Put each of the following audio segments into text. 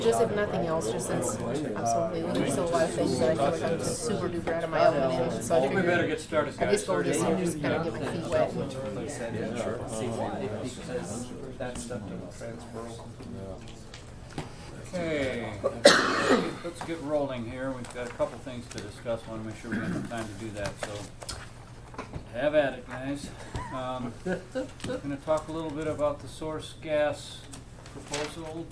Just if nothing else, just since I'm so new and there's still a lot of things that I feel like I'm super duper out of my element in. So I We figured better get started, I guys. just go this year, just kind of get my feet wet. Because that stuff doesn't transfer. Okay, let's get rolling here. We've got a couple things to discuss. Want to make sure we have time to do that, so have at it, guys. I'm going to talk a little bit about the source gas proposal.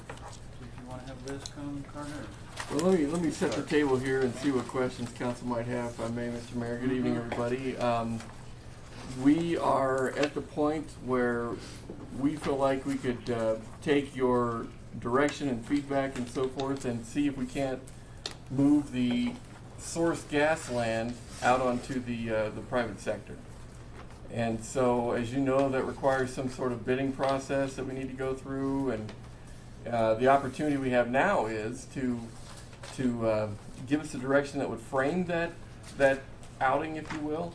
If you want to have Liz come, Carter. Well, let me set the table here and see what questions council might have, if I may, Mr. Mayor. Good evening, everybody. We are at the point where we feel like we could take your direction and feedback and so forth and see if we can't move the source gas land out onto the private sector. And so, as you know, that requires some sort of bidding process that we need to go through, and the opportunity we have now is to give us a direction that would frame that outing, if you will,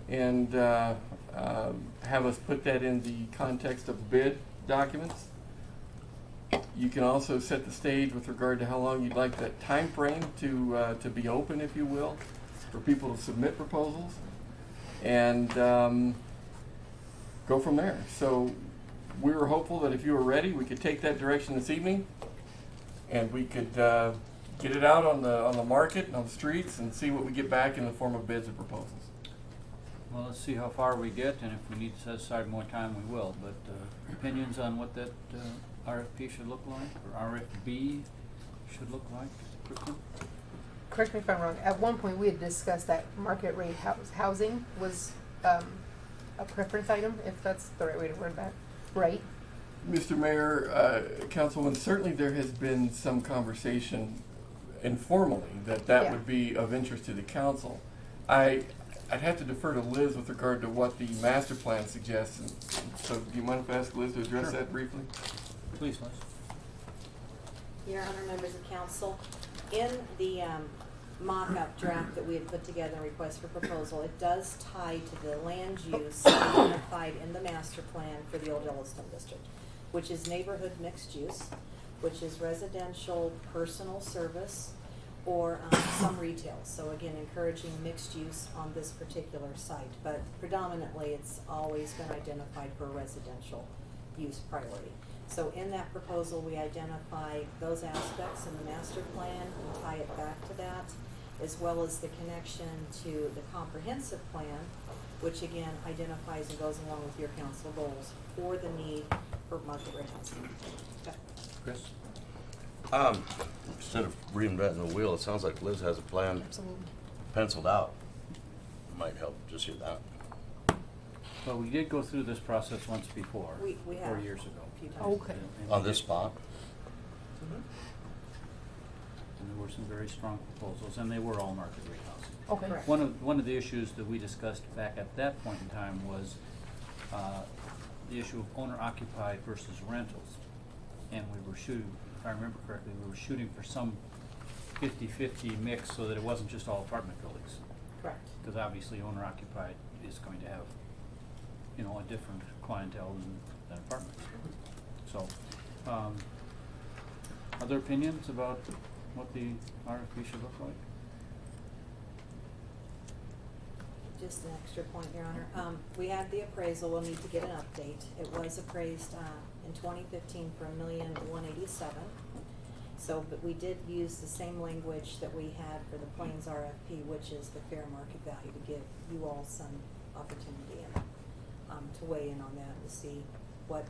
and have us put that in the context of bid documents. You can also set the stage with regard to how long you'd like that time frame to be open, if you will, for people to submit proposals, and go from there. So we were hopeful that if you were ready, we could take that direction this evening, and we could get it out on the market and on the streets and see what we get back in the form of bids and proposals. Well, let's see how far we get, and if we need to set aside more time, we will. But opinions on what that RFP should look like, or RFB should look like, quickly? Correct me if I'm wrong. At one point, we had discussed that market rate housing was a preference item, if that's the right way to word that, right? Mr. Mayor, Councilwoman, certainly there has been some conversation informally that Yeah. would be of interest to the council. I'd have to defer to Liz with regard to what the master plan suggests. And so do you mind if I ask Liz to address Sure. that briefly? Please, Liz. Your Honor, members of council, in the mock-up draft that we had put together, request for proposal, it does tie to the land use identified in the master plan for the Old Yellowstone District, which is neighborhood mixed use, which is residential personal service, or some retail. So again, encouraging mixed use on this particular site, but predominantly it's always been identified for residential use priority. So in that proposal, we identify those aspects in the master plan and tie it back to that, as well as the connection to the comprehensive plan, which again identifies and goes along with your council goals for the need for market rate housing. Okay. Chris? Instead of reinventing the wheel, it sounds like Liz has a plan Absolutely. penciled out. Might help just hear that. Well, we did go through this process once before, We 4 have. years ago. A few times. Okay. And On we this did- spot? Mhm. And there were some very strong proposals, and they were all market rate housing. Okay. Correct. One of the issues that we discussed back at that point in time was the issue of owner-occupied versus rentals. And we were shooting, if I remember correctly, we were shooting for some 50-50 mix so that it wasn't just all apartment buildings. Correct. Because obviously owner-occupied is going to have, a different clientele than apartments. So, other opinions about what the RFP should look like? Just an extra point, Your Honor. We had the appraisal, we'll need to get an update. It was appraised in 2015 for $1,187,000. So, but we did use the same language that we had for the Plains RFP, which is the fair market value, to give you all some opportunity and to weigh in on that and see what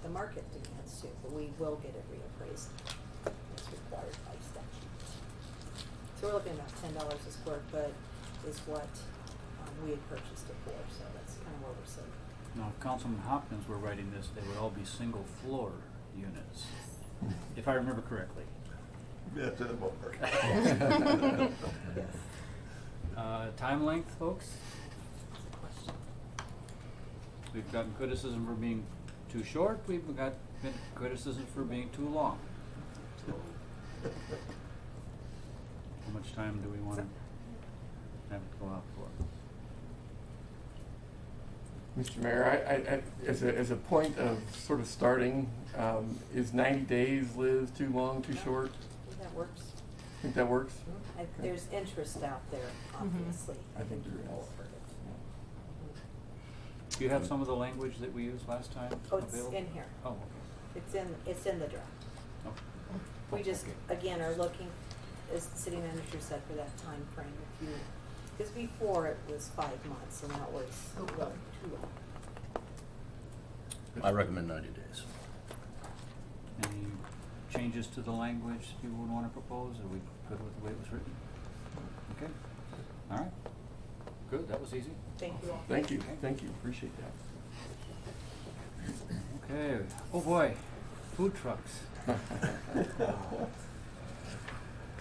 the market demands to. But we will get it reappraised. It's required by statute. So we're looking at about $10 a square foot is what we had purchased it for, so that's kind of where we're sitting. Now, if Councilman Hopkins were writing this, they would all be single floor units, if I remember correctly. Yeah, to the ballpark. Time length, folks? We've gotten criticism for being too short, we've got criticism for being too long. How much time do we want to have it go out for? Mr. Mayor, as a point of sort of starting, is 90 days, Liz, too long, too short? I think that works. Think that works? There's interest out there, obviously. I think there is. Do you have some of the language that we used last time Oh, it's available? in here. Oh, okay. It's in the draft. Oh. We just, Okay. again, are looking, as the city manager said, for that time frame. If you, because before it was 5 months, and that was too long. I recommend 90 days. Any changes to the language people would want to propose? Are we good with the way it was written? Okay. All right. Good. That was easy. Thank you all. Thank you, appreciate that. Okay. Oh boy, food trucks.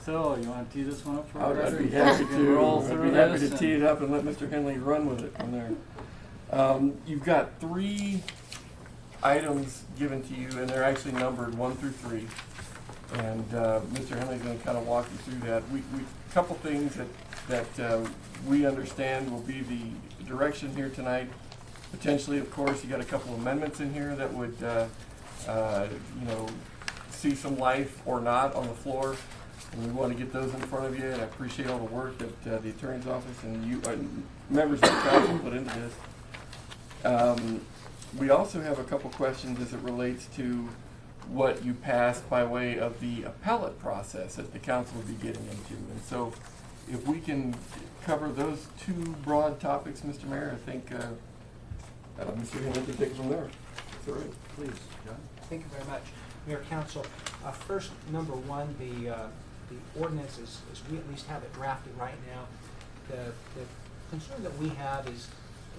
So, you want to tee this one up for us? I'd be happy to. Roll I'd through be happy this to tee and- it up and let Mr. Henley run with it from there. You've got 3 items given to you, and they're actually numbered 1 through 3. And Mr. Henley's going to kind of walk you through that. Couple things that we understand will be the direction here tonight. Potentially, of course, you got a couple amendments in here that would, see some life or not on the floor. And we want to get those in front of you, and I appreciate all the work that the Attorney's Office and you, members of the council put into this. We also have a couple questions as it relates to what you passed by way of the appellate process that the council will be getting into. And so if we can cover those 2 broad topics, Mr. Mayor, I think Mr. Henley can take it from there. That's all right. Please, John. Thank you very much. Mayor, Council, first, number 1, the ordinance is we at least have it drafted right now. The concern that we have is,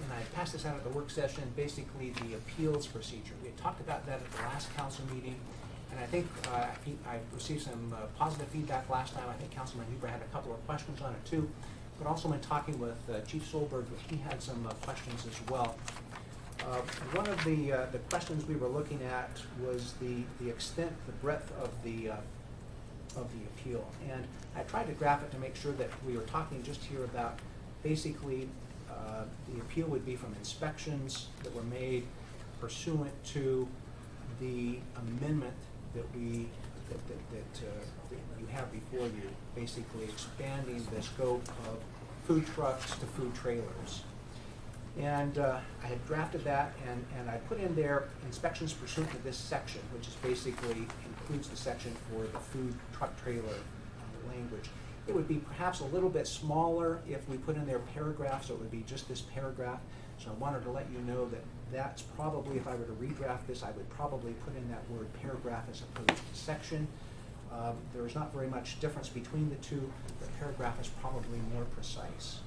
and I passed this out at the work session, basically the appeals procedure. We had talked about that at the last council meeting, and I think I received some positive feedback last time. I think Councilman Huber had a couple of questions on it too, but also when talking with Chief Solberg, he had some questions as well. One of the questions we were looking at was the extent, the breadth of the appeal. And I tried to graph it to make sure that we were talking just here about basically the appeal would be from inspections that were made pursuant to the amendment that you have before you, basically expanding the scope of food trucks to food trailers. And I had drafted that, and I put in there inspections pursuant to this section, which is basically includes the section for the food truck trailer language. It would be perhaps a little bit smaller if we put in there paragraphs, so it would be just this paragraph. So I wanted to let you know that that's probably, if I were to redraft this, I would probably put in that word paragraph as opposed to section. There is not very much difference between the two. The paragraph is probably more precise.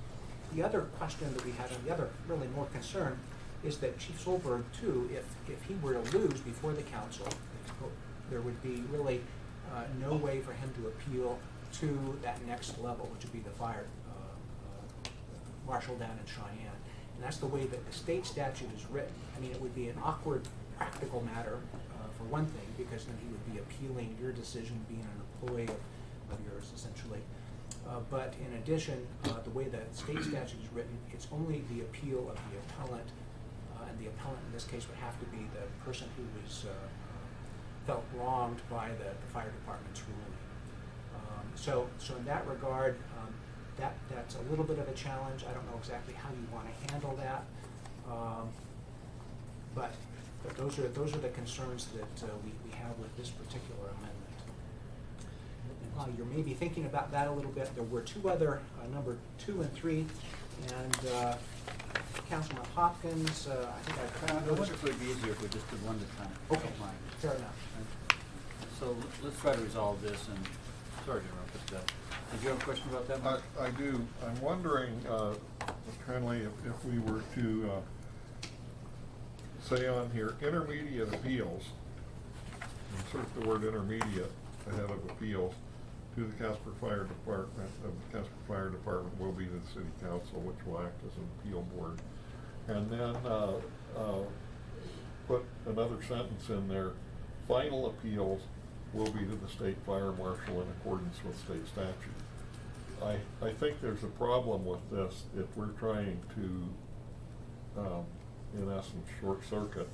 The other question that we had, and the other really more concern, is that Chief Solberg too, if he were to lose before the council, there would be really no way for him to appeal to that next level, which would be the fire marshal down in Cheyenne. And that's the way that the state statute is written. I mean, it would be an awkward practical matter for one thing, because then he would be appealing your decision being an employee of yours, essentially. But in addition, the way the state statute is written, it's only the appeal of the appellant, and the appellant in this case would have to be the person who was felt wronged by the fire department's ruling. So in that regard, that's a little bit of a challenge. I don't know exactly how you want to handle that, but those are the concerns that we have with this particular amendment. You're maybe thinking about that a little bit. There were 2 other, number 2 and 3, and Councilman Hopkins, I think I wonder if it would be easier if we just did one at a time. if you Okay, don't mind. fair enough. So let's try to resolve this, and sorry to interrupt, but did you have a question about that, Mark? I do. I'm wondering, Mr. Henley, if we were to say on here, intermediate appeals, insert the word intermediate ahead of appeals, to the Casper Fire Department, the Casper Fire Department will be the City Council, which will act as an appeal board. And then put another sentence in there, final appeals will be to the State Fire Marshal in accordance with state statute. I think there's a problem with this if we're trying to in essence, short circuit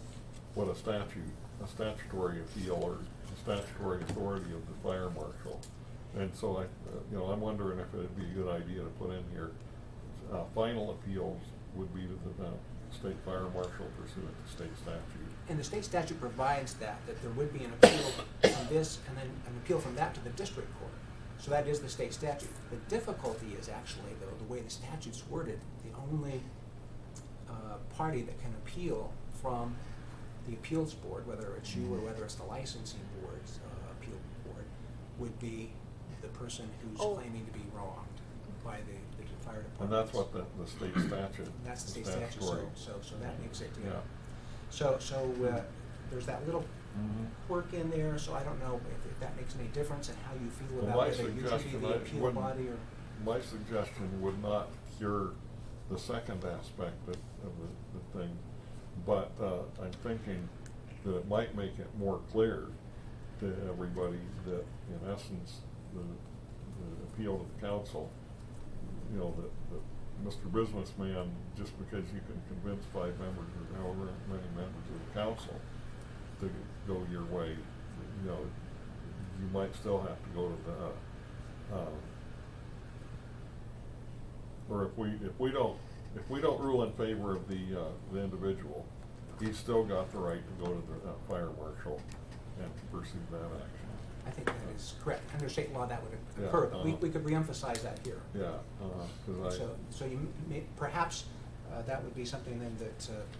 what a statutory appeal or the statutory authority of the fire marshal. And so I'm wondering if it'd be a good idea to put in here, final appeals would be to the state fire marshal pursuant to state statute. And the state statute provides that there would be an appeal from this and then an appeal from that to the district court. So that is the state statute. The difficulty is actually, though, the way the statute's worded, the only party that can appeal from the appeals board, whether it's you or whether it's the licensing board's appeal board, would be the person who's claiming to be wronged by the fire department. And that's what the state statute. And that's the state statutory. statute, so that makes it, Yeah. So there's that little quirk in there, so I don't know if that makes any difference in how you feel Well, about my whether you should be suggestion, the appeal body or. my suggestion would not cure the second aspect of the thing, but I'm thinking that it might make it more clear to everybody that in essence the appeal to the council, that Mr. Businessman, just because you can convince 5 members or however many members of the council to go your way, you might still have to go to the or if we don't rule in favor of the individual, he's still got the right to go to the fire marshal and pursue that action. I think that is correct. Under state law, that would Yeah, occur, but we could reemphasize that here. Yeah, because So you may, perhaps that would be something then that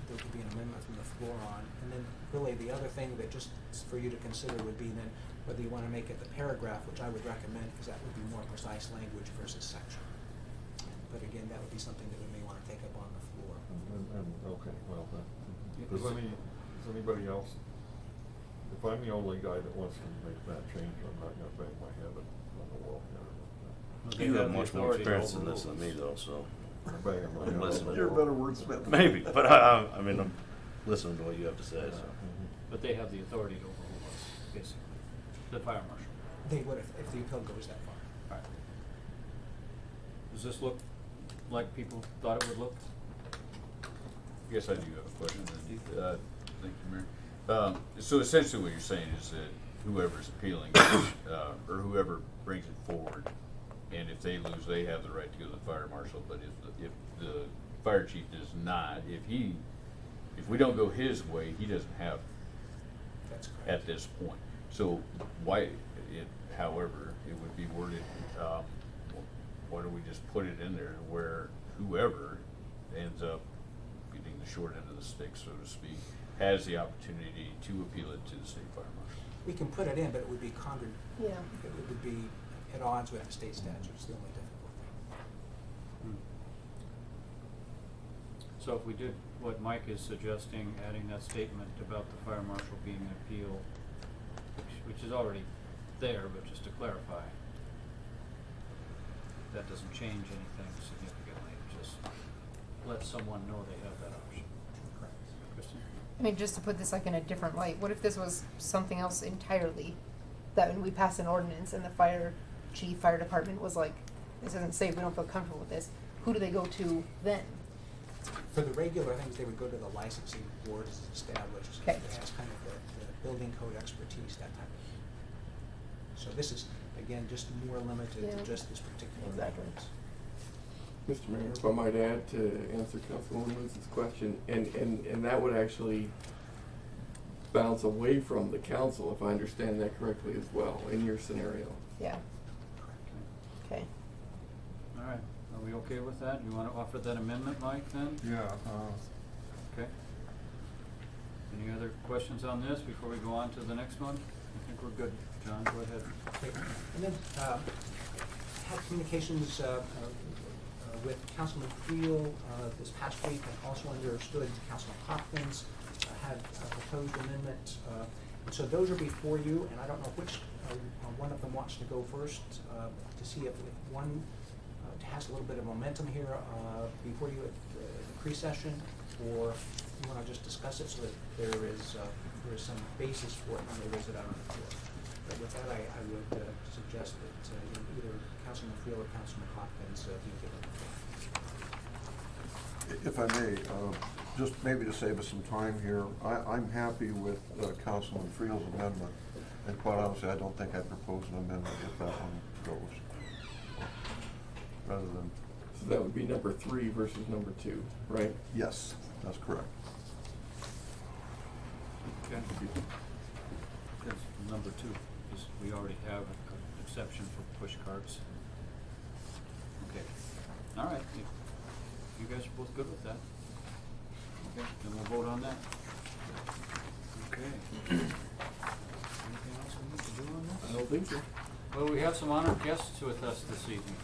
there could be an amendment from the floor on. And then really the other thing that just for you to consider would be then whether you want to make it the paragraph, which I would recommend because that would be more precise language versus section. But again, that would be something that we may want to take up on the floor. okay, well, does anybody else? If I'm the only guy that wants to make that change, I'm not gonna bang my head on the wall here. You have much more experience in this than me, though, so I'm banging my I'm head. listening. You're a better wordsmith. maybe. But I mean, I'm listening to what you have to say. So. But they have the authority to overrule us, basically, the fire marshal. They would if the appeal goes that far. All right. Does this look like people thought it would look? Yes, I do have a question. Thank you, Mayor. So essentially what you're saying is that whoever's appealing, or whoever brings it forward, and if they lose, they have the right to go to the fire marshal, but if the fire chief does not, if we don't go his way, he doesn't have That's correct. at this point. So however, it would be worded, why don't we just put it in there where whoever ends up getting the short end of the stick, so to speak, has the opportunity to appeal it to the state fire marshal. We can put it in, but it would be Yeah. it would be at odds with the state statutes, the only difficult thing. So if we did what Mike is suggesting, adding that statement about the fire marshal being an appeal, which is already there, but just to clarify, that doesn't change anything significantly, it just let someone know they have that option. Correct. Kristen? I mean, just to put this like in a different light, what if this was something else entirely? That when we pass an ordinance and the fire chief, fire department was like, this isn't safe, we don't feel comfortable with this, who do they go to then? For the regular things, they would go to the licensing board as established. Okay. It has kind of the building code expertise, that type of thing. So this is, again, just more limited Yeah. to just this particular Exactly. ordinance. Mr. Mayor, if I might add to answer Councilwoman Lewis's question, and that would actually bounce away from the council, if I understand that correctly as well, in your scenario. Yeah, okay. All right, are we okay with that? You want to offer that amendment, Mike, then? Yeah, Okay. Any other questions on this before we go on to the next one? I think we're good. John, go ahead. Okay. And then, had communications, with Councilman Creel, this past week, and also understood Councilman Hopkins had a proposed amendment. And so those are before you, and I don't know which, one of them wants to go first, to see if one has a little bit of momentum here, before you at the pre-session, or you wanna just discuss it so that there is some basis for it when they raise it out on the floor. But with that, I would suggest that either Councilman Creel or Councilman Hopkins be given the floor. If I may, just maybe to save us some time here, I'm happy with Councilman Friel's amendment. And quite honestly, I don't think I propose an amendment if that one goes. Rather than, So that would be number 3 versus number 2, right? yes, that's correct. Okay. That's number 2, is we already have an exception for push carts. Okay, all right, if you guys are both good with that. Okay, then we'll vote on that. Okay. Anything else we need to do on I this? don't think so. Well, we have some honored guests with us this evening.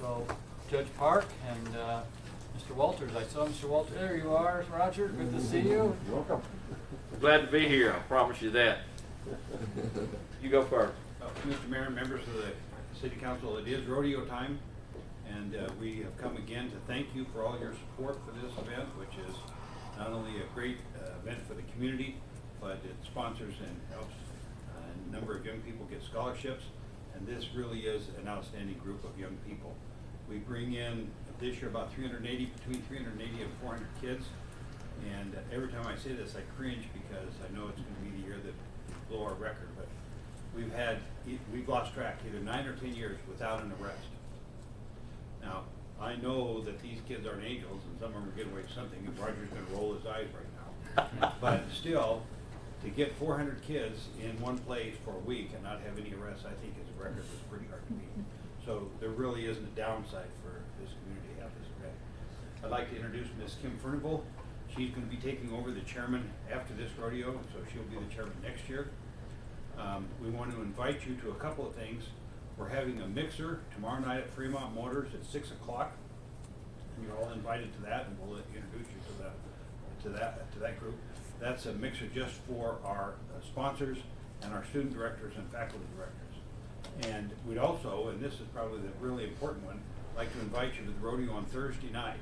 So, Judge Park and Mr. Walters. I saw Mr. Walters. There you are, Roger. Good to see you. Welcome. Glad to be here, I promise you that. You go first. Mr. Mayor, members of the City Council, it is rodeo time, and we have come again to thank you for all your support for this event, which is not only a great event for the community, but it sponsors and helps a number of young people get scholarships, and this really is an outstanding group of young people. We bring in this year about between 380 and 400 kids, and every time I say this I cringe because I know it's going to be the year that we blow our record, but we've lost track, either 9 or 10 years without an arrest. Now, I know that these kids aren't angels, and some of them are getting away with something, and Roger's going to roll his eyes right now. But still, to get 400 kids in one place for a week and not have any arrests, I think is a record that's pretty hard to beat. So there really isn't a downside for this community to have this event. I'd like to introduce Ms. Kim Furnival. She's going to be taking over the chairman after this rodeo, so she'll be the chairman next year. We want to invite you to a couple of things. We're having a mixer tomorrow night at Fremont Motors at 6 o'clock. You're all invited to that, and we'll introduce you to that group. That's a mixer just for our sponsors and our student directors and faculty directors. And we'd also, and this is probably the really important one, like to invite you to the rodeo on Thursday night.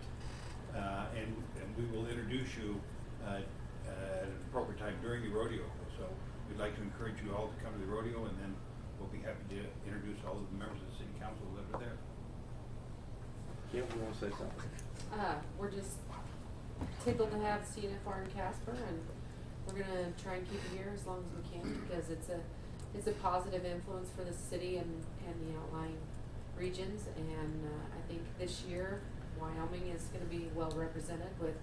And we will introduce you at an appropriate time during the rodeo. So we'd like to encourage you all to come to the rodeo, and then we'll be happy to introduce all of the members of the city council that are there. Kim, you want to say something? We're just tickled to have CNFR in Casper, and we're gonna try and keep it here as long as we can, because it's a positive influence for the city and the outlying regions. And I think this year Wyoming is gonna be well represented with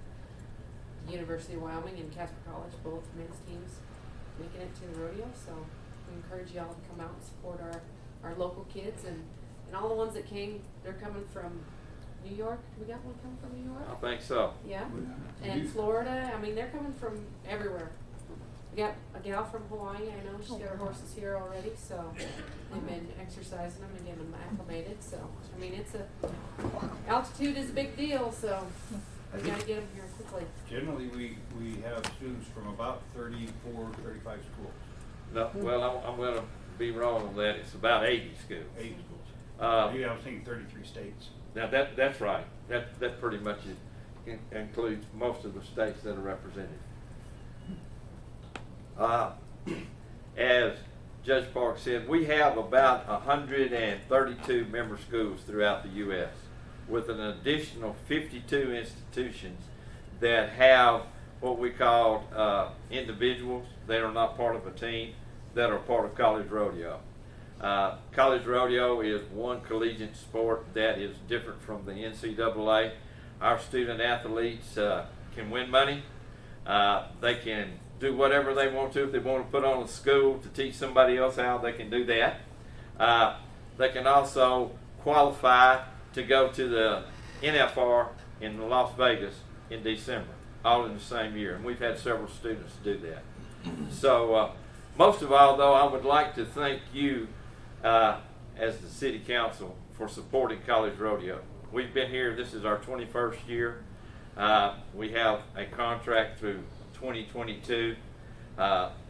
University of Wyoming and Casper College, both men's teams making it to the rodeo. So we encourage y'all to come out and support our local kids, and all the ones that came, they're coming from New York. We got one coming from New York? I think so. Yeah, and Florida. I mean, they're coming from everywhere. We got a gal from Hawaii. I know she's got her horses here already, so they've been exercising them and getting them acclimated. So I mean, altitude is a big deal. So we got to get them here quickly. Generally, we have students from about 34, 35 schools. No, well, I'm going to be wrong on that. It's about 80 schools. 80 schools. Maybe I was thinking 33 states. Now that's right. That pretty much includes most of the states that are represented. As Judge Park said, we have about 132 member schools throughout the U.S. with an additional 52 institutions that have what we call individuals that are not part of a team that are part of college rodeo. College rodeo is one collegiate sport that is different from the NCAA. Our student athletes can win money. They can do whatever they want to. If they want to put on a school to teach somebody else how, they can do that. They can also qualify to go to the NFR in Las Vegas in December, all in the same year. And we've had several students do that. So most of all, though, I would like to thank you as the City Council for supporting College Rodeo. We've been here, this is our 21st year. We have a contract through 2022.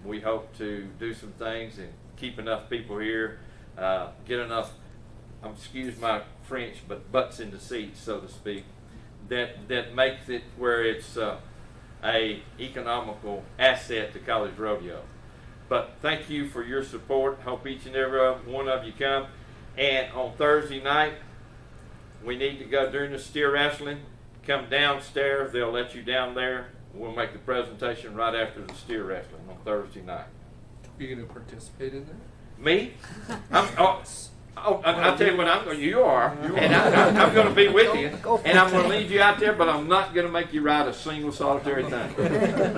We hope to do some things and keep enough people here, get enough, excuse my French, but butts in the seats, so to speak, that makes it where it's a economical asset to College Rodeo. But thank you for your support. Hope each and every one of you come. And on Thursday night, we need to go during the steer wrestling. come downstairs. They'll let you down there. We'll make the presentation right after the steer wrestling on Thursday night. Are you gonna participate in that? Me? I'll tell you what you are, and I'm going to be with you, and I'm going to lead you out there, but I'm not going to make you ride a single solitary thing.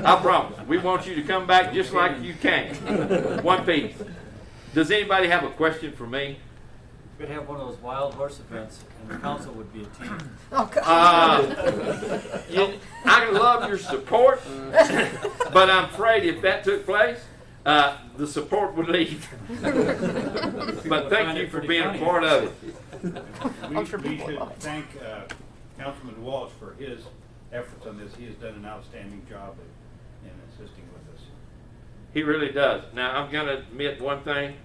I promise. We want you to come back just like you came, one piece. Does anybody have a question for me? We're gonna have one of those wild horse events, and the council would be a team. Oh, God. I love your support, but I'm afraid if that took place, the support would leave. But thank you for being a part of it. I'm sure We people should love it. thank Councilman Walsh for his efforts on this. He has done an outstanding job in assisting with us. He really does. Now, I'm going to admit one thing,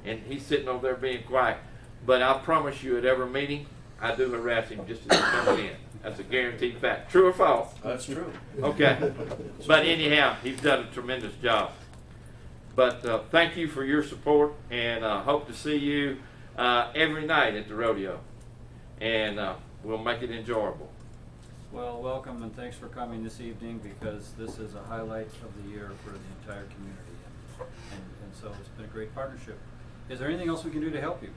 and he's sitting over there being quiet, but I promise you at every meeting, I do harass him just as he's coming in. That's a guaranteed fact. True or false? That's true. Okay. But anyhow, he's done a tremendous job. But thank you for your support, and hope to see you every night at the rodeo. And we'll make it enjoyable. Well, welcome and thanks for coming this evening, because this is a highlight of the year for the entire community. And so it's been a great partnership. Is there anything else we can do to help you?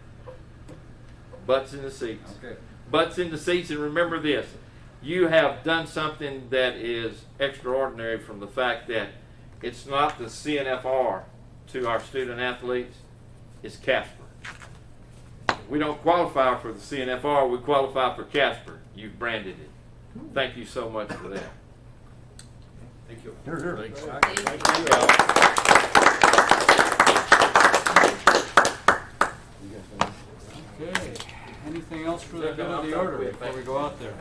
Butts in the seats. Okay. Butts in the seats, and remember this. You have done something that is extraordinary from the fact that it's not the CNFR to our student athletes, it's Casper. We don't qualify for the CNFR, we qualify for Casper. You've branded it. Thank you so much for that. Thank you. Okay. Anything else for the good of the order before we go out there?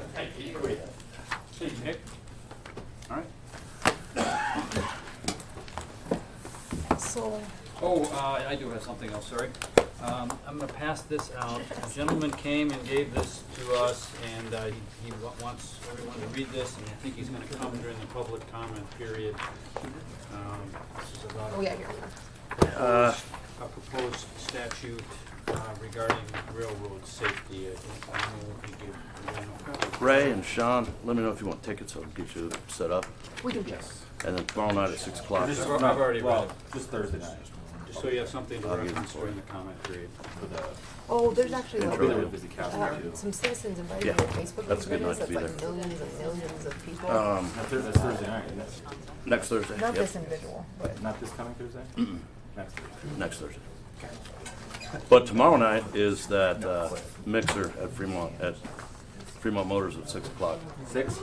See, Nick? All right. So, I do have something else, sorry. I'm gonna pass this out. A gentleman came and gave this to us, and he wants everyone to read this, and I think he's gonna come during the public comment period. This is about oh yeah, here we a proposed statute regarding railroad safety. I don't know if you give. Ray and Sean, let me know if you want tickets. I'll get you set up. We can just. And then tomorrow night at 6 o'clock. I've already read it. Just Thursday night. Just so you have something to I'll give reference it for during you. the comment period. Oh, there's actually Intro like to busy calendar too. some citizens invited Yeah, to the Facebook that's a good videos night to that's be like there. millions and millions of people. That's Thursday night, isn't it? Next Thursday. Not Yep. this individual, but Not this coming Thursday? Next Thursday. Next Thursday. But tomorrow night is that mixer at Fremont Motors at 6 o'clock. 6?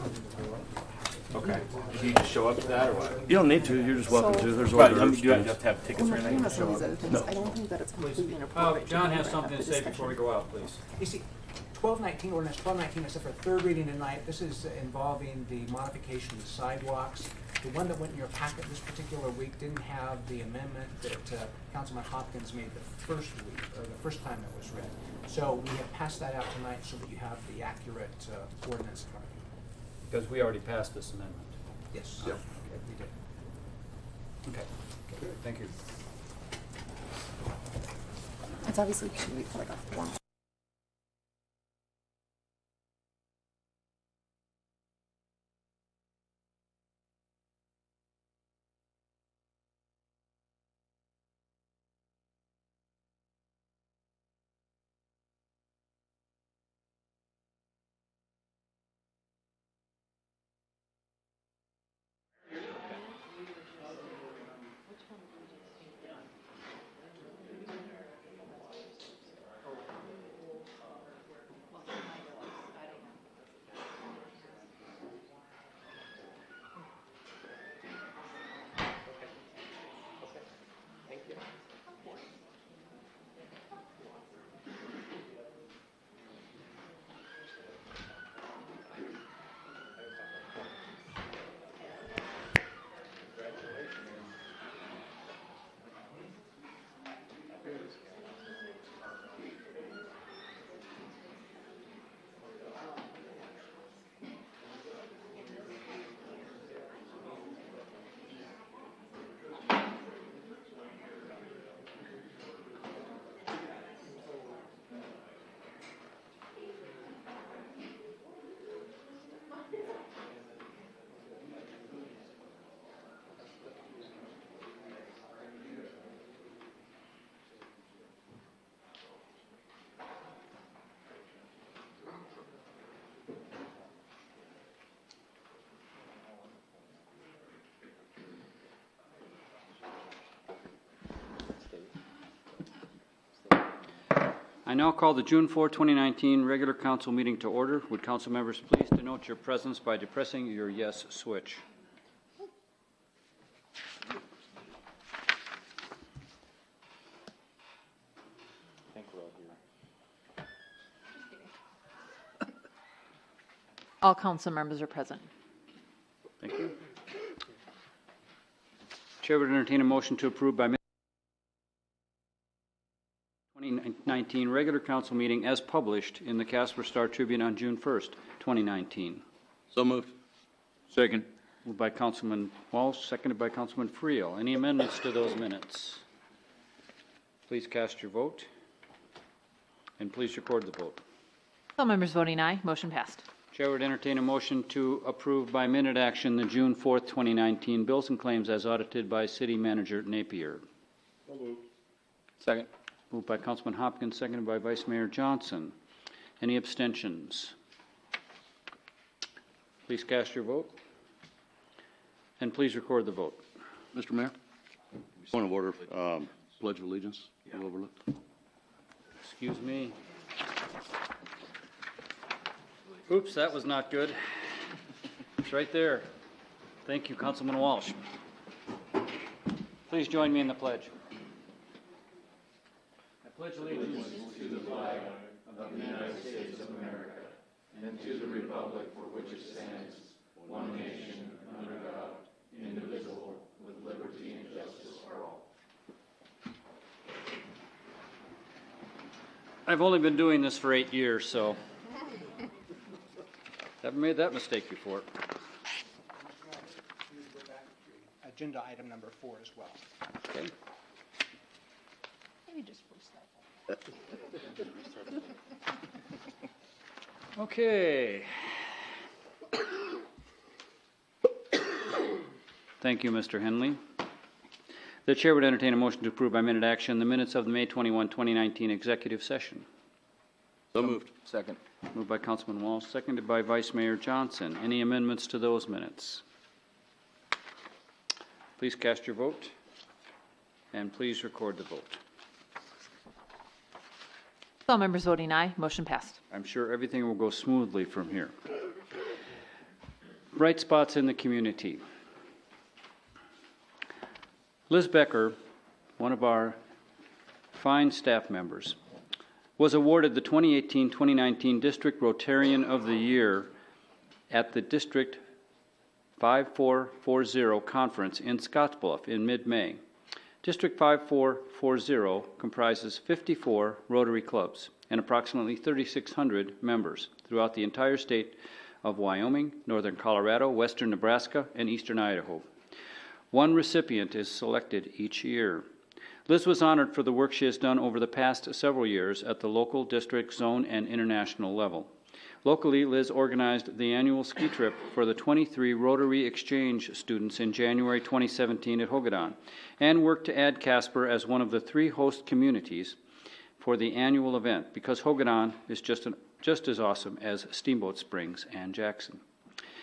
Okay. Do you just show up to that or what? You don't need to. You're just welcome So- to. There's Right, orders. do you have to have tickets when or we're talking anything about to some show of these up? other things, No. I don't think that it's completely inappropriate. to John do has that something at to this say before we discussion. go out, please. You see, 1219, ordinance 1219 is set for third reading tonight. This is involving the modification of the sidewalks. The one that went in your packet this particular week didn't have the amendment that Councilman Hopkins made the first week, or the first time it was read. So we have passed that out tonight so that you have the accurate ordinance in front of you. Because we already passed this amendment. Yes. Yeah. Okay, we did. Okay. Thank you. It's obviously should be like a form. I now call the June 4, 2019 regular council meeting to order. Would council members please denote your presence by depressing your yes switch. All council members are present. Thank you. Chair would entertain a motion to approve by 2019 regular council meeting as published in the Casper Star Tribune on June 1st, 2019. So moved. Second. Moved by Councilman Walsh, seconded by Councilman Friel. Any amendments to those minutes? Please cast your vote, and please record the vote. All members voting aye, motion passed. Chair would entertain a motion to approve by minute action the June 4th, 2019 bills and claims as audited by City Manager Napier. So moved. Second. Moved by Councilman Hopkins, seconded by Vice Mayor Johnson. Any abstentions? Please cast your vote, and please record the vote. Mr. Mayor? Point of order, Pledge of Allegiance. You overlooked. Excuse me. Oops, that was not good. It's right there. Thank you, Councilman Walsh. Please join me in the pledge. I pledge allegiance to the flag of the United States of America and to the republic for which it stands, one nation, under God, indivisible, with liberty and justice for all. I've only been doing this for 8 years, so haven't made that mistake before. Agenda item number 4 as well. Okay. Maybe just freestyle. Okay. Thank you, Mr. Henley. The chair would entertain a motion to approve by minute action the minutes of the May 21, 2019 executive session. So moved. Second. Moved by Councilman Walsh, seconded by Vice Mayor Johnson. Any amendments to those minutes? Please cast your vote, and please record the vote. All members voting aye, motion passed. I'm sure everything will go smoothly from here. Bright spots in the community. Liz Becker, one of our fine staff members, was awarded the 2018-2019 District Rotarian of the Year at the District 5440 Conference in Scottsbluff in mid-May. District 5440 comprises 54 Rotary clubs and approximately 3,600 members throughout the entire state of Wyoming, northern Colorado, western Nebraska, and eastern Idaho. One recipient is selected each year. Liz was honored for the work she has done over the past several years at the local, district, zone, and international level. Locally, Liz organized the annual ski trip for the 23 Rotary Exchange students in January 2017 at Hogadon, and worked to add Casper as one of the 3 host communities for the annual event, because Hogadon is just as awesome as Steamboat Springs and Jackson.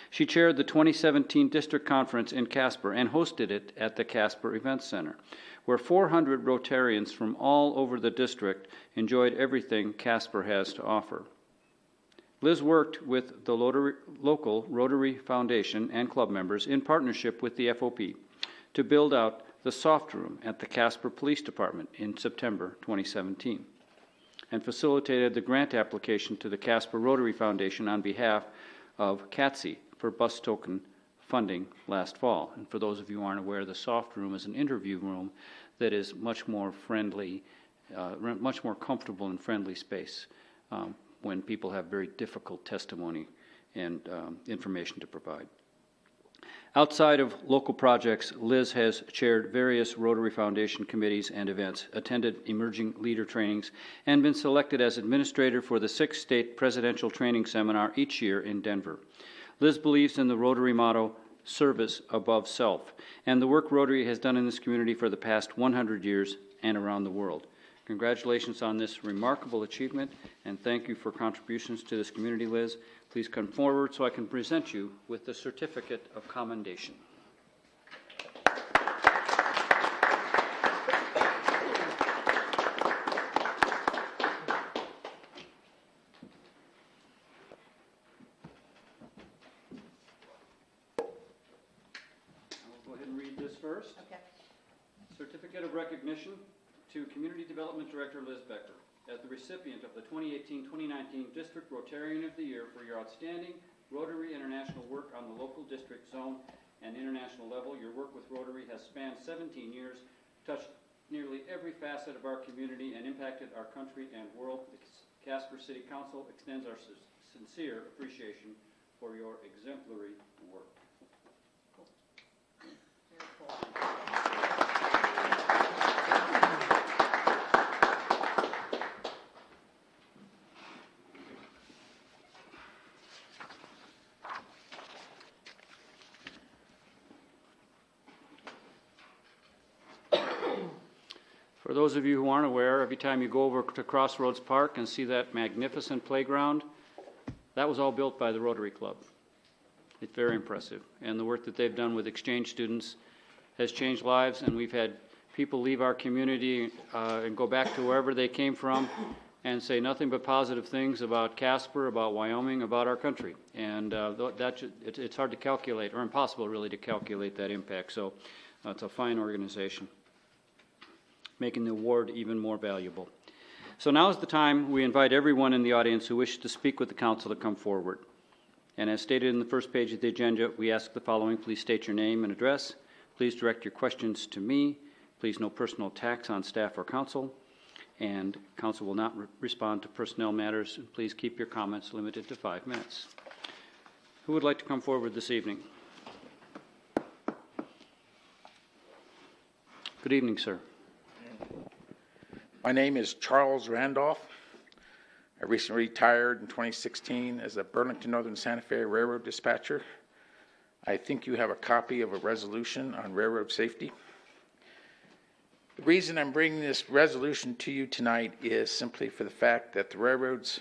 She chaired the 2017 District Conference in Casper and hosted it at the Casper Events Center, where 400 Rotarians from all over the district enjoyed everything Casper has to offer. Liz worked with the local Rotary Foundation and club members in partnership with the FOP to build out the soft room at the Casper Police Department in September 2017, and facilitated the grant application to the Casper Rotary Foundation on behalf of CATSI for bus token funding last fall. And for those of you who aren't aware, the soft room is an interview room that is much more friendly, much more comfortable and friendly space when people have very difficult testimony and information to provide. Outside of local projects, Liz has chaired various Rotary Foundation committees and events, attended emerging leader trainings, and been selected as administrator for the 6th State Presidential Training Seminar each year in Denver. Liz believes in the Rotary motto, service above self, and the work Rotary has done in this community for the past 100 years and around the world. Congratulations on this remarkable achievement, and thank you for contributions to this community, Liz. Please come forward so I can present you with the certificate of commendation. recognition to Community Development Director Liz Becker as the recipient of the 2018-2019 District Rotarian of the Year for your outstanding Rotary International work on the local, district, zone, and international level. Your work with Rotary has spanned 17 years, touched nearly every facet of our community, and impacted our country and world. The Casper City Council extends our sincere appreciation for your exemplary work. For those of you who aren't aware, every time you go over to Crossroads Park and see that magnificent playground, that was all built by the Rotary Club. It's very impressive. And the work that they've done with exchange students has changed lives, and we've had people leave our community and go back to wherever they came from and say nothing but positive things about Casper, about Wyoming, about our country. And it's hard to calculate, or impossible really to calculate that impact. So it's a fine organization, making the award even more valuable. So now is the time we invite everyone in the audience who wishes to speak with the council to come forward. And as stated in the first page of the agenda, we ask the following. Please state your name and address. Please direct your questions to me. Please no personal attacks on staff or council. And council will not respond to personnel matters. Please keep your comments limited to 5 minutes. Who would like to come forward this evening? Good evening, sir. My name is Charles Randolph. I recently retired in 2016 as a Burlington Northern Santa Fe Railroad dispatcher. I think you have a copy of a resolution on railroad safety. The reason I'm bringing this resolution to you tonight is simply for the fact that the railroads,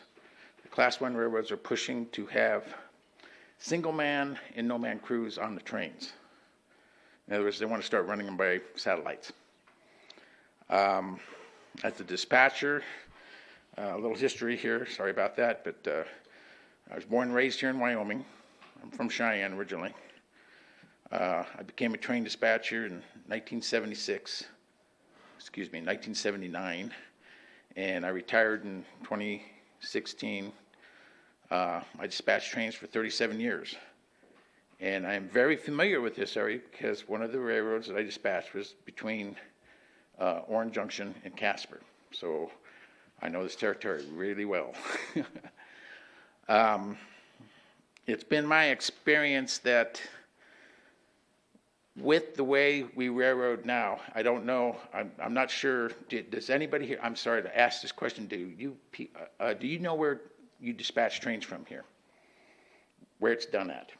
the Class 1 railroads, are pushing to have single-man and no-man crews on the trains. In other words, they want to start running them by satellites. As a dispatcher, a little history here, sorry about that, but I was born and raised here in Wyoming. I'm from Cheyenne originally. I became a train dispatcher in 1979, and I retired in 2016. I dispatched trains for 37 years. And I'm very familiar with this area because one of the railroads that I dispatched was between Orange Junction and Casper. So I know this territory really well. It's been my experience that with the way we railroad now, I don't know, I'm not sure, does anybody here, I'm sorry to ask this question, do you know where you dispatch trains from here? Where it's done at?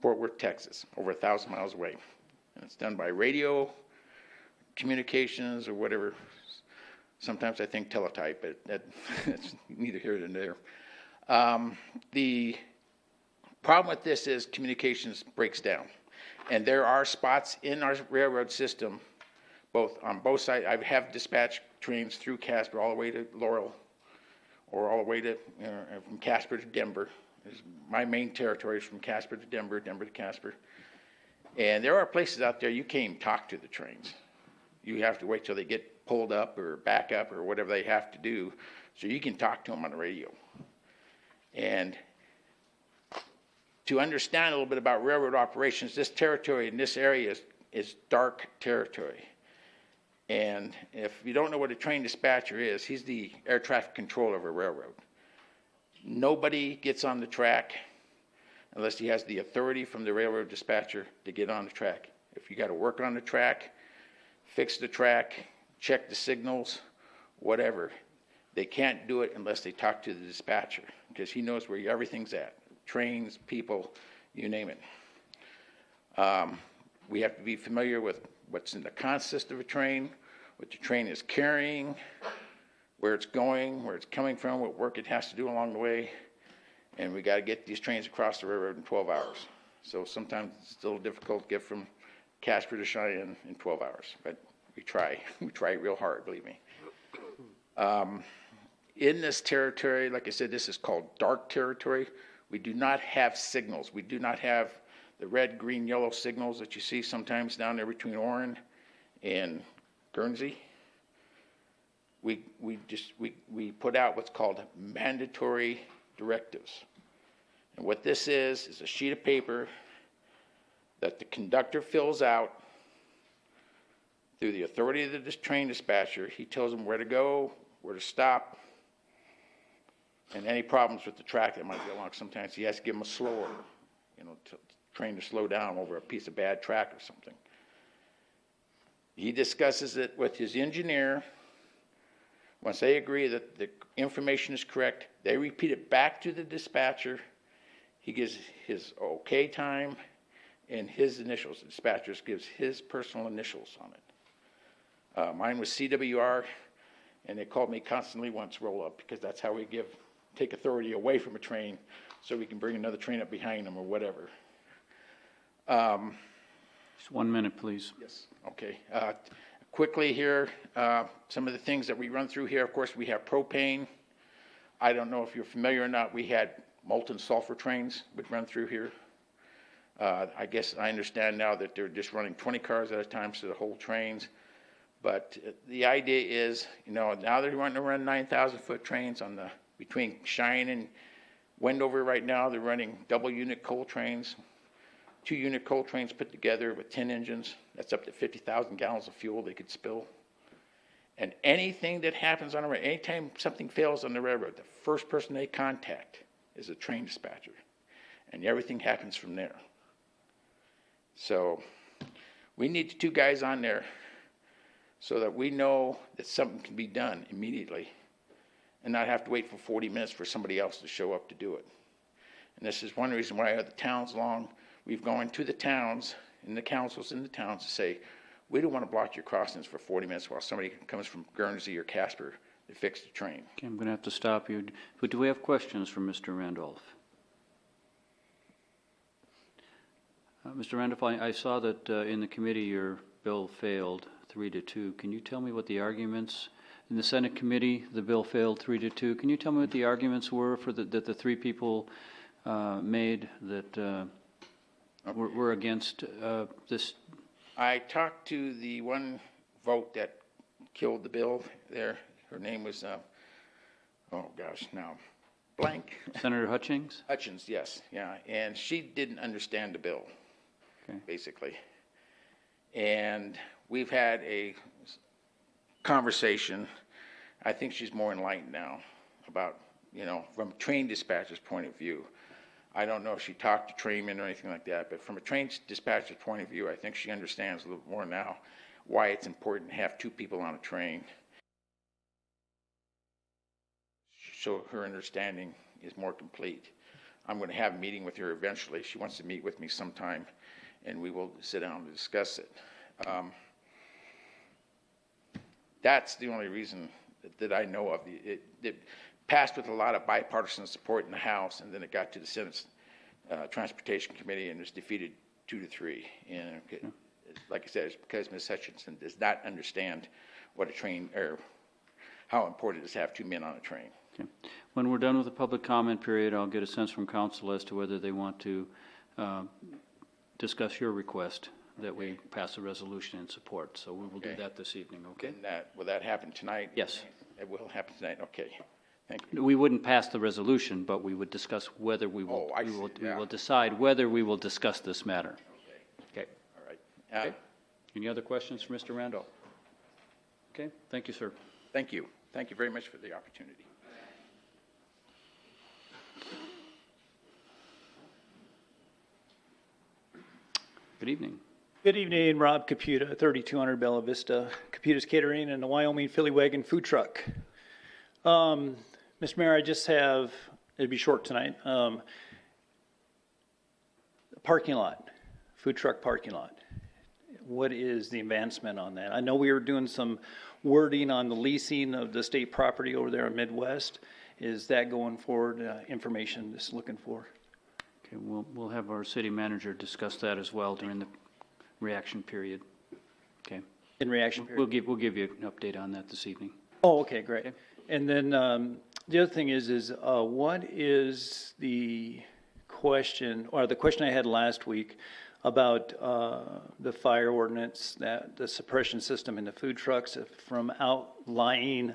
Fort Worth, Texas, over 1,000 miles away. And it's done by radio communications or whatever. Sometimes I think teletype, but that's neither here nor there. The problem with this is communications breaks down. And there are spots in our railroad system, on both sides. I have dispatched trains through Casper all the way to Laurel, or all the way to, from Casper to Denver. My main territory is from Casper to Denver, Denver to Casper. And there are places out there you can't even talk to the trains. You have to wait till they get pulled up or back up or whatever they have to do so you can talk to them on the radio. And to understand a little bit about railroad operations, this territory in this area is dark territory. And if you don't know what a train dispatcher is, he's the air traffic controller of a railroad. Nobody gets on the track unless he has the authority from the railroad dispatcher to get on the track. If you got to work on the track, fix the track, check the signals, whatever, they can't do it unless they talk to the dispatcher because he knows where everything's at. Trains, people, you name it. We have to be familiar with what's in the consist of a train, what the train is carrying, where it's going, where it's coming from, what work it has to do along the way. And we got to get these trains across the railroad in 12 hours. So sometimes it's still difficult to get from Casper to Cheyenne in 12 hours, but we try. We try real hard, believe me. In this territory, like I said, this is called dark territory. We do not have signals. We do not have the red, green, yellow signals that you see sometimes down there between Orrin in Guernsey. We put out what's called mandatory directives. And what this is a sheet of paper that the conductor fills out through the authority of the train dispatcher. He tells them where to go, where to stop, and any problems with the track that might be along. Sometimes he has to give them a slow order, to train to slow down over a piece of bad track or something. He discusses it with his engineer. Once they agree that the information is correct, they repeat it back to the dispatcher. He gives his okay time and his initials. The dispatcher gives his personal initials on it. Mine was CWR, and they called me constantly once roll up, because that's how we take authority away from a train so we can bring another train up behind them or whatever. Just 1 minute, please. Yes. Okay. Quickly here, some of the things that we run through here, of course, we have propane. I don't know if you're familiar or not, we had molten sulfur trains would run through here. I guess I understand now that they're just running 20 cars at a time, so the whole trains. But the idea is, now they're wanting to run 9,000-foot trains between Cheyenne and Wendover right now. They're running double unit coal trains, 2 unit coal trains put together with 10 engines. That's up to 50,000 gallons of fuel they could spill. And anything that happens on the railroad, anytime something fails on the railroad, the first person they contact is a train dispatcher. And everything happens from there. So we need 2 guys on there so that we know that something can be done immediately and not have to wait for 40 minutes for somebody else to show up to do it. And this is one reason why the towns we've gone to the towns and the councils in the towns to say, we don't want to block your crossings for 40 minutes while somebody comes from Guernsey or Casper to fix the train. Okay, I'm going to have to stop you. But do we have questions for Mr. Randolph? Mr. Randolph, I saw that in the committee your bill failed 3-2. Can you tell me what the arguments in the Senate committee? The bill failed 3-2. Can you tell me what the arguments were for that the 3 people made that were against this? I talked to the one vote that killed the bill there. Her name was, blank. Senator Hutchings? Hutchins, yes, yeah. And she didn't understand the bill, basically. And we've had a conversation. I think she's more enlightened now about, from a train dispatcher's point of view. I don't know if she talked to trainmen or anything like that, but from a train dispatcher's point of view, I think she understands a little more now why it's important to have 2 people on a train. So her understanding is more complete. I'm going to have a meeting with her eventually. She wants to meet with me sometime, and we will sit down and discuss it. That's the only reason that I know of. It passed with a lot of bipartisan support in the House, and then it got to the Senate's Transportation Committee and was defeated 2-3. And like I said, it's because Ms. Hutchinson does not understand what a train, or how important it is to have 2 men on a train. Okay. When we're done with the public comment period, I'll get a sense from council as to whether they want to discuss your request that we pass a resolution in support. So we will do that this evening, okay? And will that happen tonight? Yes. It will happen tonight, okay. Thank you. We wouldn't pass the resolution, but we would discuss whether we will, we will decide whether we will discuss this matter. Okay. All right. Okay. Any other questions for Mr. Randolph? Okay, thank you, sir. Thank you. Thank you very much for the opportunity. Good evening. Good evening, Rob Caputa, 3200 Bella Vista, Caputa's Catering and the Wyoming Philly Wagon Food Truck. Mr. Mayor, I just have, it'll be short tonight, parking lot, food truck parking lot. What is the advancement on that? I know we were doing some wording on the leasing of the state property over there in Midwest. Is that going forward? Information just looking for. Okay, we'll have our city manager discuss that as well during the reaction period. Okay. In reaction period? We'll give you an update on that this evening. Oh, okay, great. Okay. And then the other thing is what is the question, or the question I had last week about the fire ordinance, that the suppression system in the food trucks from outlying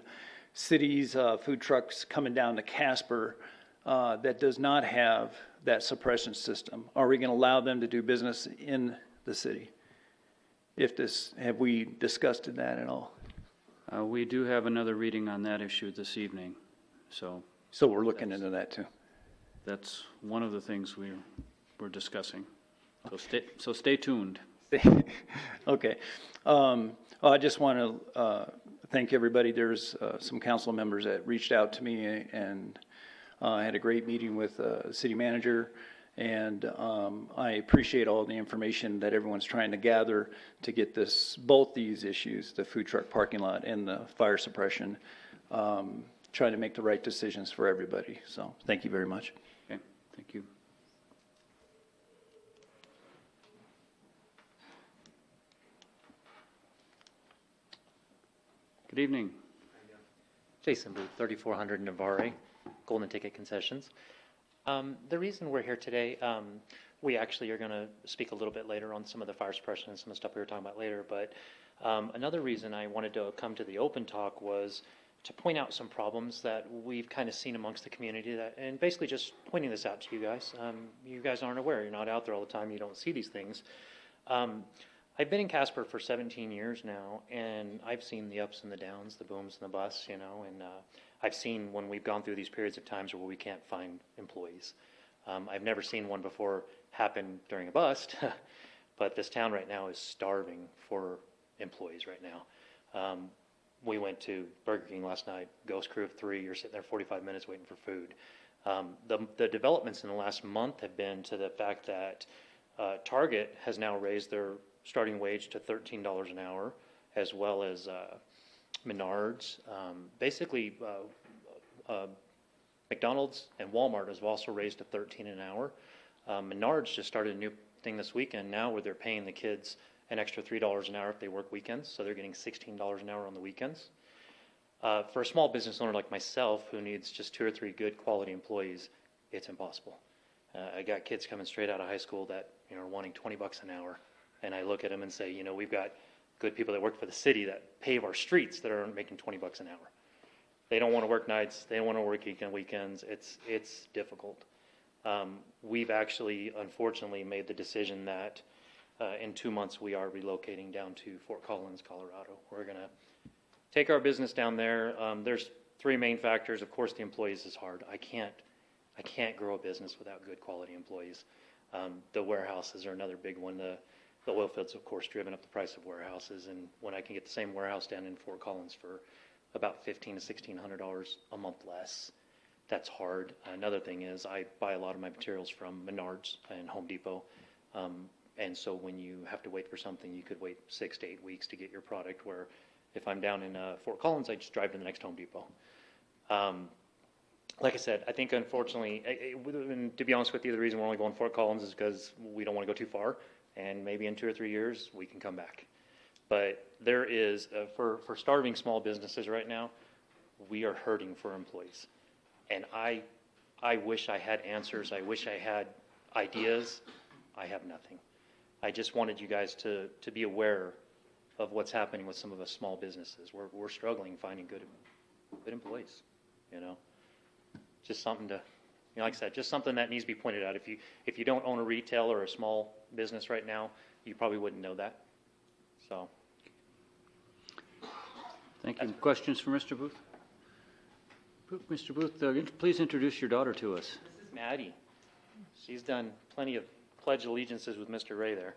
cities, food trucks coming down to Casper that does not have that suppression system. Are we going to allow them to do business in the city? Have we discussed that at all? We do have another reading on that issue this evening, so. So we're looking into that too. That's one of the things we're discussing. So stay tuned. Okay. I just want to thank everybody. There's some council members that reached out to me, and I had a great meeting with the city manager, and I appreciate all the information that everyone's trying to gather to get both these issues, the food truck parking lot and the fire suppression, trying to make the right decisions for everybody. So thank you very much. Okay, thank you. Good evening. Jason Booth, 3400 Navarre, Golden Ticket Concessions. The reason we're here today, we actually are going to speak a little bit later on some of the fire suppression and some of the stuff we were talking about later, but another reason I wanted to come to the open talk was to point out some problems that we've kind of seen amongst the community, and basically just pointing this out to you guys. You guys aren't aware, you're not out there all the time, you don't see these things. I've been in Casper for 17 years now, and I've seen the ups and the downs, the booms and the busts, and I've seen when we've gone through these periods of times where we can't find employees. I've never seen one before happen during a bust, but this town right now is starving for employees right now. We went to Burger King last night, ghost crew of 3, you're sitting there 45 minutes waiting for food. The developments in the last month have been to the fact that Target has now raised their starting wage to $13 an hour, as well as Menards. Basically, McDonald's and Walmart has also raised to $13 an hour. Menards just started a new thing this weekend now where they're paying the kids an extra $3 an hour if they work weekends, so they're getting $16 an hour on the weekends. For a small business owner like myself who needs just 2 or 3 good quality employees, it's impossible. I got kids coming straight out of high school that are wanting 20 bucks an hour, and I look at them and say, we've got good people that work for the city that pave our streets that are making 20 bucks an hour. They don't want to work nights. They don't want to work weekends. It's difficult. We've actually, unfortunately, made the decision that in 2 months we are relocating down to Fort Collins, Colorado. We're going to take our business down there. There's 3 main factors. Of course, the employees is hard. I can't grow a business without good quality employees. The warehouses are another big one. The oil fields, of course, driven up the price of warehouses. And when I can get the same warehouse down in Fort Collins for about $1,500 to $1,600 a month less, that's hard. Another thing is I buy a lot of my materials from Menards and Home Depot. And so when you have to wait for something, you could wait 6 to 8 weeks to get your product, where if I'm down in Fort Collins, I just drive to the next Home Depot. Like I said, I think unfortunately, and to be honest with you, the reason we're only going Fort Collins is because we don't want to go too far, and maybe in 2 or 3 years we can come back. But there is, for starving small businesses right now, we are hurting for employees. And I wish I had answers. I wish I had ideas. I have nothing. I just wanted you guys to be aware of what's happening with some of the small businesses. We're struggling finding good employees, Just something to, like I said, just something that needs to be pointed out. If you don't own a retail or a small business right now, you probably wouldn't know that. So. Thank you. Questions for Mr. Booth? Mr. Booth, please introduce your daughter to us. This is Maddie. She's done plenty of pledge allegiances with Mr. Ray there.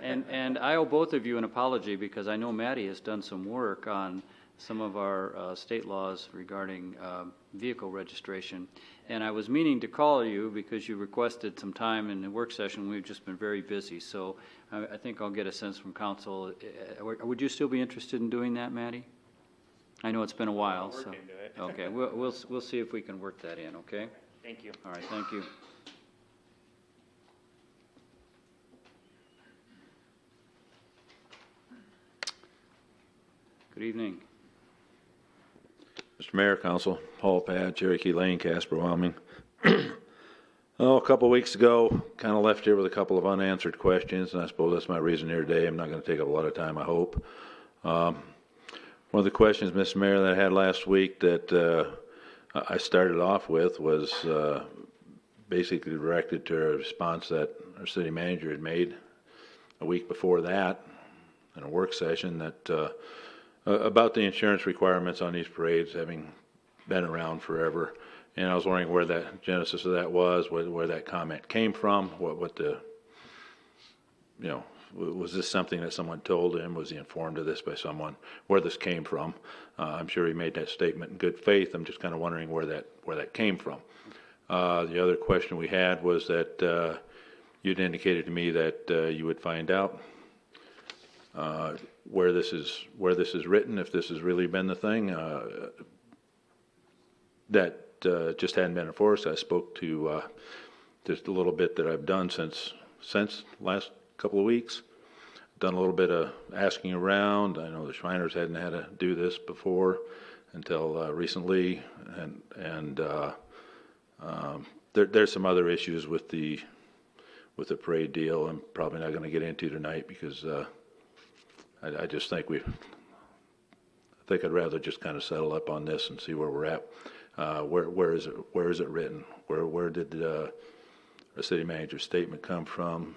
And I owe both of you an apology because I know Maddie has done some work on some of our state laws regarding vehicle registration. And I was meaning to call you because you requested some time in the work session. We've just been very busy. So I think I'll get a sense from council. Would you still be interested in doing that, Maddie? I know it's been a while. So okay, we'll see if we can work that in. Okay. Thank you. All right. Thank you. Good evening. Mr. Mayor, Council, Paul Pad, Cherokee Lane, Casper, Wyoming. Oh, a couple of weeks ago, kind of left here with a couple of unanswered questions, and I suppose that's my reason here today. I'm not going to take up a lot of time, I hope. One of the questions, Mr. Mayor, that I had last week that I started off with was basically directed to a response that our city manager had made a week before that in a work session that about the insurance requirements on these parades having been around forever. And I was wondering where that genesis of that was, where that comment came from, what the, you know, was this something that someone told him? Was he informed of this by someone? Where this came from? I'm sure he made that statement in good faith. I'm just kind of wondering where that came from. The other question we had was that you'd indicated to me that you would find out where this is written, if this has really been the thing. That just hadn't been enforced. I spoke to just a little bit that I've done since last couple of weeks. Done a little bit of asking around. I know the Shriners hadn't had to do this before until recently, and there's some other issues with the parade deal. I'm probably not going to get into tonight because I just think I'd rather just kind of settle up on this and see where we're at. Where is it written? Where did the city manager's statement come from?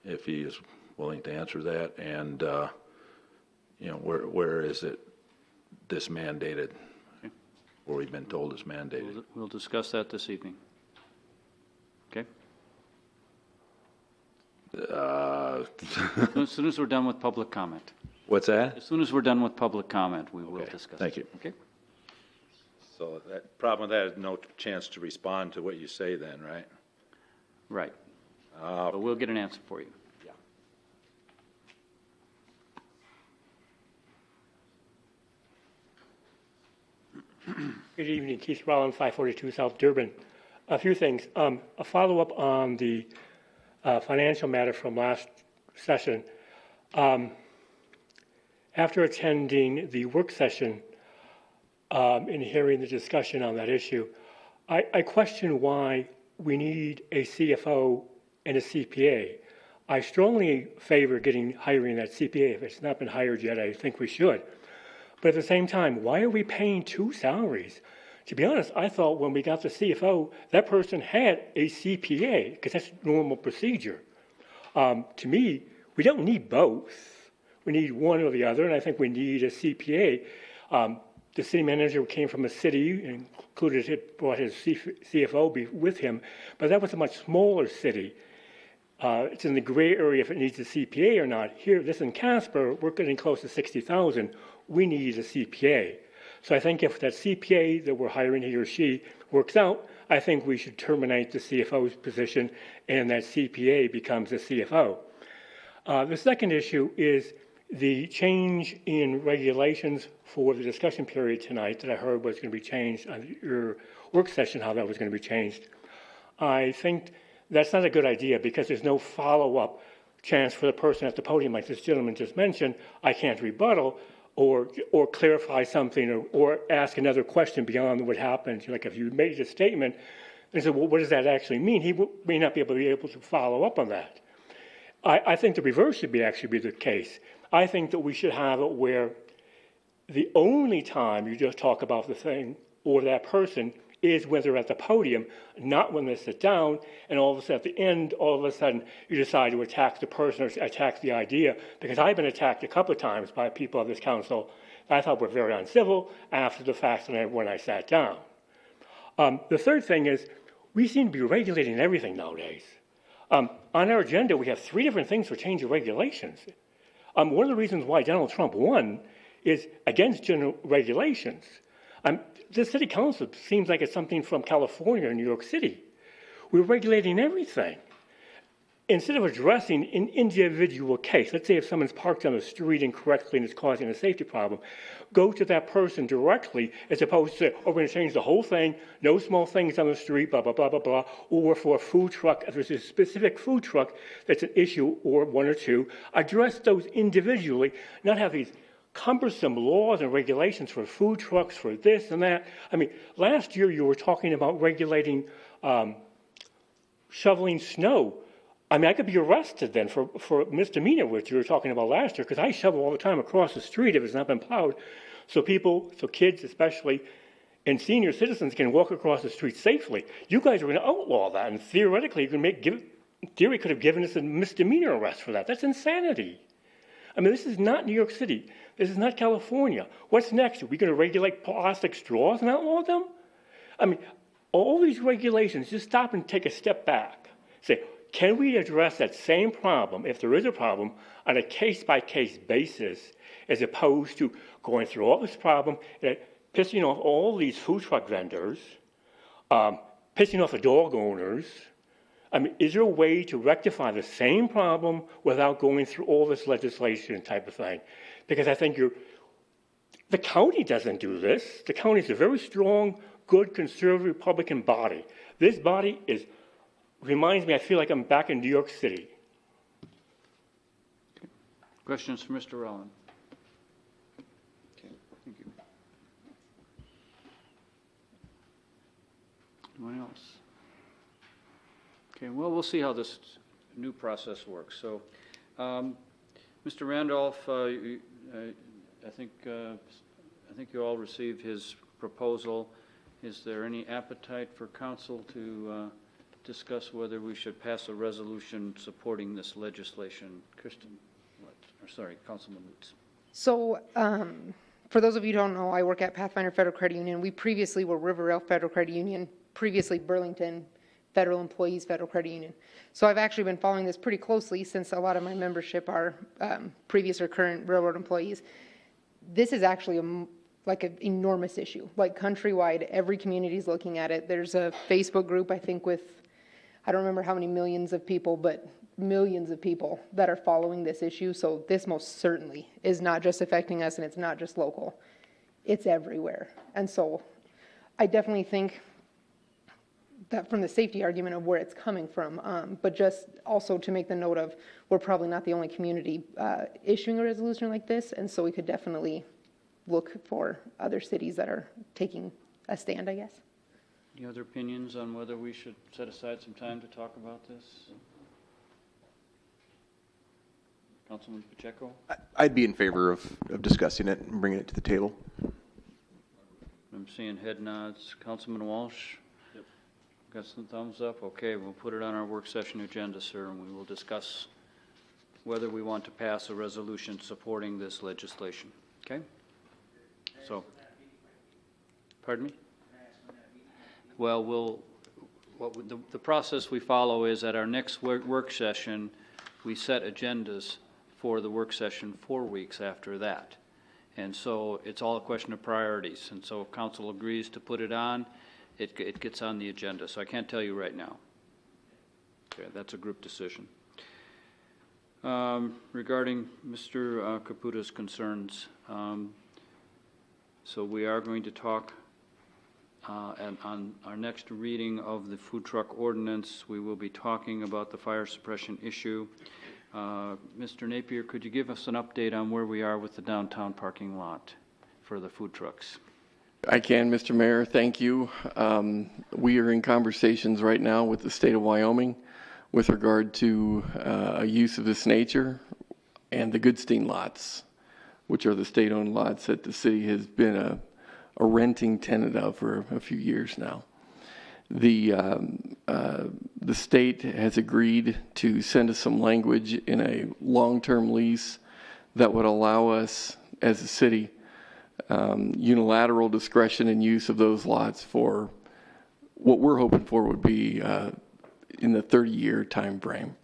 If he is willing to answer that, and you know, where is it this mandated? Okay. Or we've been told it's mandated. We'll discuss that this evening. Okay. As soon as we're done with public comment. What's that? As soon as we're done with public comment, we will discuss. Thank you. Okay. So that problem with that is no chance to respond to what you say then, right? Right. But we'll get an answer for you. Good evening, Keith Rollins, 542 South Durban. A few things. A follow-up on the financial matter from last session. After attending the work session and hearing the discussion on that issue, I question why we need a CFO and a CPA. I strongly favor hiring that CPA. If it's not been hired yet, I think we should. But at the same time, why are we paying two salaries? To be honest, I thought when we got the CFO, that person had a CPA, because that's normal procedure. To me, we don't need both. We need one or the other, and I think we need a CPA. The city manager came from a city and brought his CFO with him, but that was a much smaller city. It's in the gray area if it needs a CPA or not. Here, this in Casper, we're getting close to 60,000. We need a CPA. So I think if that CPA that we're hiring, he or she, works out, I think we should terminate the CFO's position and that CPA becomes the CFO. The second issue is the change in regulations for the discussion period tonight that I heard was going to be changed on your work session, how that was going to be changed. I think that's not a good idea because there's no follow-up chance for the person at the podium, like this gentleman just mentioned. I can't rebuttal or clarify something or ask another question beyond what happened. Like if you made a statement and said, well, what does that actually mean? He may not be able to follow up on that. I think the reverse should actually be the case. I think that we should have it where the only time you just talk about the thing or that person is when they're at the podium, not when they sit down, and all of a sudden at the end, all of a sudden you decide to attack the person or attack the idea, because I've been attacked a couple of times by people of this council that I thought were very uncivil after the fact when I sat down. The third thing is we seem to be regulating everything nowadays. On our agenda, we have 3 different things for change of regulations. One of the reasons why Donald Trump won is against general regulations. The city council seems like it's something from California or New York City. We're regulating everything. Instead of addressing an individual case, let's say if someone's parked on the street incorrectly and it's causing a safety problem, go to that person directly as opposed to, oh, we're going to change the whole thing, no small things on the street, blah, blah, blah, blah, blah, or for a food truck, if there's a specific food truck that's an issue or 1 or 2, address those individually, not have these cumbersome laws and regulations for food trucks, for this and that. I mean, last year you were talking about regulating shoveling snow. I mean, I could be arrested then for misdemeanor, which you were talking about last year, because I shovel all the time across the street if it's not been plowed. So kids especially, and senior citizens can walk across the street safely. You guys are going to outlaw that, and theoretically, you can in theory, could have given us a misdemeanor arrest for that. That's insanity. I mean, this is not New York City. This is not California. What's next? Are we going to regulate plastic straws and outlaw them? I mean, all these regulations, just stop and take a step back. Say, can we address that same problem, if there is a problem, on a case-by-case basis, as opposed to going through all this problem and pissing off all these food truck vendors, pissing off the dog owners? I mean, is there a way to rectify the same problem without going through all this legislation type of thing? Because I think the county doesn't do this. The county is a very strong, good, conservative Republican body. This body reminds me, I feel like I'm back in New York City. Questions for Mr. Rowland? Okay, thank you. Anyone else? Okay, well, we'll see how this new process works. So, Mr. Randolph, I think you all received his proposal. Is there any appetite for council to discuss whether we should pass a resolution supporting this legislation? Councilman Lutz. So, for those of you who don't know, I work at Pathfinder Federal Credit Union. We previously were Rivervale Federal Credit Union, previously Burlington Federal Employees Federal Credit Union. So I've actually been following this pretty closely since a lot of my membership are previous or current railroad employees. This is actually like an enormous issue. Like countrywide, every community is looking at it. There's a Facebook group, I think, with, I don't remember how many millions of people, but millions of people that are following this issue. So this most certainly is not just affecting us, and it's not just local. It's everywhere. And so I definitely think that from the safety argument of where it's coming from, but just also to make the note of we're probably not the only community issuing a resolution like this, and so we could definitely look for other cities that are taking a stand, I guess. Any other opinions on whether we should set aside some time to talk about this? Councilman Pacheco? I'd be in favor of discussing it and bringing it to the table. I'm seeing head nods. Councilman Walsh? Yep. Got some thumbs up? Okay, we'll put it on our work session agenda, sir, and we will discuss whether we want to pass a resolution supporting this legislation. Okay? So, pardon me? Well, the process we follow is at our next work session, we set agendas for the work session 4 weeks after that. And so it's all a question of priorities. And so if council agrees to put it on, it gets on the agenda. So I can't tell you right now. Okay, that's a group decision. Regarding Mr. Caputa's concerns, so we are going to talk and on our next reading of the food truck ordinance. We will be talking about the fire suppression issue. Mr. Napier, could you give us an update on where we are with the downtown parking lot for the food trucks? I can, Mr. Mayor. Thank you. We are in conversations right now with the state of Wyoming with regard to a use of this nature and the Goodstein lots, which are the state-owned lots that the city has been a renting tenant of for a few years now. The state has agreed to send us some language in a long-term lease that would allow us as a city unilateral discretion and use of those lots for what we're hoping for would be in the 30-year time frame.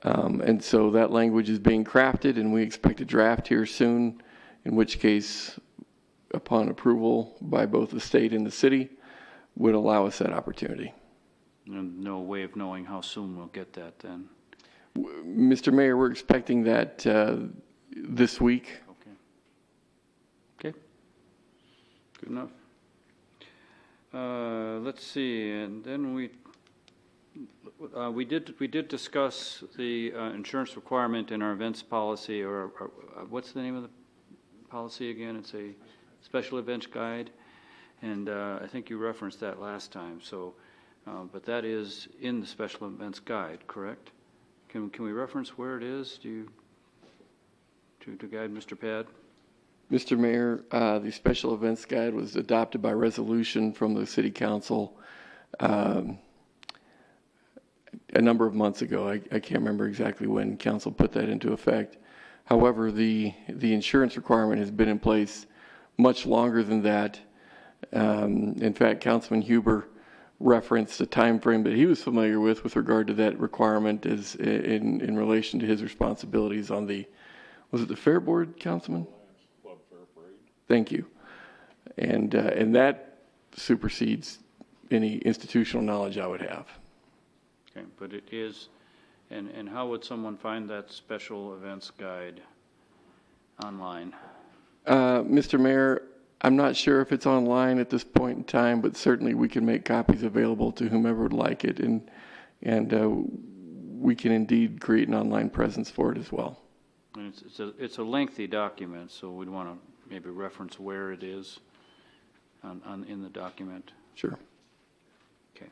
And so that language is being crafted, and we expect a draft here soon, in which case, upon approval by both the state and the city, would allow us that opportunity. And no way of knowing how soon we'll get that then. Mr. Mayor, we're expecting that this week. Okay. Good enough. Let's see, and then we did discuss the insurance requirement in our events policy, or what's the name of the policy again? It's a special events guide, and I think you referenced that last time. So But that is in the special events guide, correct? Can we reference where it is? To guide Mr. Pad? Mr. Mayor, the special events guide was adopted by resolution from the city council a number of months ago. I can't remember exactly when council put that into effect. However, the insurance requirement has been in place much longer than that. In fact, Councilman Huber referenced a time frame that he was familiar with regard to that requirement as in relation to his responsibilities on the, was it the Fair Board, Councilman? Club Fair Parade. Thank you. And that supersedes any institutional knowledge I would have. Okay, but it is, and how would someone find that special events guide online? Mr. Mayor, I'm not sure if it's online at this point in time, but certainly we can make copies available to whomever would like it, and we can indeed create an online presence for it as well. And it's a lengthy document, so we'd want to maybe reference where it is in the document. Sure. Okay.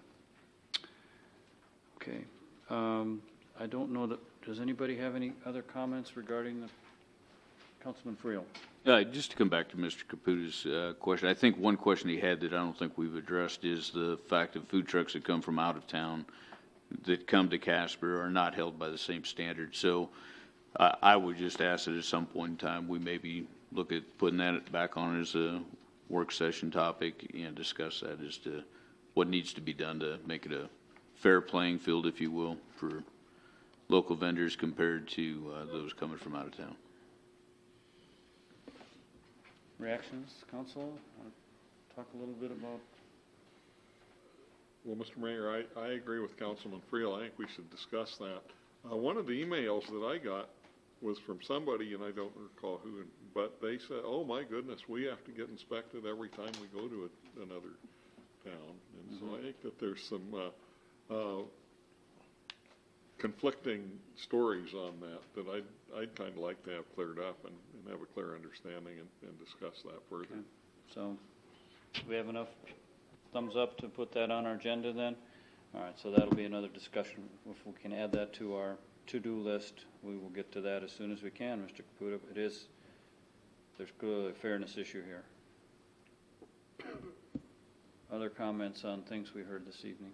Okay. I don't know that, does anybody have any other comments regarding the Councilman Friel? Just to come back to Mr. Caputa's question, I think one question he had that I don't think we've addressed is the fact that food trucks that come from out of town that come to Casper are not held by the same standards. So I would just ask that at some point in time we maybe look at putting that back on as a work session topic and discuss that as to what needs to be done to make it a fair playing field, if you will, for local vendors compared to those coming from out of town. Reactions, Council? Want to talk a little bit about? Well, Mr. Mayor, I agree with Councilman Friel. I think we should discuss that. One of the emails that I got was from somebody, and I don't recall who, but they said, oh my goodness, we have to get inspected every time we go to another town. And so I think that there's some conflicting stories on that I'd kind of like to have cleared up and have a clear understanding and discuss that further. Okay. So do we have enough thumbs up to put that on our agenda then? All right, so that'll be another discussion. If we can add that to our to-do list, we will get to that as soon as we can, Mr. Caputa. There's clearly a fairness issue here. Other comments on things we heard this evening?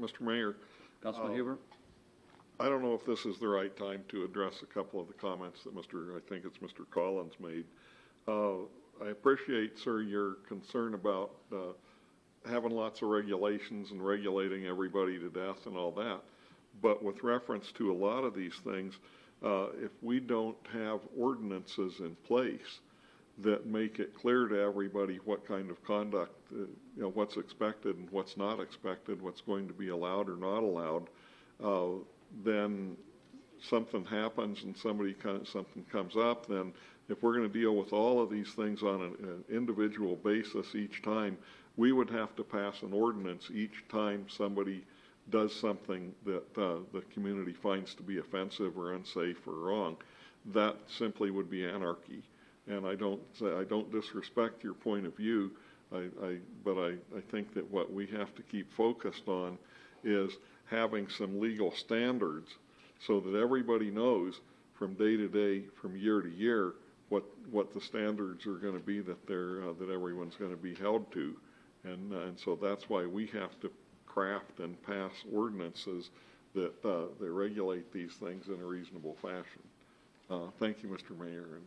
Mr. Mayor. Councilman Huber? I don't know if this is the right time to address a couple of the comments that I think it's Mr. Collins made. I appreciate, sir, your concern about having lots of regulations and regulating everybody to death and all that. But with reference to a lot of these things, if we don't have ordinances in place that make it clear to everybody what kind of conduct, what's expected and what's not expected, what's going to be allowed or not allowed, then something happens and something comes up, then if we're going to deal with all of these things on an individual basis each time, we would have to pass an ordinance each time somebody does something that the community finds to be offensive or unsafe or wrong. That simply would be anarchy. And I don't disrespect your point of view, but I think that what we have to keep focused on is having some legal standards so that everybody knows from day to day, from year to year, what the standards are going to be that that everyone's going to be held to, and so that's why we have to craft and pass ordinances that regulate these things in a reasonable fashion. Thank you, Mr. Mayor.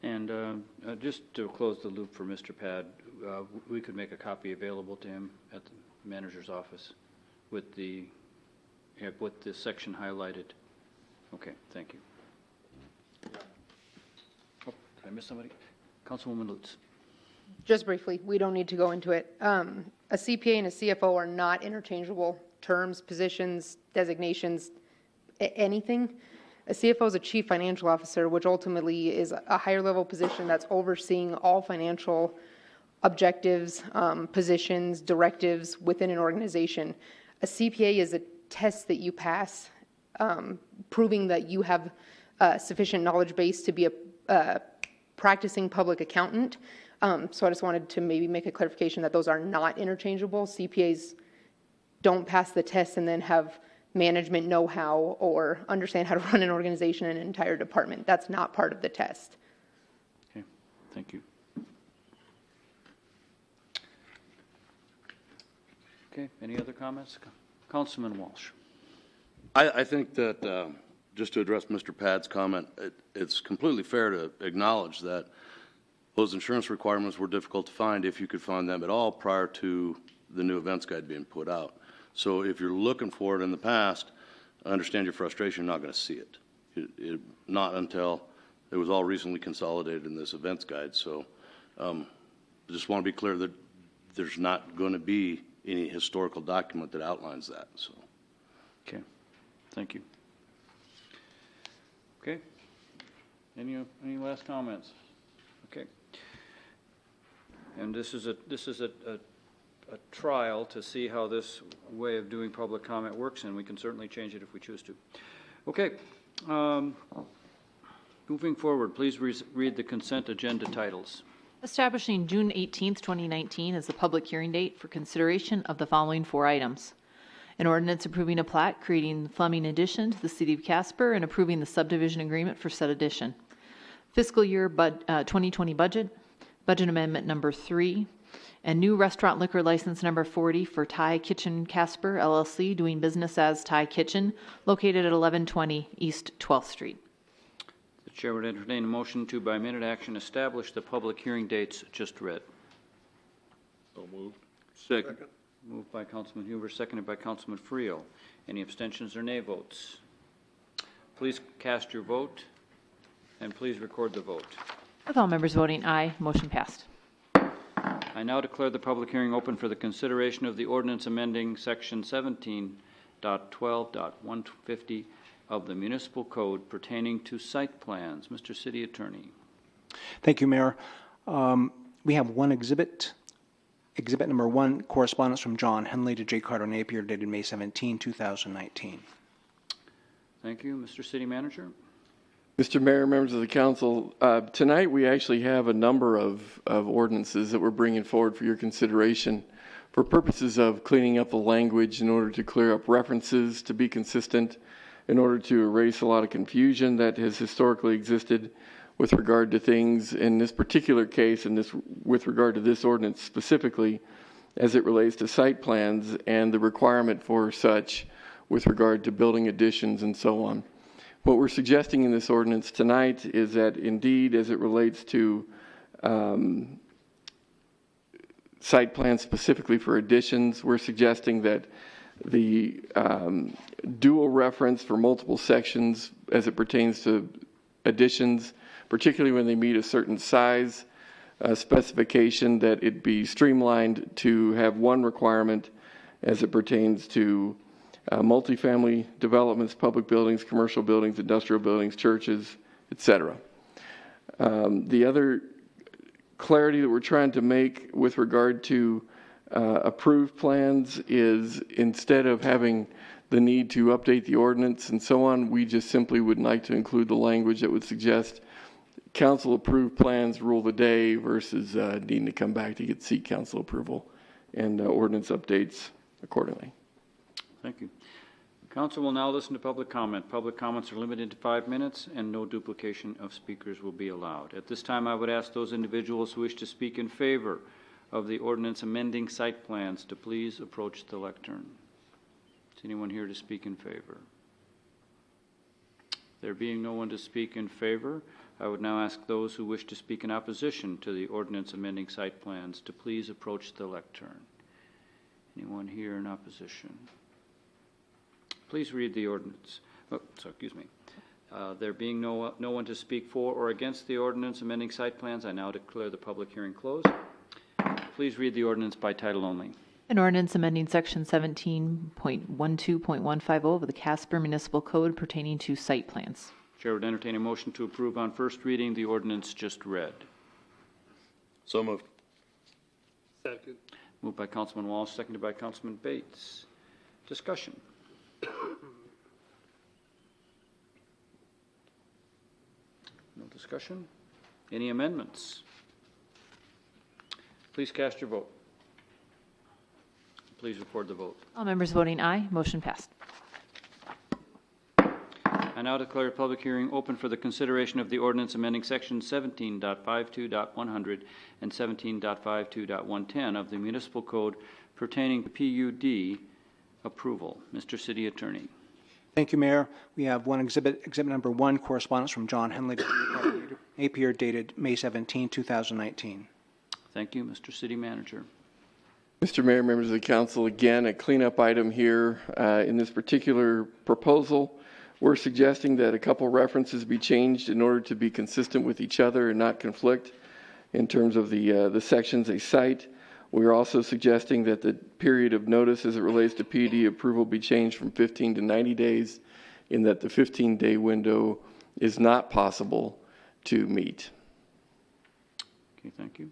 And just to close the loop for Mr. Pad, we could make a copy available to him at the manager's office with the section highlighted. Okay, thank you. Oh, did I miss somebody? Councilwoman Lutz. Just briefly, we don't need to go into it. A CPA and a CFO are not interchangeable terms, positions, designations, anything. A CFO is a chief financial officer, which ultimately is a higher level position that's overseeing all financial objectives, positions, directives within an organization. A CPA is a test that you pass, proving that you have sufficient knowledge base to be a practicing public accountant. So I just wanted to maybe make a clarification that those are not interchangeable. CPAs don't pass the test and then have management know-how or understand how to run an organization and an entire department. That's not part of the test. Okay, thank you. Okay, any other comments? Councilman Walsh. I think that, just to address Mr. Pad's comment, it's completely fair to acknowledge that those insurance requirements were difficult to find, if you could find them at all, prior to the new events guide being put out. So if you're looking for it in the past, I understand your frustration, you're not going to see it. Not until it was all recently consolidated in this events guide. So I just want to be clear that there's not going to be any historical document that outlines that. So. Okay, thank you. Okay, any last comments? Okay. And this is a trial to see how this way of doing public comment works, and we can certainly change it if we choose to. Okay, moving forward, please read the consent agenda titles. Establishing June 18th, 2019 as the public hearing date for consideration of the following 4 items. An ordinance approving a plat creating the Fleming addition to the city of Casper and approving the subdivision agreement for said addition. Fiscal year 2020 budget amendment number 3, and new restaurant liquor license number 40 for Thai Kitchen Casper LLC, doing business as Thai Kitchen, located at 1120 East 12th Street. The chair would entertain a motion to, by minute action, establish the public hearing dates just read. So moved. Second. Moved by Councilman Huber, seconded by Councilman Frio. Any abstentions or nay votes? Please cast your vote, and please record the vote. With all members voting aye, motion passed. I now declare the public hearing open for the consideration of the ordinance amending Section 17.12.150 of the Municipal Code pertaining to site plans. Mr. City Attorney. Thank you, Mayor. We have one exhibit. Exhibit number 1, correspondence from John Henley to J. Carter Napier, dated May 17, 2019. Thank you. Mr. City Manager. Mr. Mayor, members of the council, tonight we actually have a number of ordinances that we're bringing forward for your consideration for purposes of cleaning up the language in order to clear up references, to be consistent, in order to erase a lot of confusion that has historically existed with regard to things in this particular case, and with regard to this ordinance specifically, as it relates to site plans and the requirement for such with regard to building additions and so on. What we're suggesting in this ordinance tonight is that indeed, as it relates to site plans specifically for additions, we're suggesting that the dual reference for multiple sections as it pertains to additions, particularly when they meet a certain size specification, that it be streamlined to have one requirement as it pertains to multifamily developments, public buildings, commercial buildings, industrial buildings, churches, etc. The other clarity that we're trying to make with regard to approved plans is, instead of having the need to update the ordinance and so on, we just simply would like to include the language that would suggest council approved plans rule the day versus needing to come back to seek council approval and ordinance updates accordingly. Thank you. Council will now listen to public comment. Public comments are limited to 5 minutes, and no duplication of speakers will be allowed. At this time, I would ask those individuals who wish to speak in favor of the ordinance amending site plans to please approach the lectern. Is anyone here to speak in favor? There being no one to speak in favor, I would now ask those who wish to speak in opposition to the ordinance amending site plans to please approach the lectern. Anyone here in opposition? Please read the ordinance. Oh, sorry, excuse me. There being no one to speak for or against the ordinance amending site plans, I now declare the public hearing closed. Please read the ordinance by title only. An ordinance amending section 17.12.150 of the Casper Municipal Code pertaining to site plans. Chair would entertain a motion to approve on first reading the ordinance just read. So moved. Second. Moved by Councilman Walsh, seconded by Councilman Bates. Discussion. No discussion? Any amendments? Please cast your vote. Please record the vote. All members voting aye, motion passed. I now declare a public hearing open for the consideration of the ordinance amending section 17.52.100 and 17.52.110 of the municipal code pertaining to PUD approval. Mr. City Attorney. Thank you, Mayor. We have one exhibit number 1, correspondence from John Henley to Napier dated May 17, 2019. Thank you, Mr. City Manager. Mr. Mayor, members of the council, again, a cleanup item here in this particular proposal. We're suggesting that a couple references be changed in order to be consistent with each other and not conflict in terms of the sections they cite. We're also suggesting that the period of notice as it relates to PUD approval be changed from 15 to 90 days, in that the 15-day window is not possible to meet. Okay, thank you.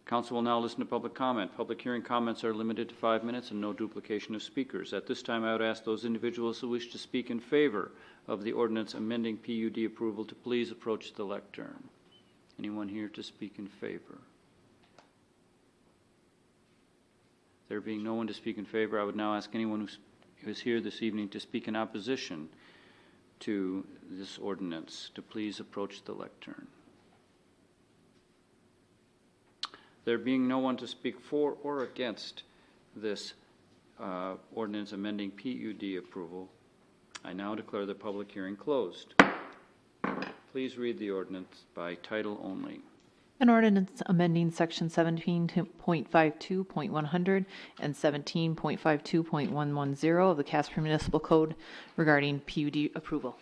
Council will now listen to public comment. Public hearing comments are limited to 5 minutes and no duplication of speakers. At this time, I would ask those individuals who wish to speak in favor of the ordinance amending PUD approval to please approach the lectern. Anyone here to speak in favor? There being no one to speak in favor, I would now ask anyone who is here this evening to speak in opposition to this ordinance to please approach the lectern. There being no one to speak for or against this ordinance amending PUD approval, I now declare the public hearing closed. Please read the ordinance by title only. An ordinance amending section 17.52.100 and 17.52.110 of the Casper Municipal Code regarding PUD approval.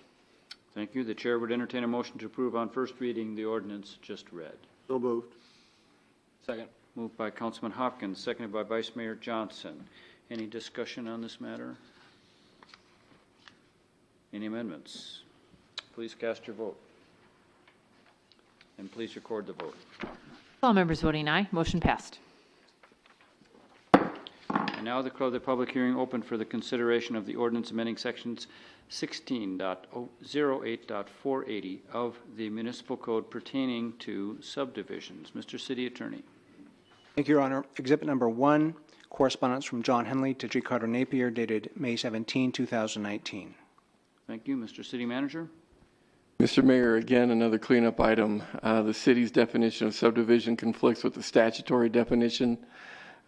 Thank you. The chair would entertain a motion to approve on first reading the ordinance just read. So moved. Second. Moved by Councilman Hopkins, seconded by Vice Mayor Johnson. Any discussion on this matter? Any amendments? Please cast your vote. And please record the vote. All members voting aye, motion passed. I now declare the public hearing open for the consideration of the ordinance amending sections 16.08.480 of the municipal code pertaining to subdivisions. Mr. City Attorney. Thank you, Your Honor. Exhibit number 1, correspondence from John Henley to G. Carter Napier dated May 17, 2019. Thank you. Mr. City Manager. Mr. Mayor, again, another cleanup item. The city's definition of subdivision conflicts with the statutory definition.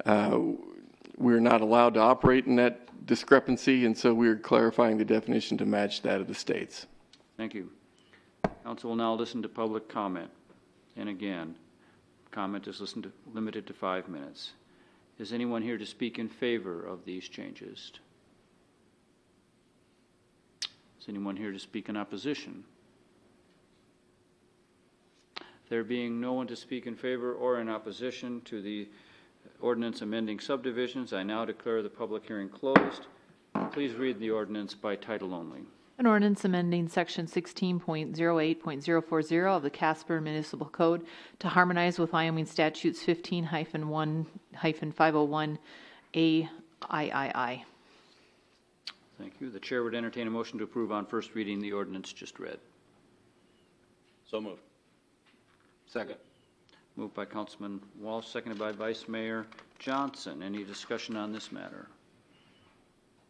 We're not allowed to operate in that discrepancy, and so we're clarifying the definition to match that of the states. Thank you. Council will now listen to public comment. And again, comment is limited to 5 minutes. Is anyone here to speak in favor of these changes? Is anyone here to speak in opposition? There being no one to speak in favor or in opposition to the ordinance amending subdivisions, I now declare the public hearing closed. Please read the ordinance by title only. An ordinance amending section 16.08.040 of the Casper Municipal Code to harmonize with Wyoming statutes 15-1-501 AIII. Thank you. The chair would entertain a motion to approve on first reading the ordinance just read. So moved. Second. Moved by Councilman Walsh, seconded by Vice Mayor Johnson. Any discussion on this matter?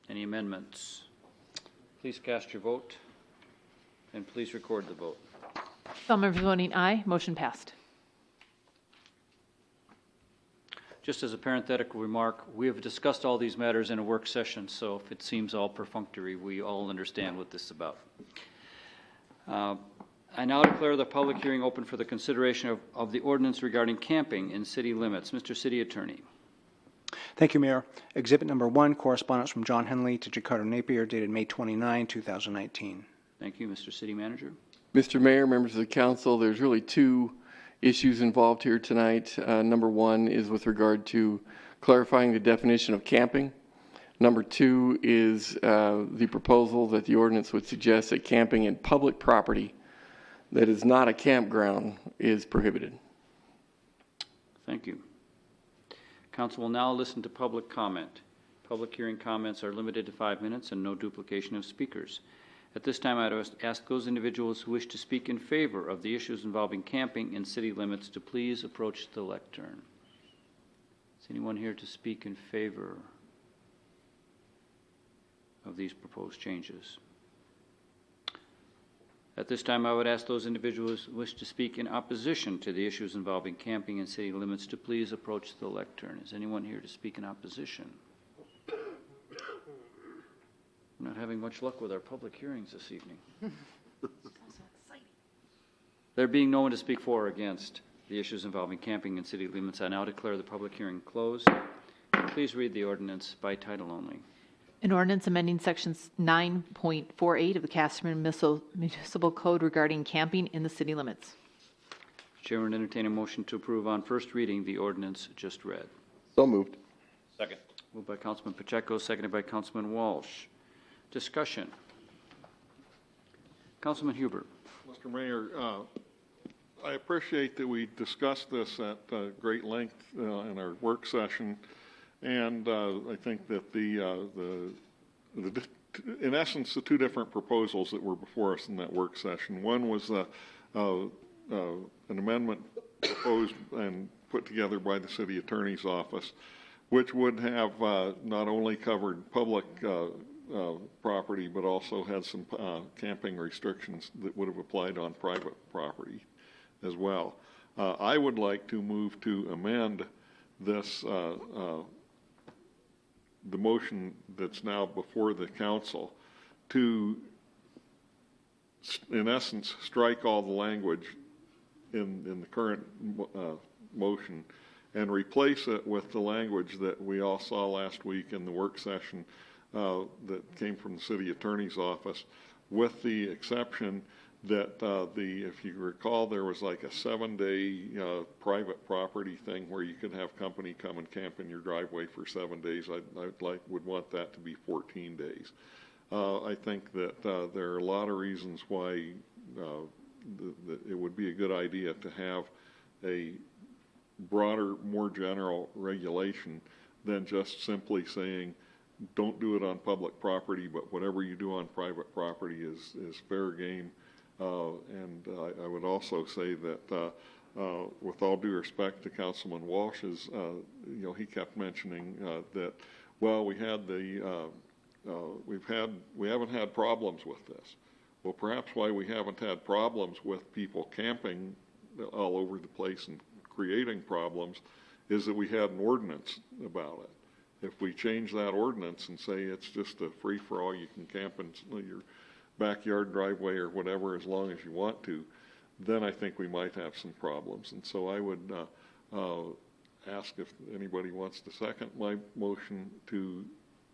Any amendments? Please cast your vote and please record the vote. All members voting aye, motion passed. Just as a parenthetical remark, we have discussed all these matters in a work session, so if it seems all perfunctory, we all understand what this is about. I now declare the public hearing open for the consideration of the ordinance regarding camping in city limits. Mr. City Attorney. Thank you, Mayor. Exhibit number 1, correspondence from John Henley to G. Carter Napier dated May 29, 2019. Thank you, Mr. City Manager. Mr. Mayor, members of the council, there's really two issues involved here tonight. Number 1 is with regard to clarifying the definition of camping. Number 2 is the proposal that the ordinance would suggest that camping in public property that is not a campground is prohibited. Thank you. Council will now listen to public comment. Public hearing comments are limited to 5 minutes and no duplication of speakers. At this time, I'd ask those individuals who wish to speak in favor of the issues involving camping in city limits to please approach the lectern. Is anyone here to speak in favor of these proposed changes? At this time, I would ask those individuals who wish to speak in opposition to the issues involving camping in city limits to please approach the lectern. Is anyone here to speak in opposition? We're not having much luck with our public hearings this evening. There being no one to speak for or against the issues involving camping in city limits, I now declare the public hearing closed. Please read the ordinance by title only. An ordinance amending sections 9.48 of the Casper Municipal Code regarding camping in the city limits. Chairman, entertain a motion to approve on first reading the ordinance just read. So moved. Second. Moved by Councilman Pacheco, seconded by Councilman Walsh. Discussion. Councilman Huber. Mr. Mayor, I appreciate that we discussed this at great length in our work session, and I think that in essence, the two different proposals that were before us in that work session. One was an amendment proposed and put together by the city attorney's office, which would have not only covered public property, but also had some camping restrictions that would have applied on private property as well. I would like to move to amend this, the motion that's now before the council, to, in essence, strike all the language in the current motion and replace it with the language that we all saw last week in the work session that came from the city attorney's office, with the exception that if you recall, there was like a 7-day private property thing where you could have company come and camp in your driveway for 7 days. I would want that to be 14 days. I think that there are a lot of reasons why it would be a good idea to have a broader, more general regulation than just simply saying, don't do it on public property, but whatever you do on private property is fair game. And I would also say that, with all due respect to Councilman Walsh's, he kept mentioning that, well, we haven't had problems with this. Well, perhaps why we haven't had problems with people camping all over the place and creating problems is that we had an ordinance about it. If we change that ordinance and say it's just a free-for-all, you can camp in your backyard, driveway, or whatever as long as you want to, then I think we might have some problems. And so I would ask if anybody wants to second my motion to,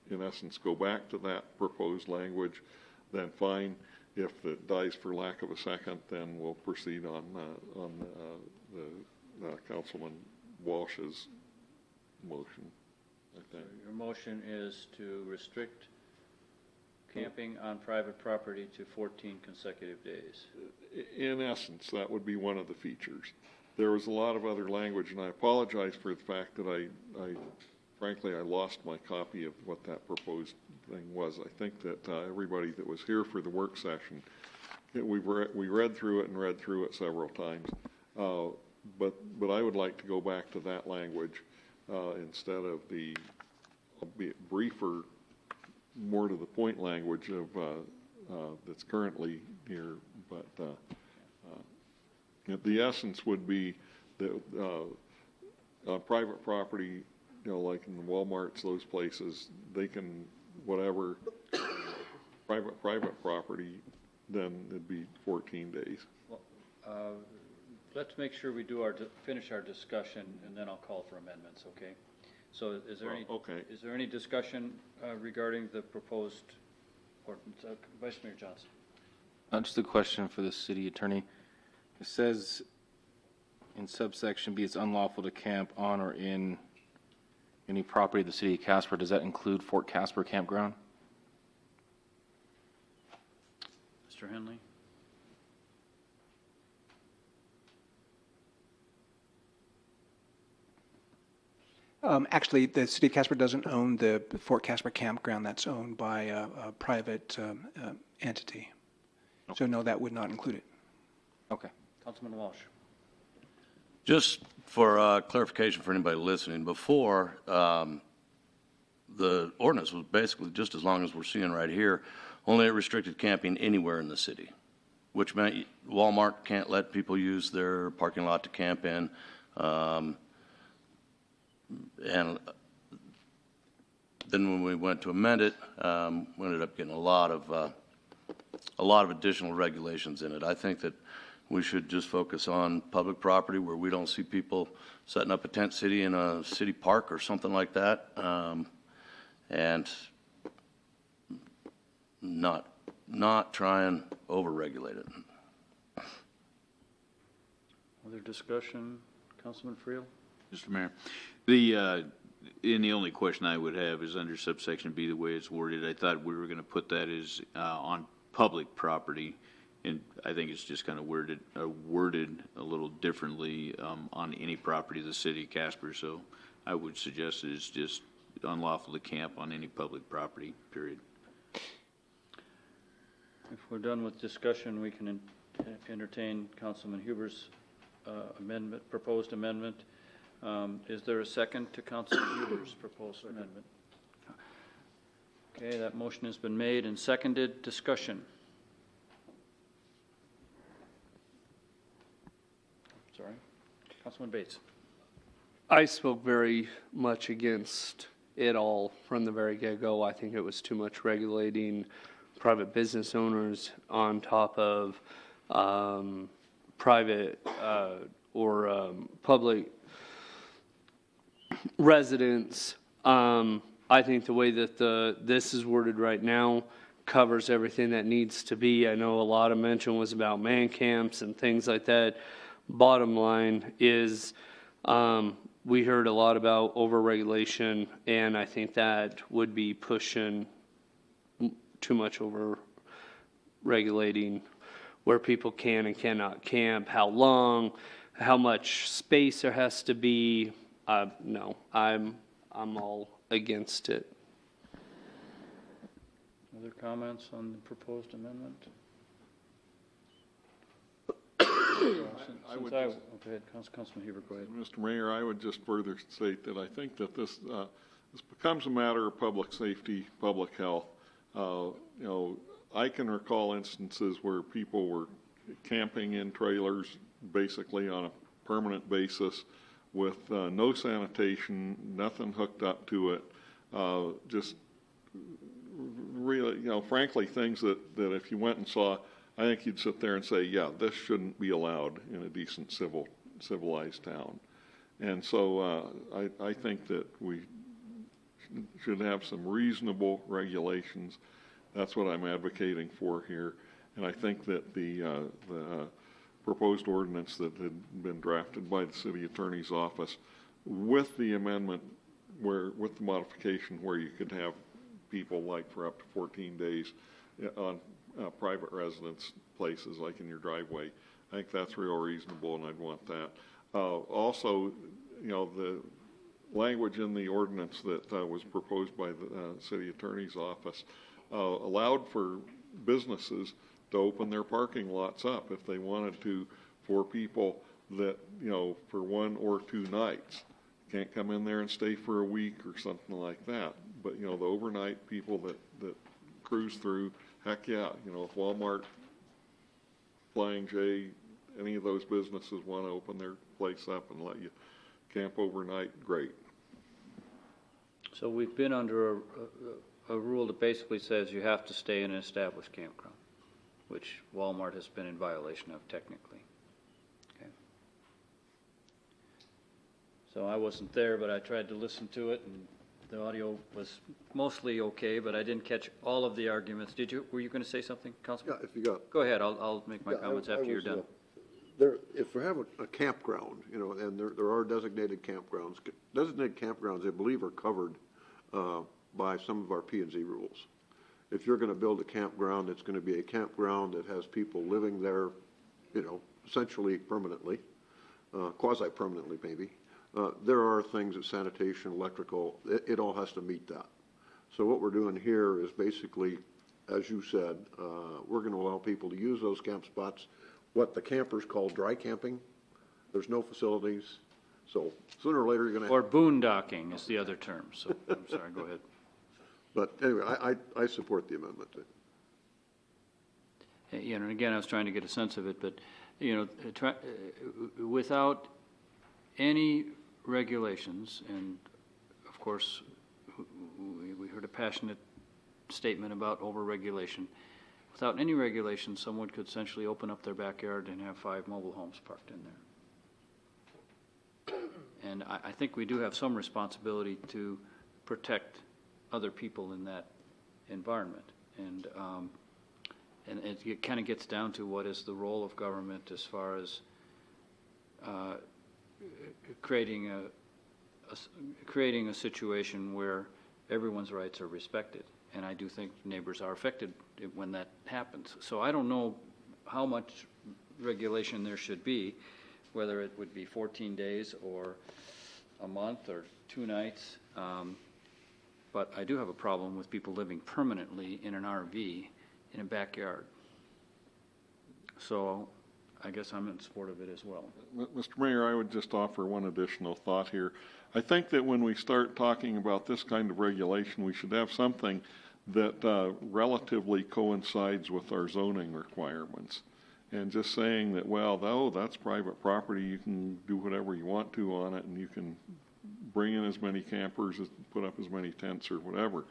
in essence, go back to that proposed language, then fine. If it dies for lack of a second, then we'll proceed on the Councilman Walsh's motion. I think. Your motion is to restrict camping on private property to 14 consecutive days. In essence, that would be one of the features. There was a lot of other language, and I apologize for the fact that frankly, I lost my copy of what that proposed thing was. I think that everybody that was here for the work session, we read through it several times. But I would like to go back to that language instead of the, albeit briefer, more to the point language of that's currently here. But the essence would be that on private property, like in the Walmarts, those places, they can, whatever, private property, then it'd be 14 days. Well, let's make sure we finish our discussion, and then I'll call for amendments, okay? So is there any discussion regarding the proposed ordinance? Vice Mayor Johnson. Just a question for the city attorney. It says in subsection B, it's unlawful to camp on or in any property of the city of Casper. Does that include Fort Casper Campground? Mr. Henley? Actually, the city of Casper doesn't own the Fort Casper campground. That's owned by a private entity. So no, that would not include it. Okay. Councilman Walsh. Just for clarification for anybody listening, before, the ordinance was basically just as long as we're seeing right here, only it restricted camping anywhere in the city, which meant Walmart can't let people use their parking lot to camp in. And then when we went to amend it, we ended up getting a lot of additional regulations in it. I think that we should just focus on public property where we don't see people setting up a tent city in a city park or something like that, and not try and over-regulate it. Other discussion, Councilman Friel? Mr. Mayor, the only question I would have is under subsection B, the way it's worded. I thought we were going to put that as on public property, and I think it's just kind of worded a little differently on any property of the city of Casper. So I would suggest it's just unlawful to camp on any public property, period. If we're done with discussion, we can entertain Councilman Huber's proposed amendment. Is there a second to Councilman Huber's proposed amendment? Okay, that motion has been made and seconded. Discussion. Sorry. Councilman Bates. I spoke very much against it all from the very get-go. I think it was too much regulating private business owners on top of private or public residents. I think the way that this is worded right now covers everything that needs to be. I know a lot of mention was about man camps and things like that. Bottom line is we heard a lot about overregulation, and I think that would be pushing too much over regulating where people can and cannot camp, how long, how much space there has to be. No, I'm all against it. Other comments on the proposed amendment? Okay, Councilman Huber, go ahead. Mr. Mayor, I would just further state that I think that this becomes a matter of public safety, public health. I can recall instances where people were camping in trailers basically on a permanent basis with no sanitation, nothing hooked up to it, just really, frankly, things that if you went and saw, I think you'd sit there and say, yeah, this shouldn't be allowed in a decent civilized town. And so I think that we should have some reasonable regulations. That's what I'm advocating for here. And I think that the proposed ordinance that had been drafted by the city attorney's office with the amendment with the modification where you could have people like for up to 14 days on private residence places like in your driveway. I think that's real reasonable, and I'd want that. Also, the language in the ordinance that was proposed by the city attorney's office allowed for businesses to open their parking lots up if they wanted to for people that, for 1 or 2 nights. Can't come in there and stay for a week or something like that. But, the overnight people that cruise through, heck yeah, if Walmart, Flying J, any of those businesses want to open their place up and let you camp overnight, great. So we've been under a rule that basically says you have to stay in an established campground, which Walmart has been in violation of technically. Okay. So I wasn't there, but I tried to listen to it, and the audio was mostly okay, but I didn't catch all of the arguments. Were you going to say something, Councilman? Yeah, if you got. Go ahead. I'll make my comments after you're done. If we have a campground, and there are designated campgrounds, I believe, are covered by some of our P&Z rules. If you're going to build a campground, it's going to be a campground that has people living there, essentially permanently, quasi-permanently maybe. There are things at sanitation, electrical, it all has to meet that. So what we're doing here is basically, as you said, we're going to allow people to use those camp spots, what the campers call dry camping. There's no facilities, so sooner or later you're going to. Or boondocking is the other term, so, I'm sorry, go ahead. But anyway, I support the amendment. You know, and again, I was trying to get a sense of it, but, you know, without any regulations, and of course, we heard a passionate statement about over-regulation. Without any regulation, someone could essentially open up their backyard and have 5 mobile homes parked in there. And I think we do have some responsibility to protect other people in that environment. And it kind of gets down to what is the role of government as far as creating a situation where everyone's rights are respected. And I do think neighbors are affected when that happens. So I don't know how much regulation there should be, whether it would be 14 days or a month or 2 nights. But I do have a problem with people living permanently in an RV in a backyard. So I guess I'm in support of it as well. Mr. Mayor, I would just offer one additional thought here. I think that when we start talking about this kind of regulation, we should have something that relatively coincides with our zoning requirements. And just saying that, well, though that's private property, you can do whatever you want to on it, and you can bring in as many campers, put up as many tents or whatever.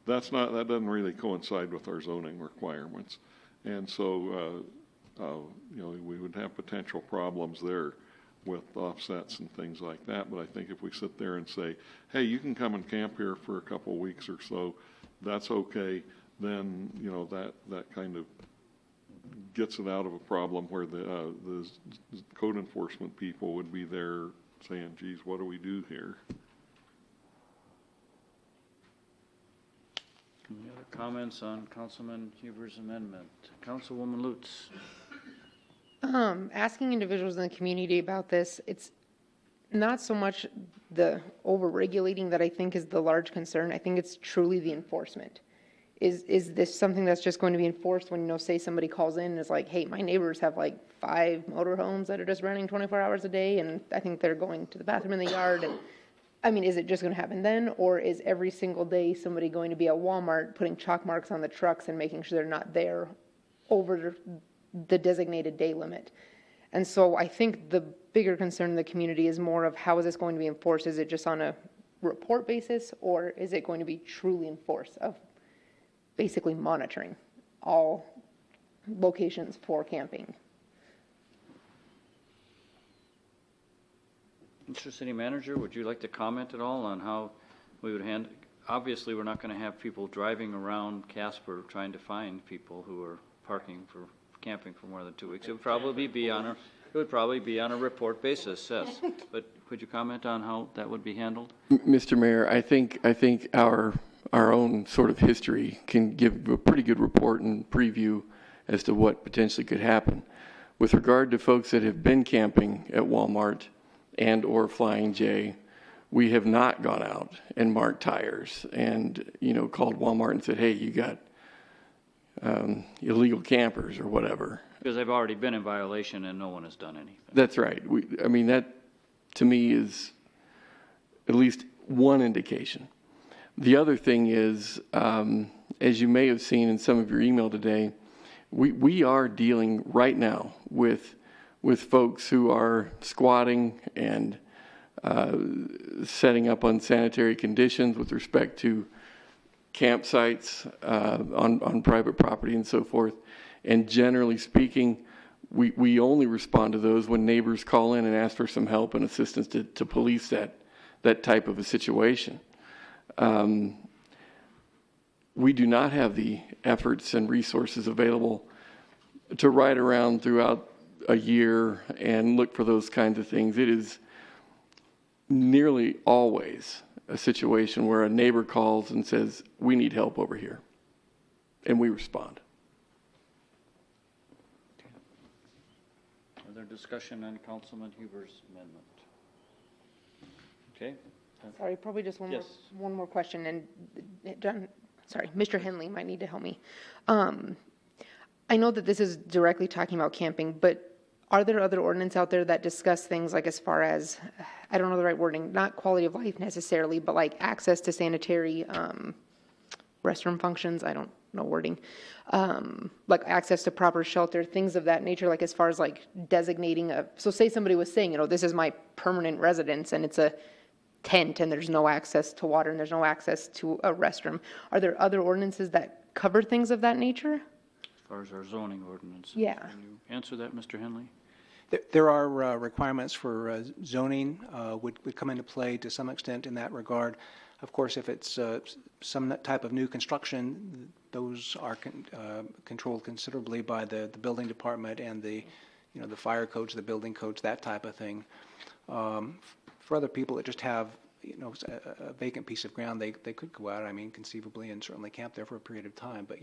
That doesn't really coincide with our zoning requirements. And so, you know, we would have potential problems there with offsets and things like that. But I think if we sit there and say, hey, you can come and camp here for a couple of weeks or so, that's okay, then, you know, that kind of gets it out of a problem where the code enforcement people would be there saying, geez, what do we do here? Any other comments on Councilman Huber's amendment? Councilwoman Lutz. Asking individuals in the community about this, it's not so much the over-regulating that I think is the large concern. I think it's truly the enforcement. Is this something that's just going to be enforced when, you know, say somebody calls in and is like, hey, my neighbors have like 5 motorhomes that are just running 24 hours a day, and I think they're going to the bathroom in the yard. And I mean, is it just going to happen then, or is every single day somebody going to be at Walmart putting chalk marks on the trucks and making sure they're not there over the designated day limit? And so I think the bigger concern in the community is more of how is this going to be enforced? Is it just on a report basis, or is it going to be truly enforced of basically monitoring all locations for camping? Mr. City Manager, would you like to comment at all on how we would handle? Obviously, we're not going to have people driving around Casper trying to find people who are camping for more than 2 weeks. It would probably be on a report basis, yes. But could you comment on how that would be handled? Mr. Mayor, I think our own sort of history can give a pretty good report and preview as to what potentially could happen. With regard to folks that have been camping at Walmart and or Flying J, we have not gone out and marked tires and, you know, called Walmart and said, hey, you got illegal campers or whatever. Because they've already been in violation and no one has done anything. That's right. I mean, that to me is at least one indication. The other thing is, as you may have seen in some of your email today, we are dealing right now with folks who are squatting and setting up unsanitary conditions with respect to campsites on private property and so forth. And generally speaking, we only respond to those when neighbors call in and ask for some help and assistance to police that type of a situation. We do not have the efforts and resources available to ride around throughout a year and look for those kinds of things. It is nearly always a situation where a neighbor calls and says, we need help over here, and we respond. Further discussion on Councilman Huber's amendment? Okay. Sorry, probably just Yes. one more question, and Mr. Henley might need to help me. I know that this is directly talking about camping, but are there other ordinance out there that discuss things like, as far as, I don't know the right wording, not quality of life necessarily, but like access to sanitary, restroom functions, I don't know wording, like access to proper shelter, things of that nature, like as far as like designating so say somebody was saying, this is my permanent residence and it's a tent and there's no access to water and there's no access to a restroom. Are there other ordinances that cover things of that nature? As far as our zoning ordinance. Yeah. Can you answer that, Mr. Henley? There are requirements for zoning would come into play to some extent in that regard. Of course, if it's some type of new construction, those are controlled considerably by the building department and the fire codes, the building codes, that type of thing. For other people that just have a vacant piece of ground, they could go out, conceivably, and certainly camp there for a period of time. But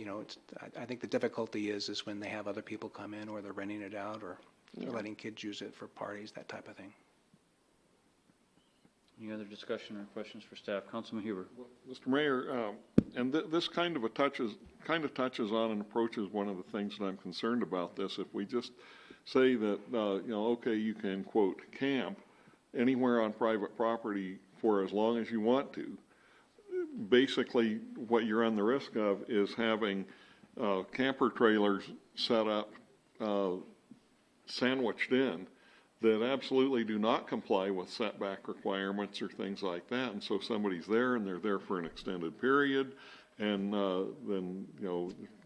I think the difficulty is when they have other people come in, or they're renting it out, or they're letting kids use it for parties, that type of thing. Any other discussion or questions for staff? Councilman Huber. Well, Mr. Mayor, and this kind of touches on and approaches one of the things that I'm concerned about this. If we just say that, okay, you can, quote, camp anywhere on private property for as long as you want to, basically what you're on the risk of is having camper trailers set up, sandwiched in, that absolutely do not comply with setback requirements or things like that. And so somebody's there and they're there for an extended period, and then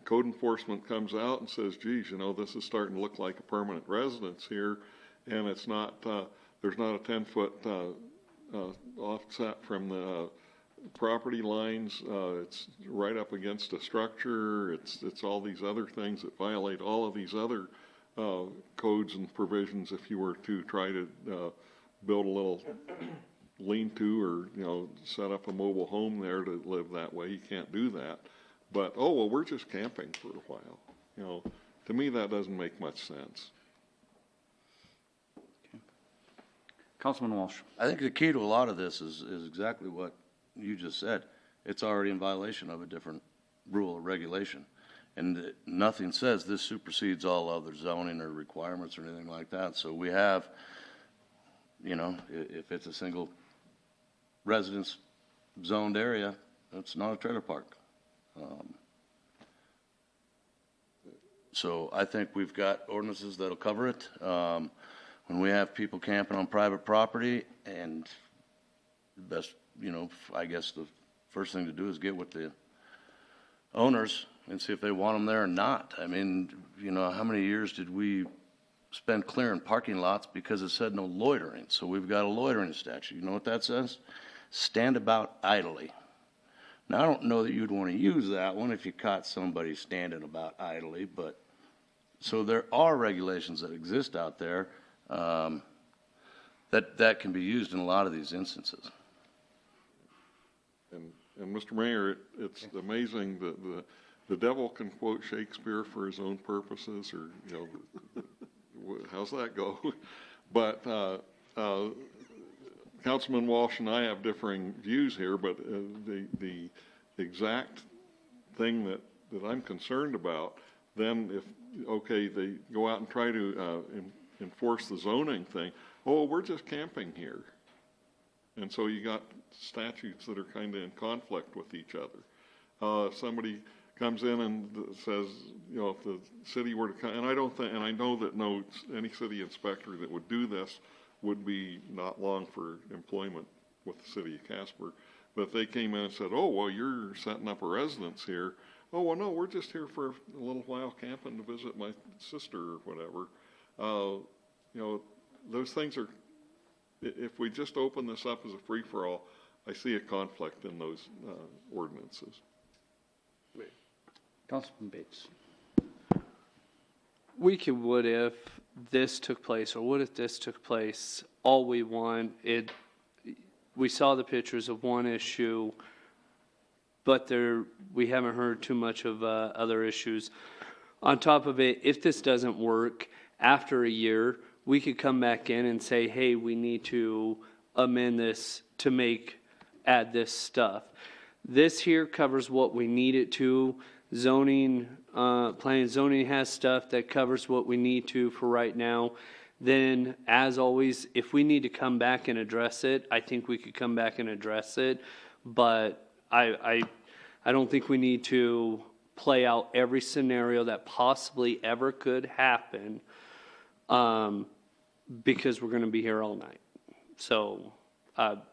code enforcement comes out and says, geez, this is starting to look like a permanent residence here, and it's not, there's not a 10-foot offset from the property lines. It's right up against a structure. It's all these other things that violate all of these other codes and provisions. If you were to try to build a little lean-to, or set up a mobile home there to live that way, you can't do that. But we're just camping for a while. To me that doesn't make much sense. Okay. Councilman Walsh. I think the key to a lot of this is exactly what you just said. It's already in violation of a different rule or regulation. And nothing says this supersedes all other zoning or requirements or anything like that. So we have, if it's a single residence zoned area, it's not a trailer park. So I think we've got ordinances that'll cover it. When we have people camping on private property, and the best, I guess the first thing to do is get with the owners and see if they want them there or not. How many years did we spend clearing parking lots because it said no loitering? So we've got a loitering statute. You know what that says? Stand about idly. Now, I don't know that you'd want to use that one if you caught somebody standing about idly, but so there are regulations that exist out there that can be used in a lot of these instances. And Mr. Mayor, it's amazing that the devil can quote Shakespeare for his own purposes, or how's that go? But Councilman Walsh and I have differing views here, but the exact thing that I'm concerned about, then they go out and try to enforce the zoning thing, we're just camping here. And so you got statutes that are kind of in conflict with each other. If somebody comes in and says, if the city were to come, and I know that any city inspector that would do this would be not long for employment with the city of Casper. But if they came in and said, you're setting up a residence here. No, we're just here for a little while camping to visit my sister or whatever. Those things are, if we just open this up as a free-for-all, I see a conflict in those ordinances. Councilman Bates. We could, what if this took place, or what if this took place? All we want, we saw the pictures of one issue, but we haven't heard too much of other issues. On top of it, if this doesn't work, after a year, we could come back in and say, hey, we need to amend this to add this stuff. This here covers what we need it to. Zoning, planning and zoning has stuff that covers what we need to for right now. Then, as always, if we need to come back and address it, I think we could come back and address it. But I don't think we need to play out every scenario that possibly ever could happen, because we're going to be here all night. So,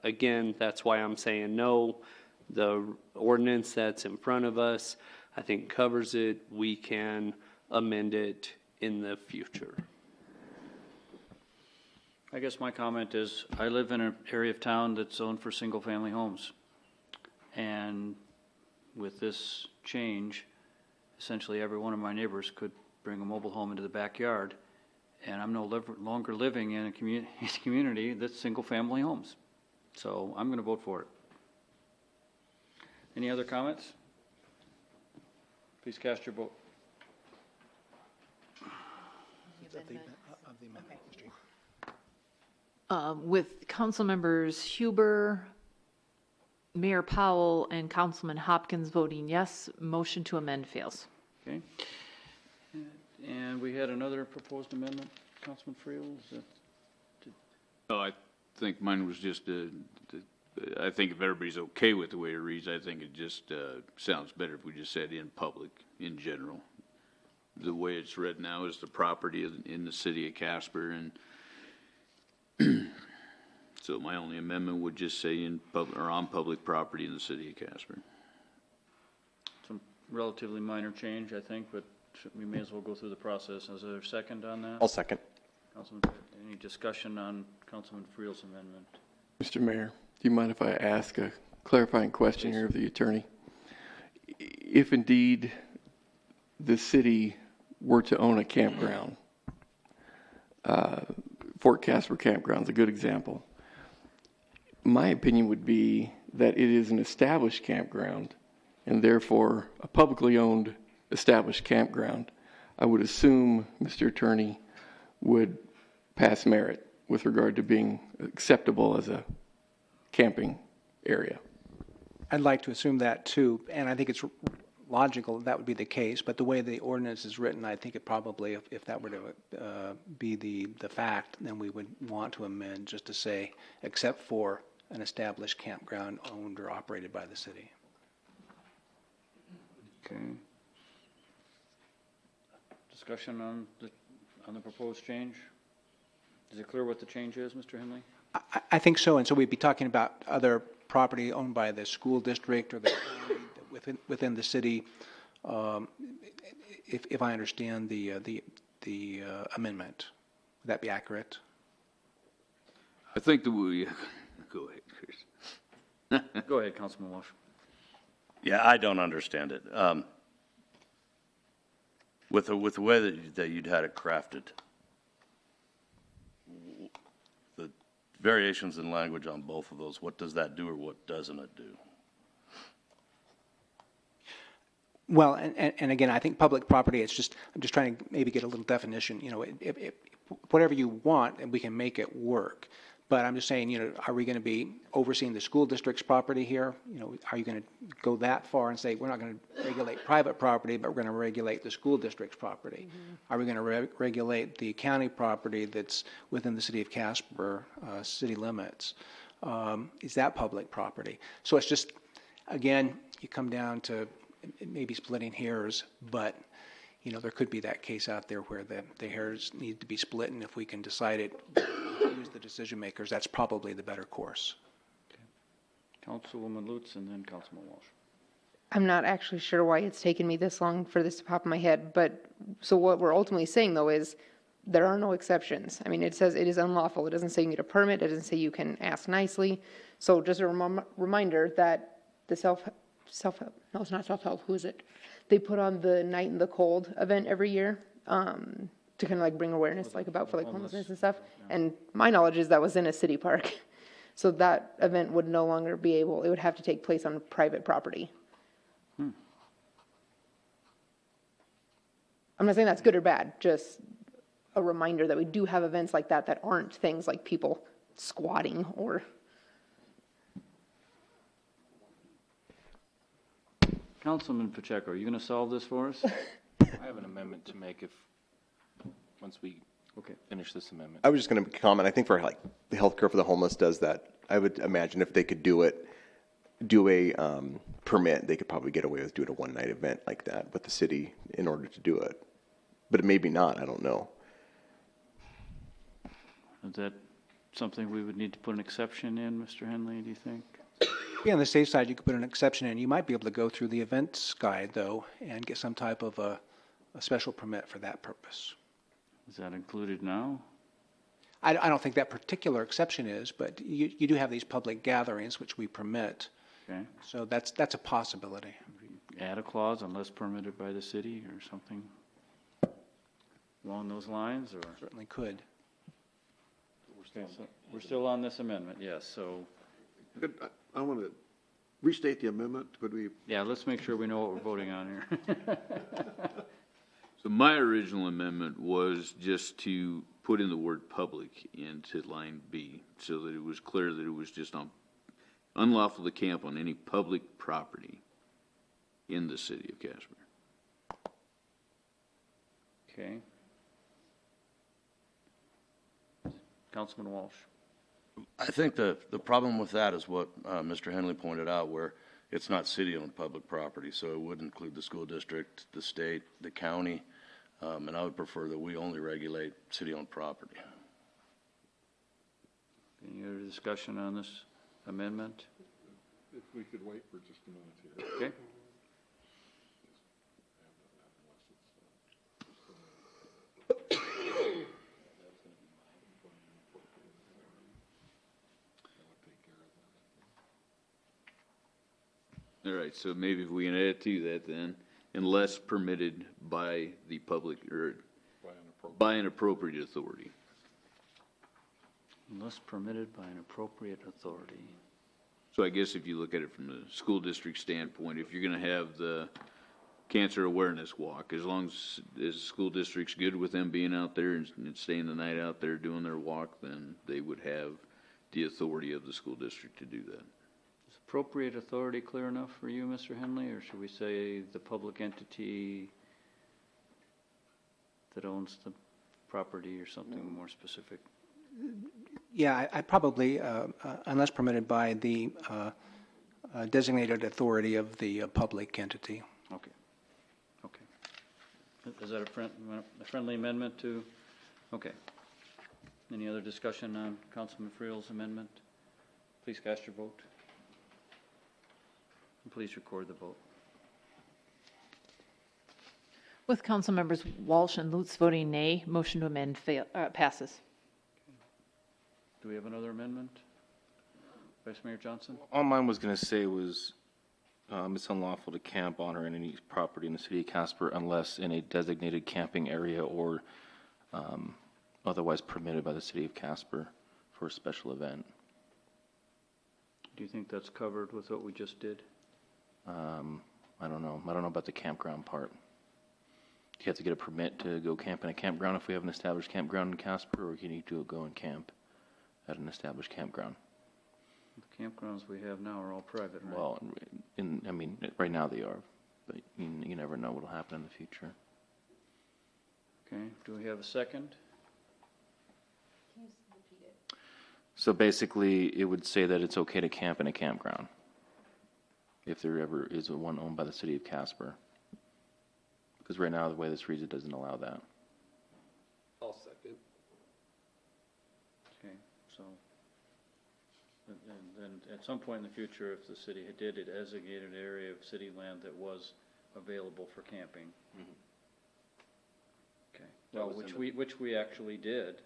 again, that's why I'm saying no. The ordinance that's in front of us, I think, covers it. We can amend it in the future. I guess my comment is, I live in an area of town that's zoned for single-family homes. And with this change, essentially every one of my neighbors could bring a mobile home into the backyard, and I'm no longer living in a community that's single-family homes. So I'm going to vote for it. Any other comments? Please cast your vote. With council members Huber, Mayor Powell, and Councilman Hopkins voting yes, motion to amend fails. Okay. And we had another proposed amendment, Councilman Friel, is that? Oh, I think mine was just, I think if everybody's okay with the way it reads, I think it just sounds better if we just said in public, in general. The way it's read now is the property in the city of Casper, and so my only amendment would just say in public, or on public property in the city of Casper. Some relatively minor change, I think, but we may as well go through the process. Is there a second on that? I'll second. Councilman, any discussion on Councilman Friel's amendment? Mr. Mayor, do you mind if I ask a clarifying question here of the attorney? If indeed the city were to own a campground, Fort Casper Campground is a good example. My opinion would be that it is an established campground and therefore a publicly owned established campground. I would assume, Mr. Attorney, would pass merit with regard to being acceptable as a camping area. I'd like to assume that too, and I think it's logical that would be the case, but the way the ordinance is written, I think it probably, if that were to be the fact, then we would want to amend just to say, except for an established campground owned or operated by the city. Okay. Discussion on the proposed change? Is it clear what the change is, Mr. Henley? I think so, and so we'd be talking about other property owned by the school district or the county within the city, if I understand the amendment. Would that be accurate? I think that we, go ahead, Chris. Go ahead, Councilman Walsh. Yeah, I don't understand it. With the way that you'd had it crafted, the variations in language on both of those, what does that do or what doesn't it do? Well, and again, I think public property, it's just, I'm just trying to maybe get a little definition, you know, whatever you want, and we can make it work. But I'm just saying, you know, are we going to be overseeing the school district's property here? You know, are you going to go that far and say, we're not going to regulate private property, but we're going to regulate the school district's property? Mm-hmm. Are we going to regulate the county property that's within the city of Casper, city limits? Is that public property? So it's just, again, you come down to maybe splitting hairs, but you know, there could be that case out there where the hairs need to be split, and if we can decide it, use the decision makers, that's probably the better course. Okay. Councilwoman Lutz and then Councilman Walsh. I'm not actually sure why it's taken me this long for this to pop in my head, but so what we're ultimately saying though is there are no exceptions. I mean, it says it is unlawful. It doesn't say you need a permit. It doesn't say you can ask nicely. So just a reminder that the self-help, no, it's not self-help, who is it? They put on the Night in the Cold event every year to kind of like bring awareness like about for like homelessness and stuff. Yeah. And my knowledge is that was in a city park. So that event would no longer be able, it would have to take place on private property. I'm not saying that's good or bad, just a reminder that we do have events like that that aren't things like people squatting or. Councilman Pacheco, are you gonna solve this for us? I have an amendment to make once we finish this amendment. I was just going to comment. I think for like the healthcare for the homeless does that. I would imagine if they could do a permit, they could probably get away with doing a one-night event like that with the city in order to do it. But maybe not. I don't know. Is that something we would need to put an exception in, Mr. Henley, do you think? Yeah, on the safe side, you could put an exception in. You might be able to go through the events guide, though, and get some type of a special permit for that purpose. Is that included now? I don't think that particular exception is, but you do have these public gatherings which we permit. Okay. So that's a possibility. Add a clause unless permitted by the city or something along those lines, or? Certainly could. We're still on this amendment, yes, so. I want to restate the amendment. Could we? Yeah, let's make sure we know what we're voting on here. So my original amendment was just to put in the word public into line B, so that it was clear that it was just unlawful to camp on any public property in the city of Casper. Okay. Councilman Walsh. I think the problem with that is what Mr. Henley pointed out, where it's not city-owned public property, so it would include the school district, the state, the county, and I would prefer that we only regulate city-owned property. Any other discussion on this amendment? If we could wait for just a minute here. Okay. All right, so maybe if we can add to that then, unless permitted by the public or by an appropriate authority. Unless permitted by an appropriate authority. So I guess if you look at it from the school district standpoint, if you're gonna have the cancer awareness walk, as long as the school district's good with them being out there and staying the night out there doing their walk, then they would have the authority of the school district to do that. Is appropriate authority clear enough for you, Mr. Henley, or should we say the public entity that owns the property or something more specific? Yeah, I probably, unless permitted by the designated authority of the public entity. Okay. Okay. Is that a friendly amendment to? Okay. Any other discussion on Councilman Friel's amendment? Please cast your vote. And please record the vote. With council members Walsh and Lutz voting nay, motion to amend passes. Do we have another amendment? Vice Mayor Johnson? All mine was going to say was it's unlawful to camp on or in any property in the city of Casper unless in a designated camping area or otherwise permitted by the city of Casper for a special event. Do you think that's covered with what we just did? I don't know. I don't know about the campground part. Do you have to get a permit to go camp in a campground if we have an established campground in Casper, or can you go and camp at an established campground? The campgrounds we have now are all private, right? Well, right now they are, but you never know what will happen in the future. Okay, do we have a second? Can you just repeat it? So basically, it would say that it's okay to camp in a campground if there ever is one owned by the city of Casper. Because right now, the way this reads, it doesn't allow that. I'll second. Okay, so, then at some point in the future, if the city did a designated area of city land that was available for camping. Okay, well, which we actually did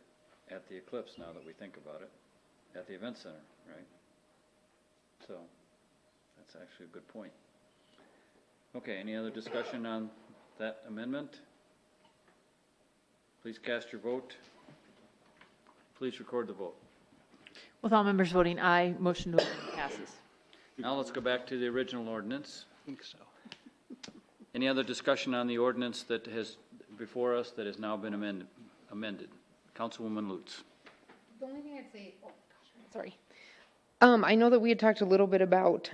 at the Eclipse, now that we think about it, at the event center, right? So, that's actually a good point. Okay, any other discussion on that amendment? Please cast your vote. Please record the vote. With all members voting aye, motion to amend passes. Now let's go back to the original ordinance. I think so. Any other discussion on the ordinance that has before us that has now been amended? Councilwoman Lutz. The only thing I'd say, oh gosh, Sorry. I know that we had talked a little bit about,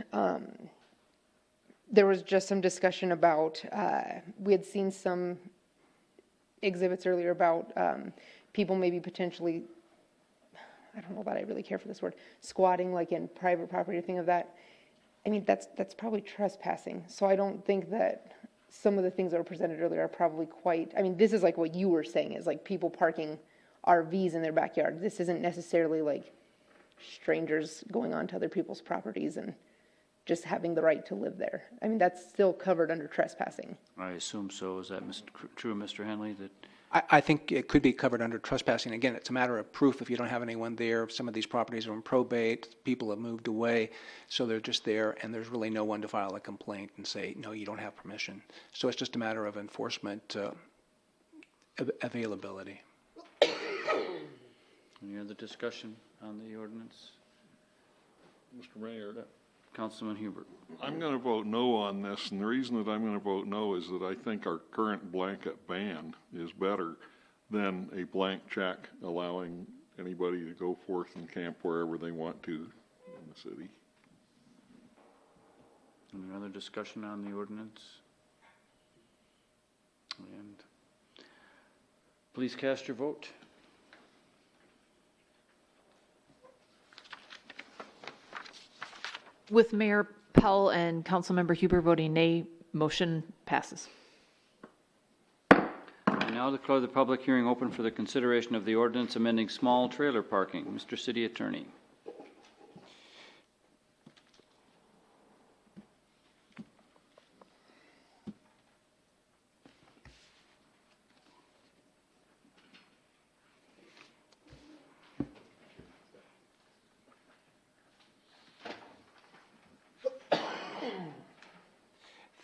there was just some discussion about, we had seen some exhibits earlier about people maybe potentially, I don't know that I really care for this word, squatting like in private property or thing of that. I mean, that's probably trespassing. So I don't think that some of the things that were presented earlier are probably quite, I mean, this is like what you were saying is like people parking RVs in their backyard. This isn't necessarily like strangers going onto other people's properties and just having the right to live there. I mean, that's still covered under trespassing. I assume so. Is that true, Mr. Henley? That I think it could be covered under trespassing. Again, it's a matter of proof. If you don't have anyone there, some of these properties are in probate, people have moved away, so they're just there, and there's really no one to file a complaint and say, no, you don't have permission. So it's just a matter of enforcement availability. any other discussion on the ordinance? Mr. Mayor, Councilman Hubert. I'm going to vote no on this, and the reason that I'm going to vote no is that I think our current blanket ban is better than a blank check allowing anybody to go forth and camp wherever they want to in the city. Any other discussion on the ordinance? And please cast your vote. With Mayor Powell and Councilmember Huber voting nay, motion passes. I now declare the public hearing open for the consideration of the ordinance amending small trailer parking. Mr. City Attorney.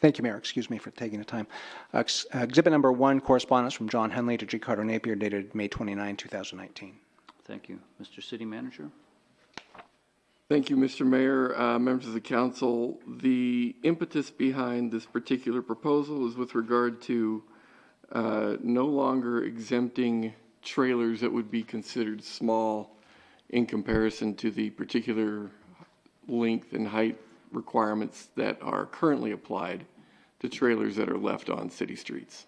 Thank you, Mayor. Excuse me for taking the time. Exhibit number 1, correspondence from John Henley to G. Carter Napier, dated May 29, 2019. Thank you. Mr. City Manager. Thank you, Mr. Mayor, members of the council. The impetus behind this particular proposal is with regard to no longer exempting trailers that would be considered small in comparison to the particular length and height requirements that are currently applied to trailers that are left on city streets.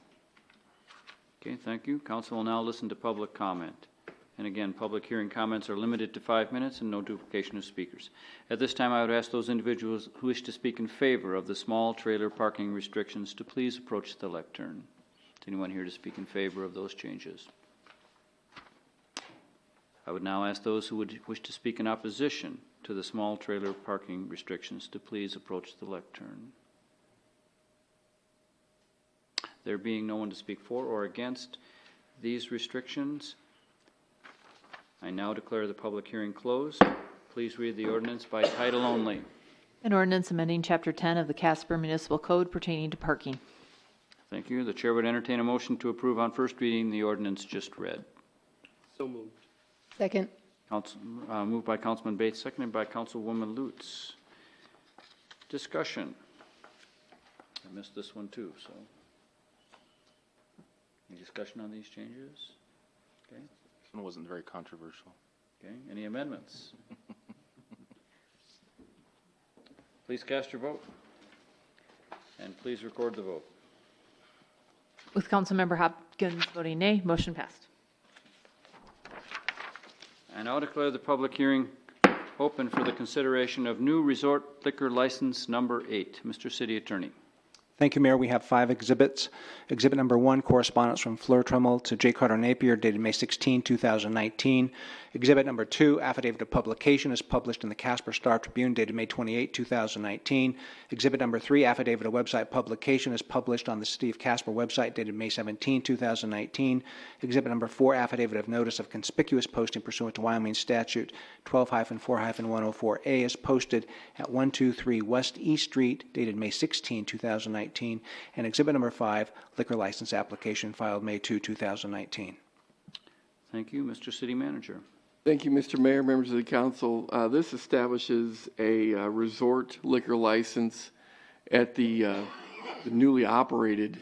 Okay, thank you. Council will now listen to public comment. And again, public hearing comments are limited to 5 minutes and no duplication of speakers. At this time, I would ask those individuals who wish to speak in favor of the small trailer parking restrictions to please approach the lectern. Is anyone here to speak in favor of those changes? I would now ask those who would wish to speak in opposition to the small trailer parking restrictions to please approach the lectern. There being no one to speak for or against these restrictions, I now declare the public hearing closed. Please read the ordinance by title only. An ordinance amending Chapter 10 of the Casper Municipal Code pertaining to parking. Thank you. The chair would entertain a motion to approve on first reading the ordinance just read. So moved. Second. Moved by Councilman Bates, seconded by Councilwoman Lutz. Discussion. I missed this one too, so. Any discussion on these changes? Okay. This one wasn't very controversial. Okay. Any amendments? Please cast your vote. And please record the vote. With Councilmember Hopkins voting nay, motion passed. I now declare the public hearing open for the consideration of new resort liquor license number 8. Mr. City Attorney. Thank you, Mayor. We have 5 exhibits. Exhibit number 1, correspondence from Fleur Tremmel to J. Carter Napier, dated May 16, 2019. Exhibit number 2, affidavit of publication, is published in the Casper Star Tribune, dated May 28, 2019. Exhibit number 3, affidavit of website publication, is published on the City of Casper website, dated May 17, 2019. Exhibit number 4, affidavit of notice of conspicuous posting pursuant to Wyoming Statute 12-4-104A, is posted at 123 West East Street, dated May 16, 2019. And exhibit number 5, liquor license application, filed May 2, 2019. Thank you. Mr. City Manager. Thank you, Mr. Mayor, members of the council. This establishes a resort liquor license at the newly operated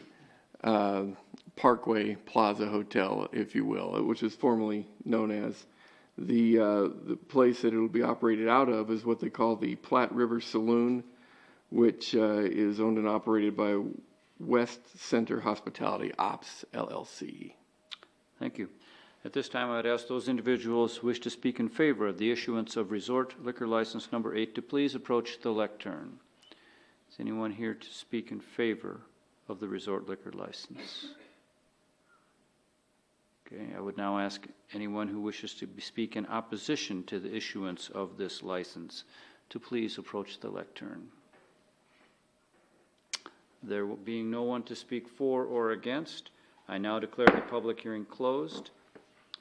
Parkway Plaza Hotel, if you will, which is formerly known as The place that it'll be operated out of is what they call the Platte River Saloon, which is owned and operated by West Center Hospitality Ops, LLC. Thank you. At this time, I would ask those individuals who wish to speak in favor of the issuance of resort liquor license number 8 to please approach the lectern. Is anyone here to speak in favor of the resort liquor license? Okay, I would now ask anyone who wishes to speak in opposition to the issuance of this license to please approach the lectern. There being no one to speak for or against, I now declare the public hearing closed.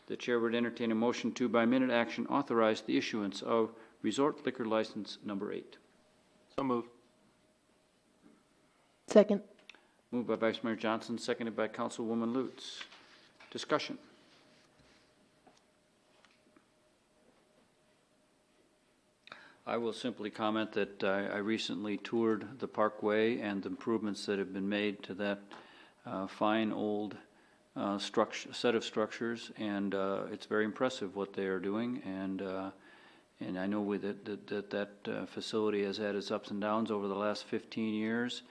The chair would entertain a motion to, by minute action, authorize the issuance of resort liquor license number 8. So moved. Second. Moved by Vice Mayor Johnson, seconded by Councilwoman Lutz. Discussion. I will simply comment that I recently toured the Parkway and the improvements that have been made to that fine old set of structures, and it's very impressive what they are doing. And I know with it that facility has had its ups and downs over the last 15 years,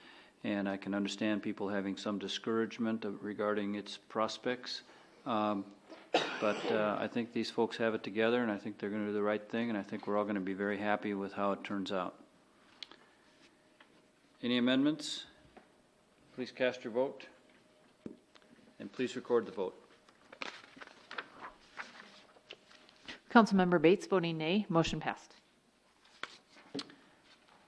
and I can understand people having some discouragement regarding its prospects. But I think these folks have it together, and I think they're going to do the right thing, and I think we're all going to be very happy with how it turns out. Any amendments? Please cast your vote, and please record the vote. Councilmember Bates voting nay. Motion passed.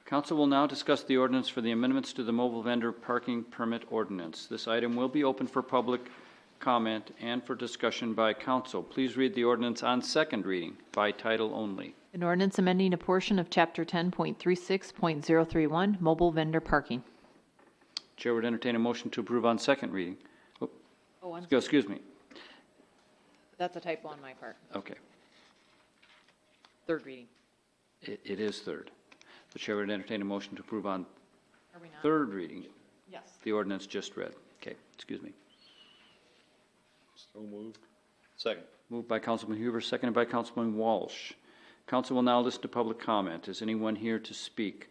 Council will now discuss the ordinance for the amendments to the mobile vendor parking permit ordinance. This item will be open for public comment and for discussion by council. Please read the ordinance on second reading by title only. An ordinance amending a portion of Chapter 10.36.031, mobile vendor parking. Chair would entertain a motion to approve on second reading. Excuse me. That's a typo on my part. Okay. Third reading. It is third. The chair would entertain a motion to approve on Are we not? third reading. Yes. The ordinance just read. Okay, excuse me. So moved. Second. Moved by Councilman Huber, seconded by Councilman Walsh. Council will now listen to public comment. Is anyone here to speak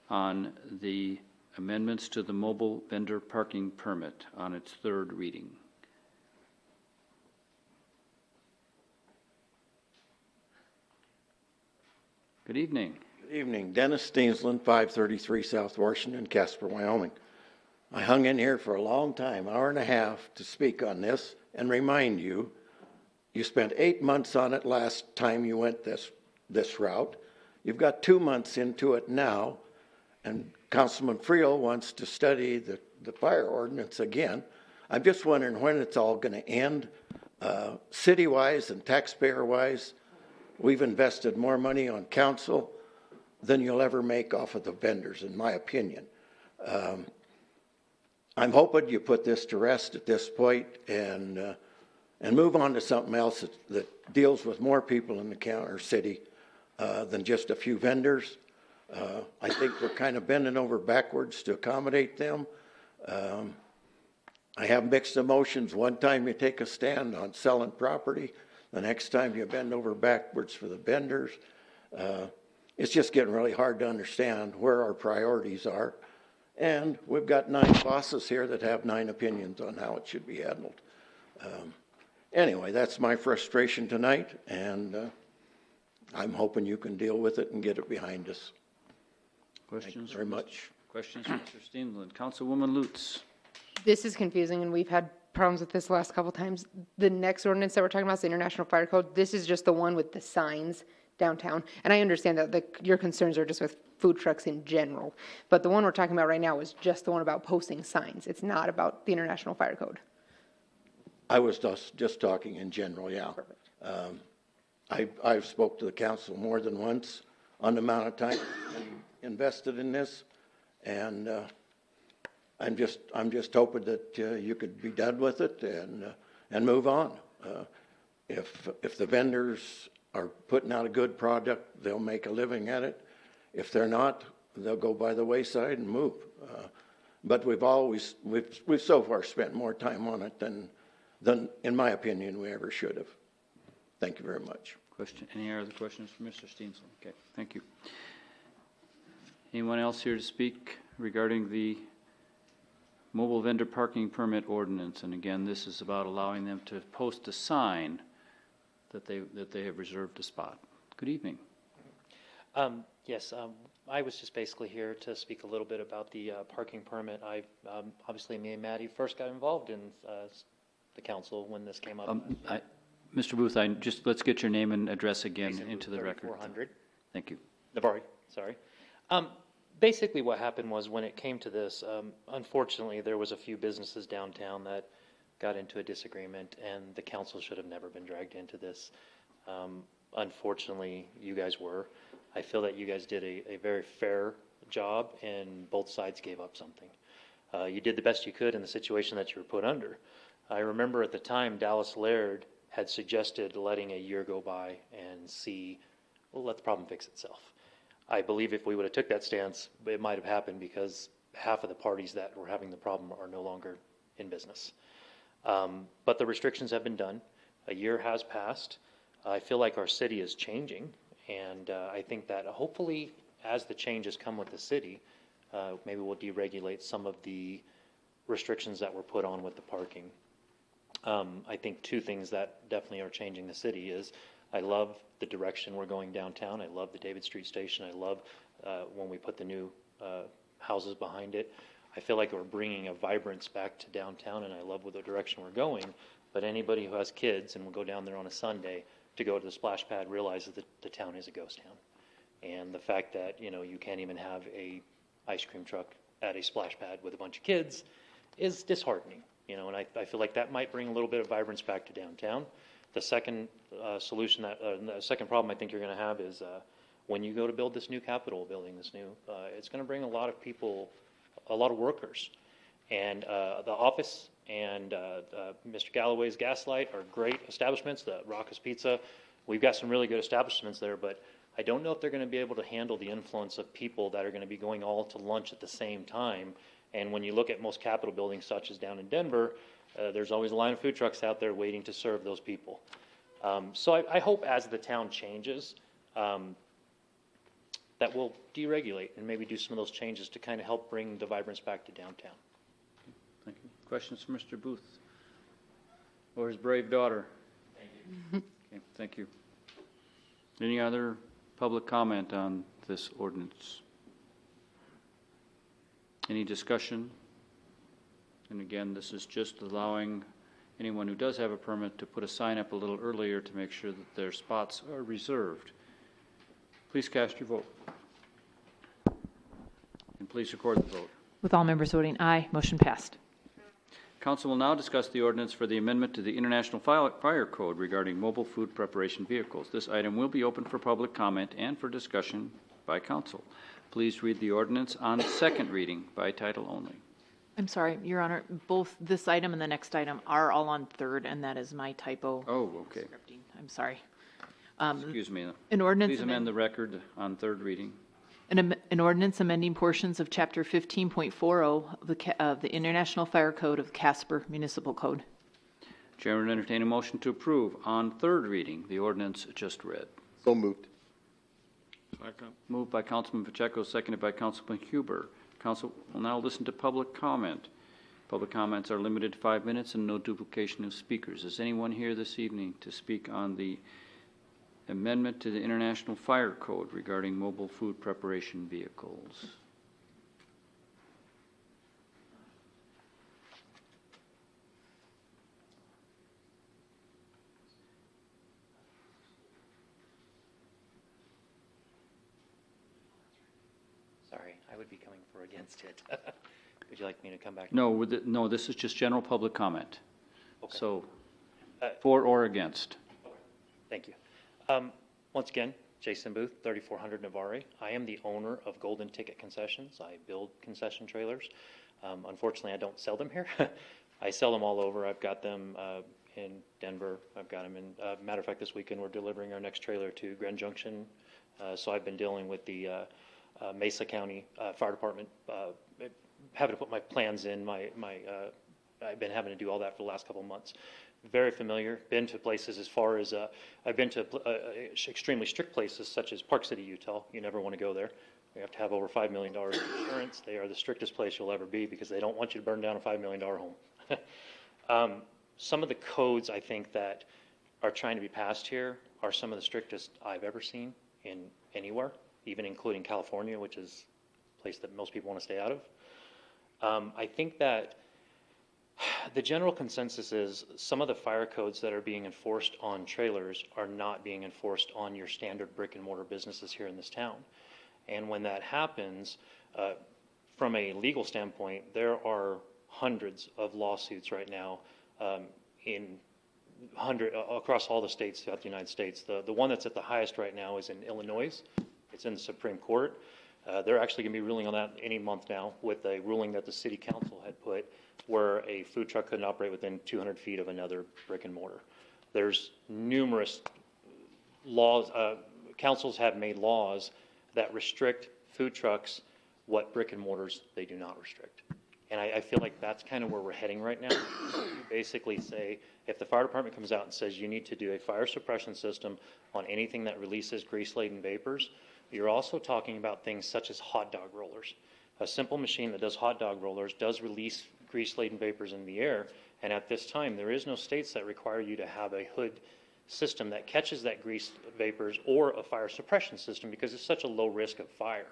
on the amendments to the mobile vendor parking permit on its third reading? Good evening. Good evening. Dennis Steensland, 533 South Washington, Casper, Wyoming. I hung in here for a long time, hour and a half, to speak on this and remind you, you spent 8 months on it last time you went this route. You've got 2 months into it now, and Councilman Friel wants to study the fire ordinance again. I'm just wondering when it's all going to end. City-wise and taxpayer-wise, we've invested more money on council than you'll ever make off of the vendors, in my opinion. I'm hoping you put this to rest at this point and move on to something else that deals with more people in the county or city than just a few vendors. I think we're kind of bending over backwards to accommodate them. I have mixed emotions. One time you take a stand on selling property, the next time you bend over backwards for the vendors. It's just getting really hard to understand where our priorities are. And we've got 9 bosses here that have 9 opinions on how it should be handled. Anyway, that's my frustration tonight, and I'm hoping you can deal with it and get it behind us. Questions? Thank you very much. Questions for Mr. Steenland. Councilwoman Lutz. This is confusing, and we've had problems with this the last couple times. The next ordinance that we're talking about is the International Fire Code. This is just the one with the signs downtown. And I understand that your concerns are just with food trucks in general. But the one we're talking about right now is just the one about posting signs. It's not about the International Fire Code. I was just talking in general, yeah. Perfect. I've spoke to the council more than once on the amount of time invested in this, and I'm just hoping that you could be done with it and move on. If the vendors are putting out a good product, they'll make a living at it. If they're not, they'll go by the wayside and move. But we've so far spent more time on it than in my opinion we ever should have. Thank you very much. Question, any other questions for Mr. Steensland? Okay, thank you. Anyone else here to speak regarding the mobile vendor parking permit ordinance? And again, this is about allowing them to post a sign that they have reserved a spot. Good evening. Yes, I was just basically here to speak a little bit about the parking permit. Obviously, me and Maddie first got involved in the council when this came up. Mr. Booth, let's get your name and address again into the record. 3400. Thank you. Navari, sorry. Basically what happened was when it came to this, unfortunately, there was a few businesses downtown that got into a disagreement, and the council should have never been dragged into this. Unfortunately, you guys were. I feel that you guys did a very fair job, and both sides gave up something. You did the best you could in the situation that you were put under. I remember at the time, Dallas Laird had suggested letting a year go by and see, well, let the problem fix itself. I believe if we would have took that stance, it might have happened because half of the parties that were having the problem are no longer in business. But the restrictions have been done. A year has passed. I feel like our city is changing, and I think that hopefully as the changes come with the city, maybe we'll deregulate some of the restrictions that were put on with the parking. I think two things that definitely are changing the city is I love the direction we're going downtown. I love the David Street Station. I love when we put the new houses behind it. I feel like we're bringing a vibrance back to downtown, and I love the direction we're going. But anybody who has kids and will go down there on a Sunday to go to the splash pad realizes that the town is a ghost town. And the fact that, you can't even have a ice cream truck at a splash pad with a bunch of kids is disheartening. And I feel like that might bring a little bit of vibrance back to downtown. The second solution the second problem I think you're going to have is when you go to build this new Capitol building, it's going to bring a lot of people, a lot of workers. And the office and Mr. Galloway's Gaslight are great establishments, the Rocca's Pizza. We've got some really good establishments there, but I don't know if they're going to be able to handle the influence of people that are going to be going all to lunch at the same time. And when you look at most Capitol buildings, such as down in Denver, there's always a line of food trucks out there waiting to serve those people. So I hope as the town changes, that we'll deregulate and maybe do some of those changes to kind of help bring the vibrance back to downtown. Thank you. Questions for Mr. Booth or his brave daughter? Thank you. Okay, thank you. Any other public comment on this ordinance? Any discussion? And again, this is just allowing anyone who does have a permit to put a sign up a little earlier to make sure that their spots are reserved. Please cast your vote. And please record the vote. With all members voting aye, motion passed. Council will now discuss the ordinance for the amendment to the International Fire Code regarding mobile food preparation vehicles. This item will be open for public comment and for discussion by council. Please read the ordinance on second reading by title only. I'm sorry, Your Honor, both this item and the next item are all on third, and that is my typo. Oh, okay. I'm sorry. Excuse me. An ordinance Please amend the record on third reading. An ordinance amending portions of Chapter 15.40 of the International Fire Code of Casper Municipal Code. Chair would entertain a motion to approve on third reading the ordinance just read. So moved. Second. Moved by Councilman Pacheco, seconded by Councilman Huber. Council will now listen to public comment. Public comments are limited to 5 minutes and no duplication of speakers. Is anyone here this evening to speak on the amendment to the International Fire Code regarding mobile food preparation vehicles? Sorry, I would be coming for or against it. Would you like me to come back? No, no, this is just general public comment. Okay. So, for or against? Okay. Thank you. Once again, Jason Booth, 3400 Navarre. I am the owner of Golden Ticket Concessions. I build concession trailers. Unfortunately, I don't sell them here. I sell them all over. I've got them in Denver. I've got them in, matter of fact, this weekend we're delivering our next trailer to Grand Junction. So I've been dealing with the Mesa County Fire Department, having to put my plans in. I've been having to do all that for the last couple of months. very familiar, been to places as far as, I've been to extremely strict places such as Park City, Utah. You never want to go there. You have to have over $5 million in insurance. They are the strictest place you'll ever be because they don't want you to burn down a $5 million home. Some of the codes I think that are trying to be passed here are some of the strictest I've ever seen in anywhere, even including California, which is a place that most people want to stay out of. I think that the general consensus is some of the fire codes that are being enforced on trailers are not being enforced on your standard brick and mortar businesses here in this town. And when that happens, from a legal standpoint, there are hundreds of lawsuits right now across all the states throughout the United States. The one that's at the highest right now is in Illinois. It's in the Supreme Court. They're actually going to be ruling on that any month now with a ruling that the city council had put where a food truck couldn't operate within 200 feet of another brick and mortar. There's numerous laws, councils have made laws that restrict food trucks what brick and mortars they do not restrict. And I feel like that's kind of where we're heading right now. You basically say, if the fire department comes out and says you need to do a fire suppression system on anything that releases grease-laden vapors, you're also talking about things such as hot dog rollers. A simple machine that does hot dog rollers does release grease-laden vapors in the air, and at this time, there is no states that require you to have a hood system that catches that grease vapors or a fire suppression system because it's such a low risk of fire.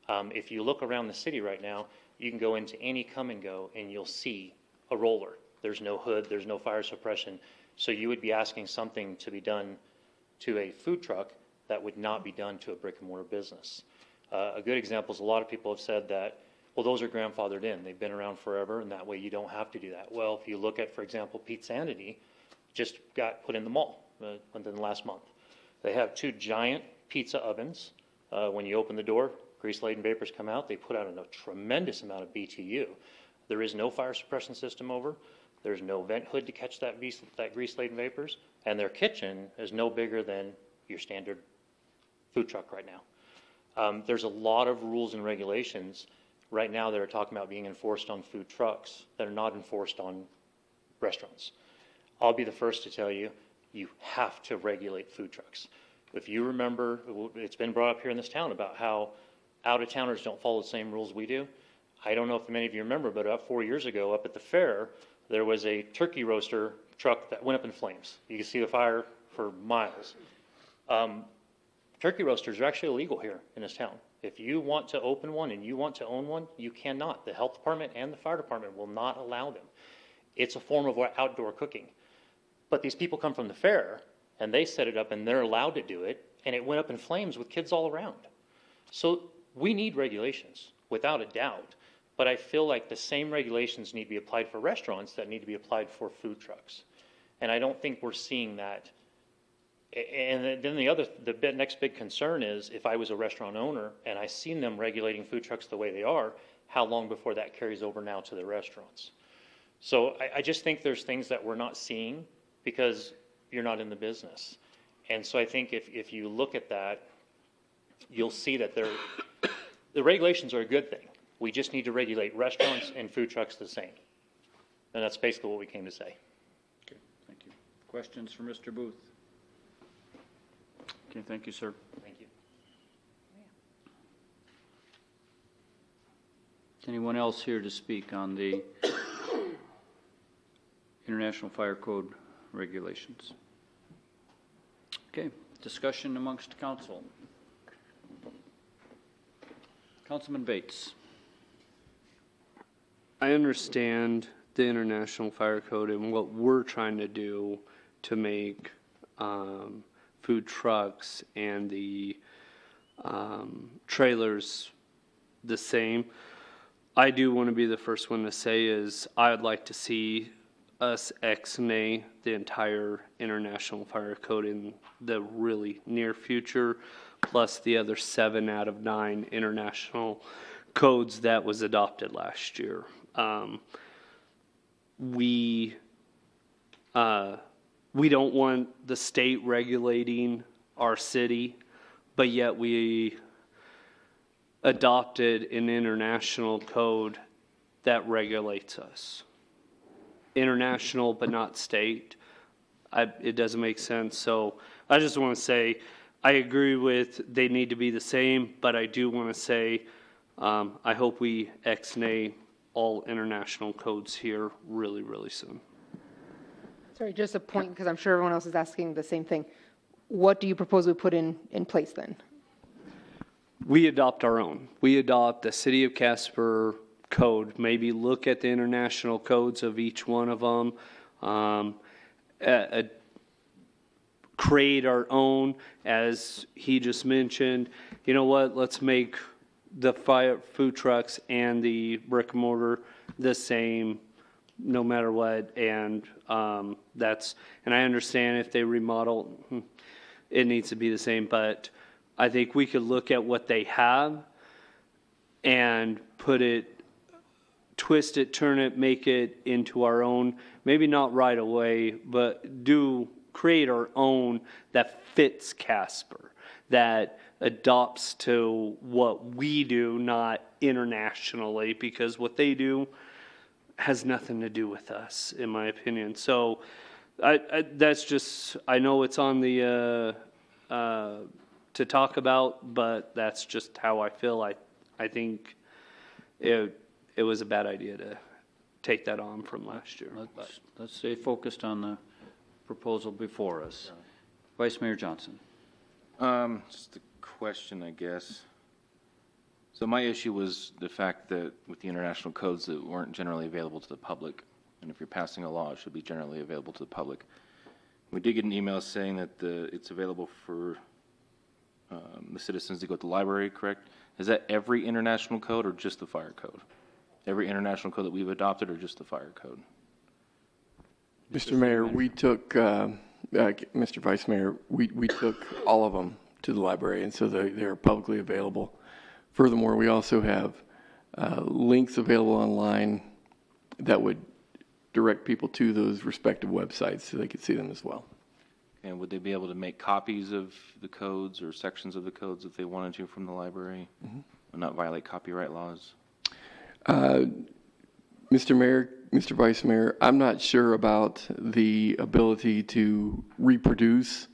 If you look around the city right now, you can go into any come and go and you'll see a roller. There's no hood, there's no fire suppression. So you would be asking something to be done to a food truck that would not be done to a brick and mortar business. A good example is a lot of people have said that, well, those are grandfathered in. They've been around forever, and that way you don't have to do that. Well, if you look at, for example, Pete Sanity, just got put in the mall within the last month. They have 2 giant pizza ovens. When you open the door, grease-laden vapors come out. They put out a tremendous amount of BTU. There is no fire suppression system over. There's no vent hood to catch that grease-laden vapors. And their kitchen is no bigger than your standard food truck right now. There's a lot of rules and regulations right now that are talking about being enforced on food trucks that are not enforced on restaurants. I'll be the first to tell you, you have to regulate food trucks. If you remember, it's been brought up here in this town about how out-of-towners don't follow the same rules we do. I don't know if many of you remember, but about 4 years ago up at the fair, there was a turkey roaster truck that went up in flames. You can see the fire for miles. Turkey roasters are actually illegal here in this town. If you want to open one and you want to own one, you cannot. The health department and the fire department will not allow them. It's a form of outdoor cooking. But these people come from the fair and they set it up and they're allowed to do it, and it went up in flames with kids all around. So we need regulations, without a doubt. But I feel like the same regulations need to be applied for restaurants that need to be applied for food trucks. And I don't think we're seeing that. And then the next big concern is, if I was a restaurant owner and I seen them regulating food trucks the way they are, how long before that carries over now to the restaurants? So I just think there's things that we're not seeing because you're not in the business. And so I think if you look at that, you'll see that the regulations are a good thing. We just need to regulate restaurants and food trucks the same. And that's basically what we came to say. Okay, thank you. Questions for Mr. Booth? Okay, thank you, sir. Thank you. Anyone else here to speak on the International Fire Code regulations? Okay, discussion amongst council. Councilman Bates. I understand the International Fire Code and what we're trying to do to make food trucks and the trailers the same. I do want to be the first one to say is I'd like to see us ex-nay the entire International Fire Code in the really near future, plus the other 7 out of 9 international codes that was adopted last year. We don't want the state regulating our city, but yet we adopted an international code that regulates us. international but not state. It doesn't make sense. So I just want to say, I agree with they need to be the same, but I do want to say, I hope we ex-nay all international codes here really, really soon. Sorry, just a point, because I'm sure everyone else is asking the same thing. What do you propose we put in place then? We adopt our own. We adopt the City of Casper code, maybe look at the international codes of each one of them, create our own, as he just mentioned. You know what, let's make the food trucks and the brick and mortar the same no matter what, and and I understand if they remodel, it needs to be the same, but I think we could look at what they have and twist it, turn it, make it into our own, maybe not right away, but create our own that fits Casper, that adopts to what we do, not internationally, because what they do has nothing to do with us, in my opinion. So that's just, I know it's on the to talk about, but that's just how I feel. I think it was a bad idea to take that on from last year. Let's stay focused on the proposal before us. Vice Mayor Johnson. Just a question, I guess. So my issue was the fact that with the international codes that weren't generally available to the public, and if you're passing a law, it should be generally available to the public. We did get an email saying that it's available for the citizens to go to the library, correct? Is that every international code or just the fire code? Every international code that we've adopted or just the fire code? Mr. Mayor, we took, Mr. Vice Mayor, we took all of them to the library, and so they're publicly available. Furthermore, we also have links available online that would direct people to those respective websites so they could see them as well. And would they be able to make copies of the codes or sections of the codes if they wanted to from the library and not violate copyright laws? Mr. Mayor, Mr. Vice Mayor, I'm not sure about the ability to reproduce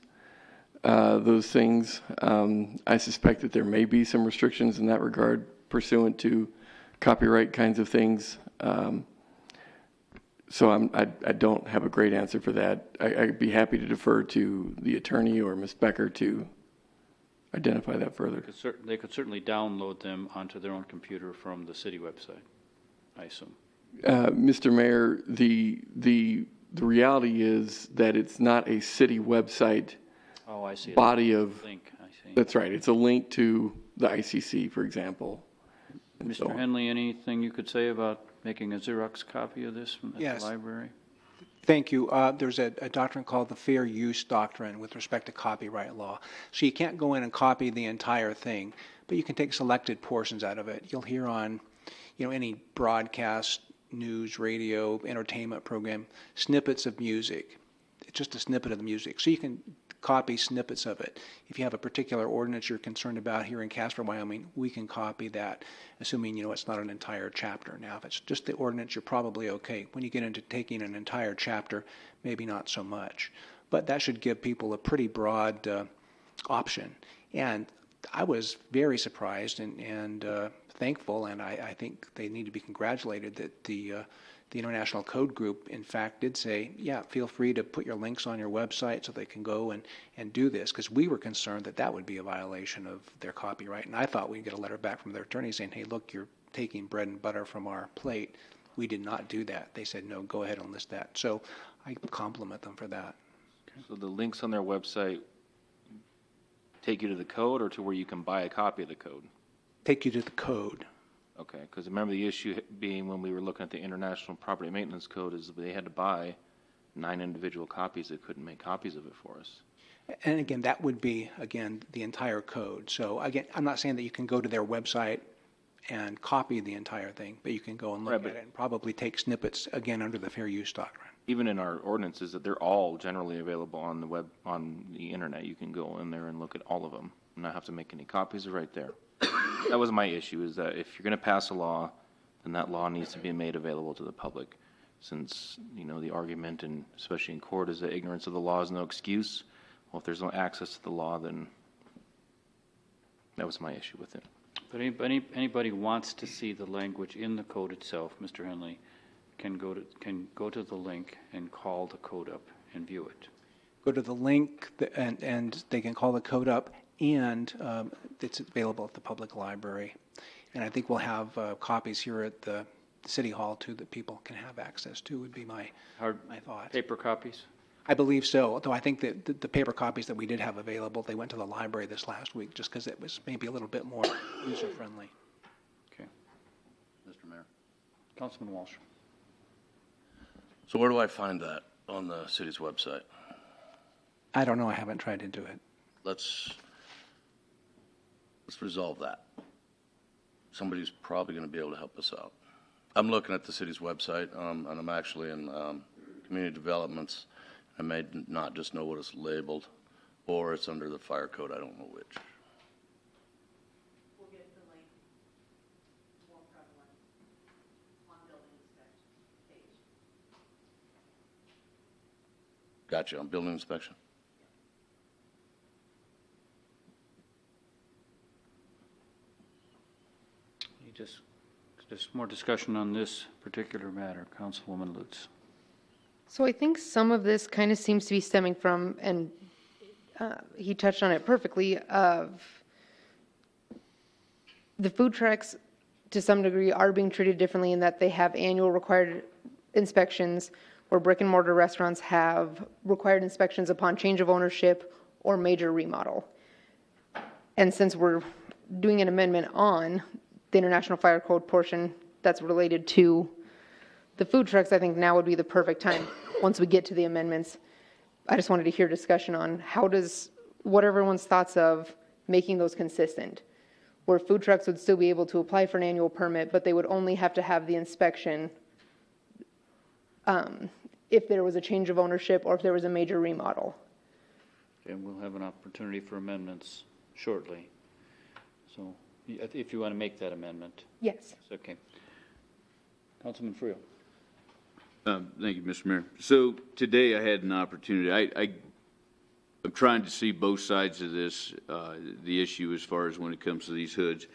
those things. I suspect that there may be some restrictions in that regard pursuant to copyright kinds of things. So I don't have a great answer for that. I'd be happy to defer to the attorney or Ms. Becker to identify that further. They could certainly download them onto their own computer from the city website, I assume. Mr. Mayor, the reality is that it's not a city website. Oh, I see. Body of link. I see. That's right. It's a link to the ICC, for example. Mr. Henley, anything you could say about making a Xerox copy of this from the library? Thank you. There's a doctrine called the fair use doctrine with respect to copyright law. So you can't go in and copy the entire thing, but you can take selected portions out of it. You'll hear on, any broadcast, news, radio, entertainment program, snippets of music. It's just a snippet of the music. So you can copy snippets of it. If you have a particular ordinance you're concerned about here in Casper, Wyoming, we can copy that, assuming, it's not an entire chapter. Now, if it's just the ordinance, you're probably okay. When you get into taking an entire chapter, maybe not so much. But that should give people a pretty broad option. And I was very surprised and thankful, and I think they need to be congratulated that the International Code Group, in fact, did say, yeah, feel free to put your links on your website so they can go and do this, because we were concerned that that would be a violation of their copyright. And I thought we'd get a letter back from their attorney saying, hey, look, you're taking bread and butter from our plate. We did not do that. They said, no, go ahead and list that. So I compliment them for that. So the links on their website take you to the code or to where you can buy a copy of the code? Take you to the code. Okay, because remember the issue being when we were looking at the International Property Maintenance Code is they had to buy 9 individual copies. They couldn't make copies of it for us. And again, that would be, the entire code. So again, I'm not saying that you can go to their website and copy the entire thing, but you can go and look at it and probably take snippets, again, under the fair use doctrine. Even in our ordinances, that they're all generally available on the web, on the internet. You can go in there and look at all of them and not have to make any copies right there. That was my issue, is that if you're going to pass a law, then that law needs to be made available to the public. since, the argument, and especially in court, is that ignorance of the law is no excuse. Well, if there's no access to the law, then that was my issue with it. But anybody who wants to see the language in the code itself, Mr. Henley, can go to the link and call the code up and view it. Go to the link and they can call the code up, and it's available at the public library. And I think we'll have copies here at the City Hall too that people can have access to, would be my thought. Paper copies? I believe so, though I think that the paper copies that we did have available, they went to the library this last week just because it was maybe a little bit more user-friendly. Okay. Mr. Mayor. Councilman Walsh. So where do I find that on the city's website? I don't know, I haven't tried to do it. Let's resolve that. Somebody's probably going to be able to help us out. I'm looking at the city's website, and I'm actually in community developments. I may not just know what it's labeled, or it's under the fire code. I don't know which. We'll get the link more prevalent on building inspection page. Gotcha. On building inspection. Just more discussion on this particular matter, Councilwoman Lutz. So I think some of this kind of seems to be stemming from, and he touched on it perfectly, of the food trucks to some degree are being treated differently in that they have annual required inspections, where brick and mortar restaurants have required inspections upon change of ownership or major remodel. And since we're doing an amendment on the International Fire Code portion that's related to the food trucks, I think now would be the perfect time, once we get to the amendments. I just wanted to hear discussion on what everyone's thoughts of making those consistent, where food trucks would still be able to apply for an annual permit, but they would only have to have the inspection if there was a change of ownership or if there was a major remodel. And we'll have an opportunity for amendments shortly. So if you want to make that amendment. Yes. Okay. Councilman Frio. Thank you, Mr. Mayor. So today I had an opportunity. I'm trying to see both sides of this, the issue as far as when it comes to these hoods.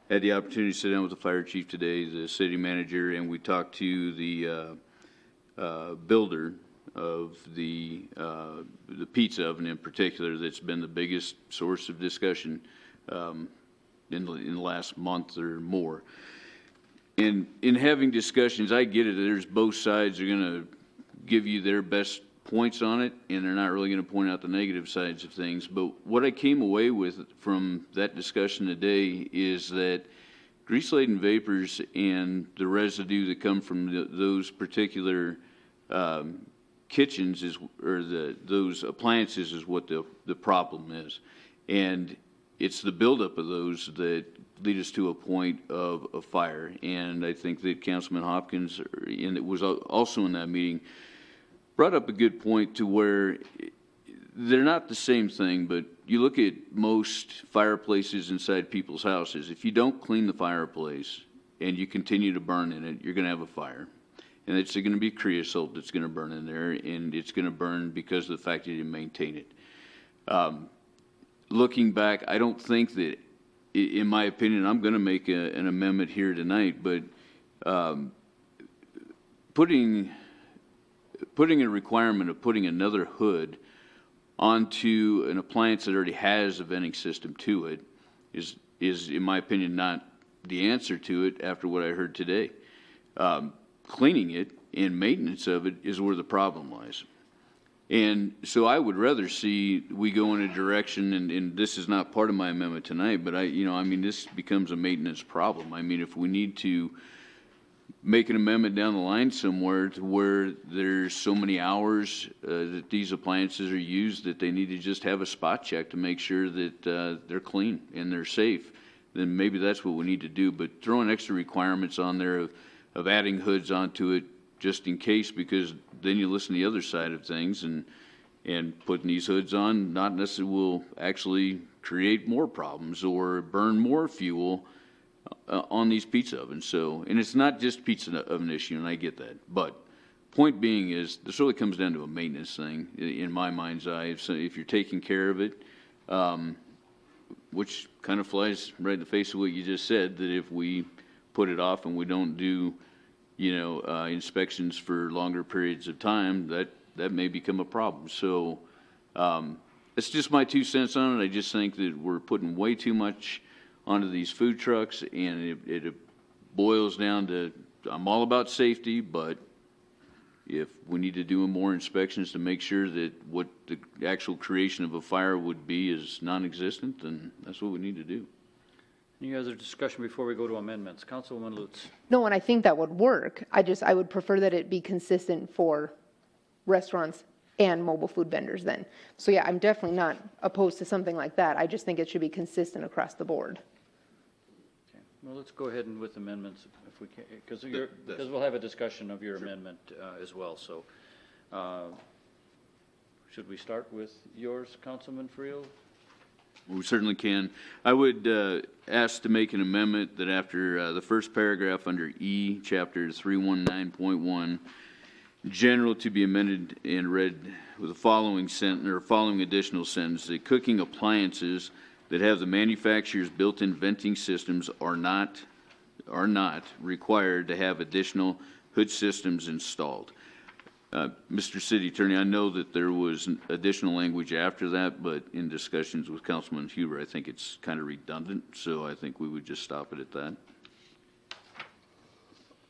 Had the opportunity to sit down with the fire chief today, the city manager, and we talked to the builder of the pizza oven in particular. That's been the biggest source of discussion in the last month or more. In having discussions, I get it. There's both sides are going to give you their best points on it, and they're not really going to point out the negative sides of things. But what I came away with from that discussion today is that grease-laden vapors and the residue that come from those particular kitchens those appliances is what the problem is, and it's the buildup of those that lead us to a point of a fire. And I think that Councilman Hopkins, and it was also in that meeting, brought up a good point to where they're not the same thing, but you look at most fireplaces inside people's houses. If you don't clean the fireplace and you continue to burn in it, you're going to have a fire. And it's going to be creosote that's going to burn in there, and it's going to burn because of the fact that you didn't maintain it. Looking back, I don't think that, in my opinion, I'm going to make an amendment here tonight, but putting a requirement of putting another hood onto an appliance that already has a venting system to it is, in my opinion, not the answer to it after what I heard today. Cleaning it and maintenance of it is where the problem lies. And so I would rather see we go in a direction, and this is not part of my amendment tonight, but this becomes a maintenance problem. I mean, if we need to make an amendment down the line somewhere to where there's so many hours that these appliances are used that they need to just have a spot check to make sure that they're clean and they're safe, then maybe that's what we need to do. But throwing extra requirements on there of adding hoods onto it just in case, because then you listen to the other side of things, and putting these hoods on not necessarily will actually create more problems or burn more fuel on these pizza ovens. So, and it's not just pizza oven issue, and I get that, but point being is, this really comes down to a maintenance thing, in my mind's eye. So if you're taking care of it, which kind of flies right in the face of what you just said, that if we put it off and we don't do, inspections for longer periods of time, that may become a problem. So, it's just my 2 cents on it. I just think that we're putting way too much onto these food trucks, and it boils down to, I'm all about safety, but if we need to do more inspections to make sure that what the actual creation of a fire would be is non-existent, then that's what we need to do. Any other discussion before we go to amendments? Councilwoman Lutz. No, and I think that would work. I would prefer that it be consistent for restaurants and mobile food vendors then. So yeah, I'm definitely not opposed to something like that. I just think it should be consistent across the board. Okay. Well, let's go ahead and with amendments if we can, because we'll have a discussion of your amendment as well. So should we start with yours, Councilman Friel? We certainly can. I would ask to make an amendment that after the first paragraph under E, chapter 319.1, general to be amended and read with the following sentence or following additional sentence: that cooking appliances that have the manufacturer's built-in venting systems are not required to have additional hood systems installed. Mr. City Attorney, I know that there was additional language after that, but in discussions with Councilman Huber, I think it's kind of redundant, so I think we would just stop it at that.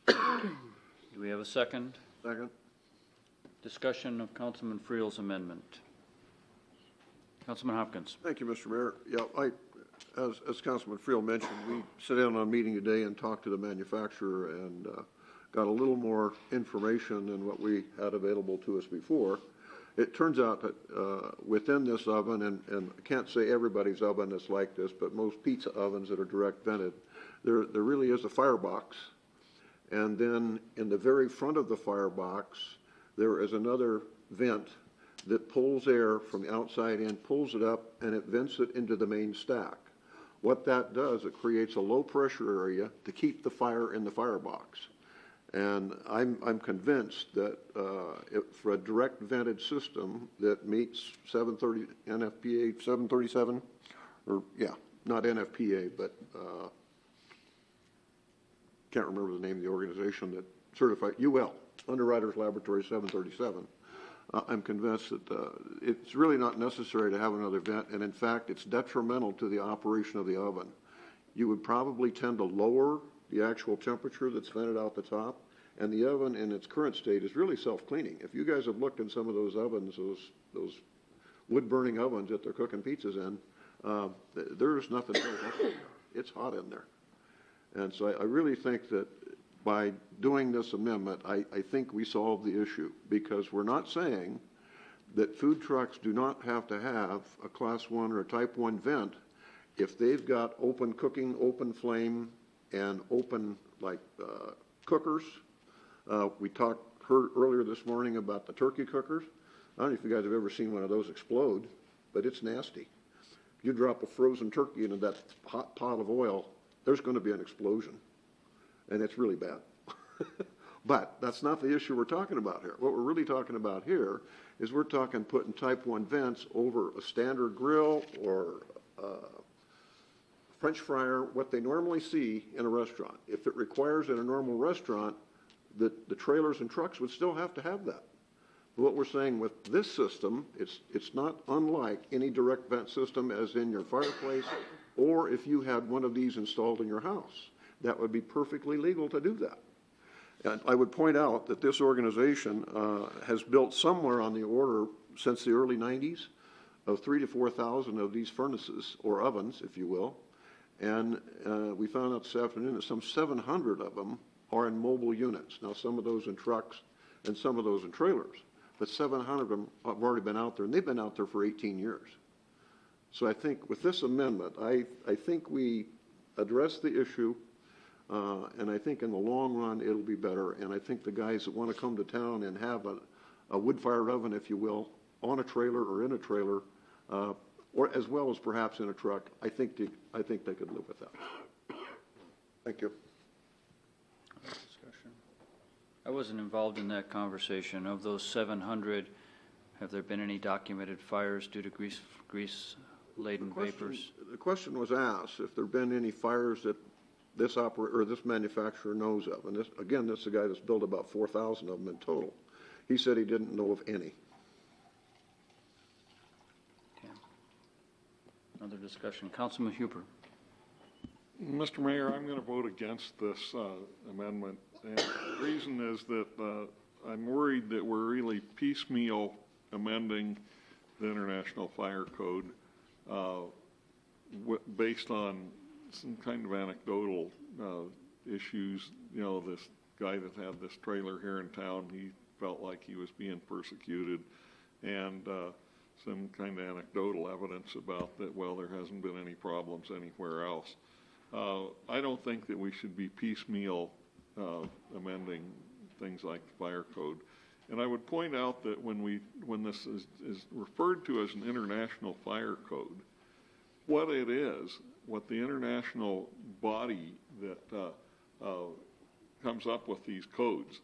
Do we have a second? Second. Discussion of Councilman Friel's amendment. Councilman Hopkins. Thank you, Mr. Mayor. Yeah, as Councilman Friel mentioned, we sat down on a meeting today and talked to the manufacturer and got a little more information than what we had available to us before. It turns out that within this oven, and I can't say everybody's oven is like this, but most pizza ovens that are direct vented, there really is a firebox. And then in the very front of the firebox, there is another vent that pulls air from the outside in, pulls it up, and it vents it into the main stack. What that does, it creates a low pressure area to keep the fire in the firebox. And I'm convinced that for a direct vented system that meets 730 NFPA 737, or yeah, not NFPA, but can't remember the name of the organization that certified, UL, Underwriters Laboratory 737. I'm convinced that it's really not necessary to have another vent, and in fact, it's detrimental to the operation of the oven. You would probably tend to lower the actual temperature that's vented out the top, and the oven in its current state is really self-cleaning. If you guys have looked in some of those ovens, those wood-burning ovens that they're cooking pizzas in, there's nothing built up in there. It's hot in there. And so I really think that by doing this amendment, I think we solve the issue, because we're not saying that food trucks do not have to have a Class 1 or a Type 1 vent if they've got open cooking, open flame, and open cookers. We heard earlier this morning about the turkey cookers. I don't know if you guys have ever seen one of those explode, but it's nasty. You drop a frozen turkey into that hot pot of oil, there's going to be an explosion, and it's really bad. But that's not the issue we're talking about here. What we're really talking about here is we're talking putting Type 1 vents over a standard grill or French fryer, what they normally see in a restaurant. If it requires in a normal restaurant, the trailers and trucks would still have to have that. But what we're saying with this system, it's not unlike any direct vent system as in your fireplace, or if you had one of these installed in your house. That would be perfectly legal to do that. And I would point out that this organization has built somewhere on the order since the early 90s of 3,000 to 4,000 of these furnaces, or ovens, if you will. And we found out this afternoon that some 700 of them are in mobile units. Now, some of those in trucks and some of those in trailers. But 700 of them have already been out there, and they've been out there for 18 years. So I think with this amendment, I think we address the issue. And I think in the long run, it'll be better. And I think the guys that want to come to town and have a wood-fired oven, if you will, on a trailer or in a trailer, or as well as perhaps in a truck, I think they could live with that. Thank you. Discussion. I wasn't involved in that conversation. Of those 700, have there been any documented fires due to grease-laden vapors? The question was asked if there've been any fires that this this manufacturer knows of. And this, again, this is a guy that's built about 4,000 of them in total. He said he didn't know of any. Another discussion. Councilman Huber. Mr. Mayor, I'm going to vote against this amendment. And the reason is that I'm worried that we're really piecemeal amending the International Fire Code based on some kind of anecdotal issues. You know, this guy that had this trailer here in town, he felt like he was being persecuted, and some kind of anecdotal evidence about that, well, there hasn't been any problems anywhere else. I don't think that we should be piecemeal amending things like the fire code. And I would point out that when this is referred to as an international fire code, what it is, what the international body that comes up with these codes,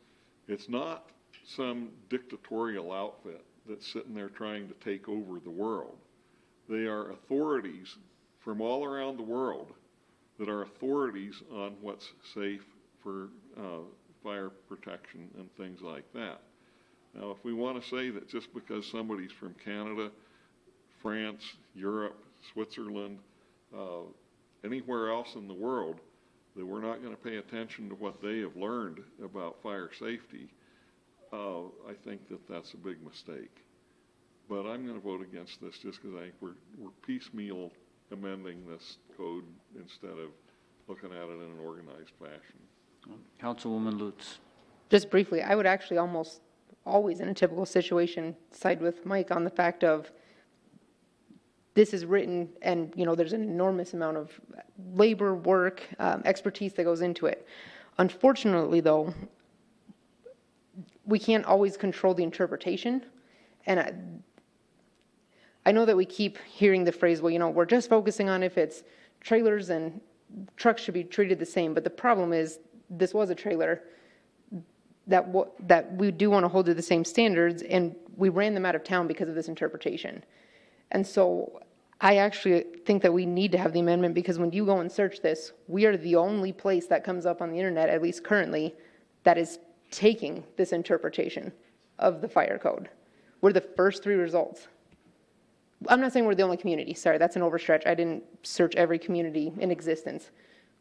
it's not some dictatorial outfit that's sitting there trying to take over the world. They are authorities from all around the world that are authorities on what's safe for fire protection and things like that. Now, if we want to say that just because somebody's from Canada, France, Europe, Switzerland, anywhere else in the world, that we're not going to pay attention to what they have learned about fire safety, I think that that's a big mistake. But I'm going to vote against this just because I think we're piecemeal amending this code instead of looking at it in an organized fashion. Councilwoman Lutz. Just briefly, I would actually almost always in a typical situation side with Mike on the fact of this is written and, you know, there's an enormous amount of labor, work, expertise that goes into it. Unfortunately, though, we can't always control the interpretation. And I know that we keep hearing the phrase, well, you know, we're just focusing on if it's trailers and trucks should be treated the same. But the problem is this was a trailer that we do want to hold to the same standards, and we ran them out of town because of this interpretation. And so I actually think that we need to have the amendment because when you go and search this, we are the only place that comes up on the internet, at least currently, that is taking this interpretation of the fire code. We're the first 3 results. I'm not saying we're the only community. Sorry, that's an overstretch. I didn't search every community in existence.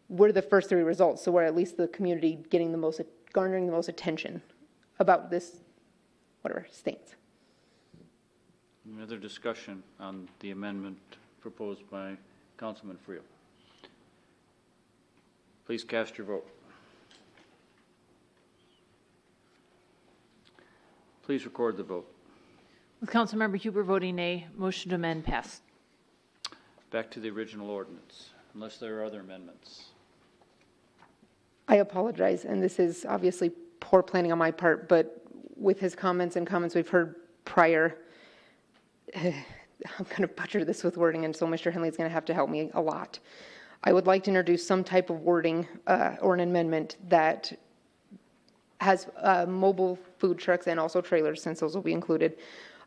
We're the first 3 results, so we're at least the community getting the most, garnering the most attention about this, whatever, stance. Any other discussion on the amendment proposed by Councilman Friel? Please cast your vote. Please record the vote. With Councilmember Huber voting nay, motion to amend passed. Back to the original ordinance, unless there are other amendments. I apologize, and this is obviously poor planning on my part, but with his comments and comments we've heard prior, I'm going to butcher this with wording, and so Mr. Henley's going to have to help me a lot. I would like to introduce some type of wording or an amendment that has mobile food trucks and also trailers, since those will be included,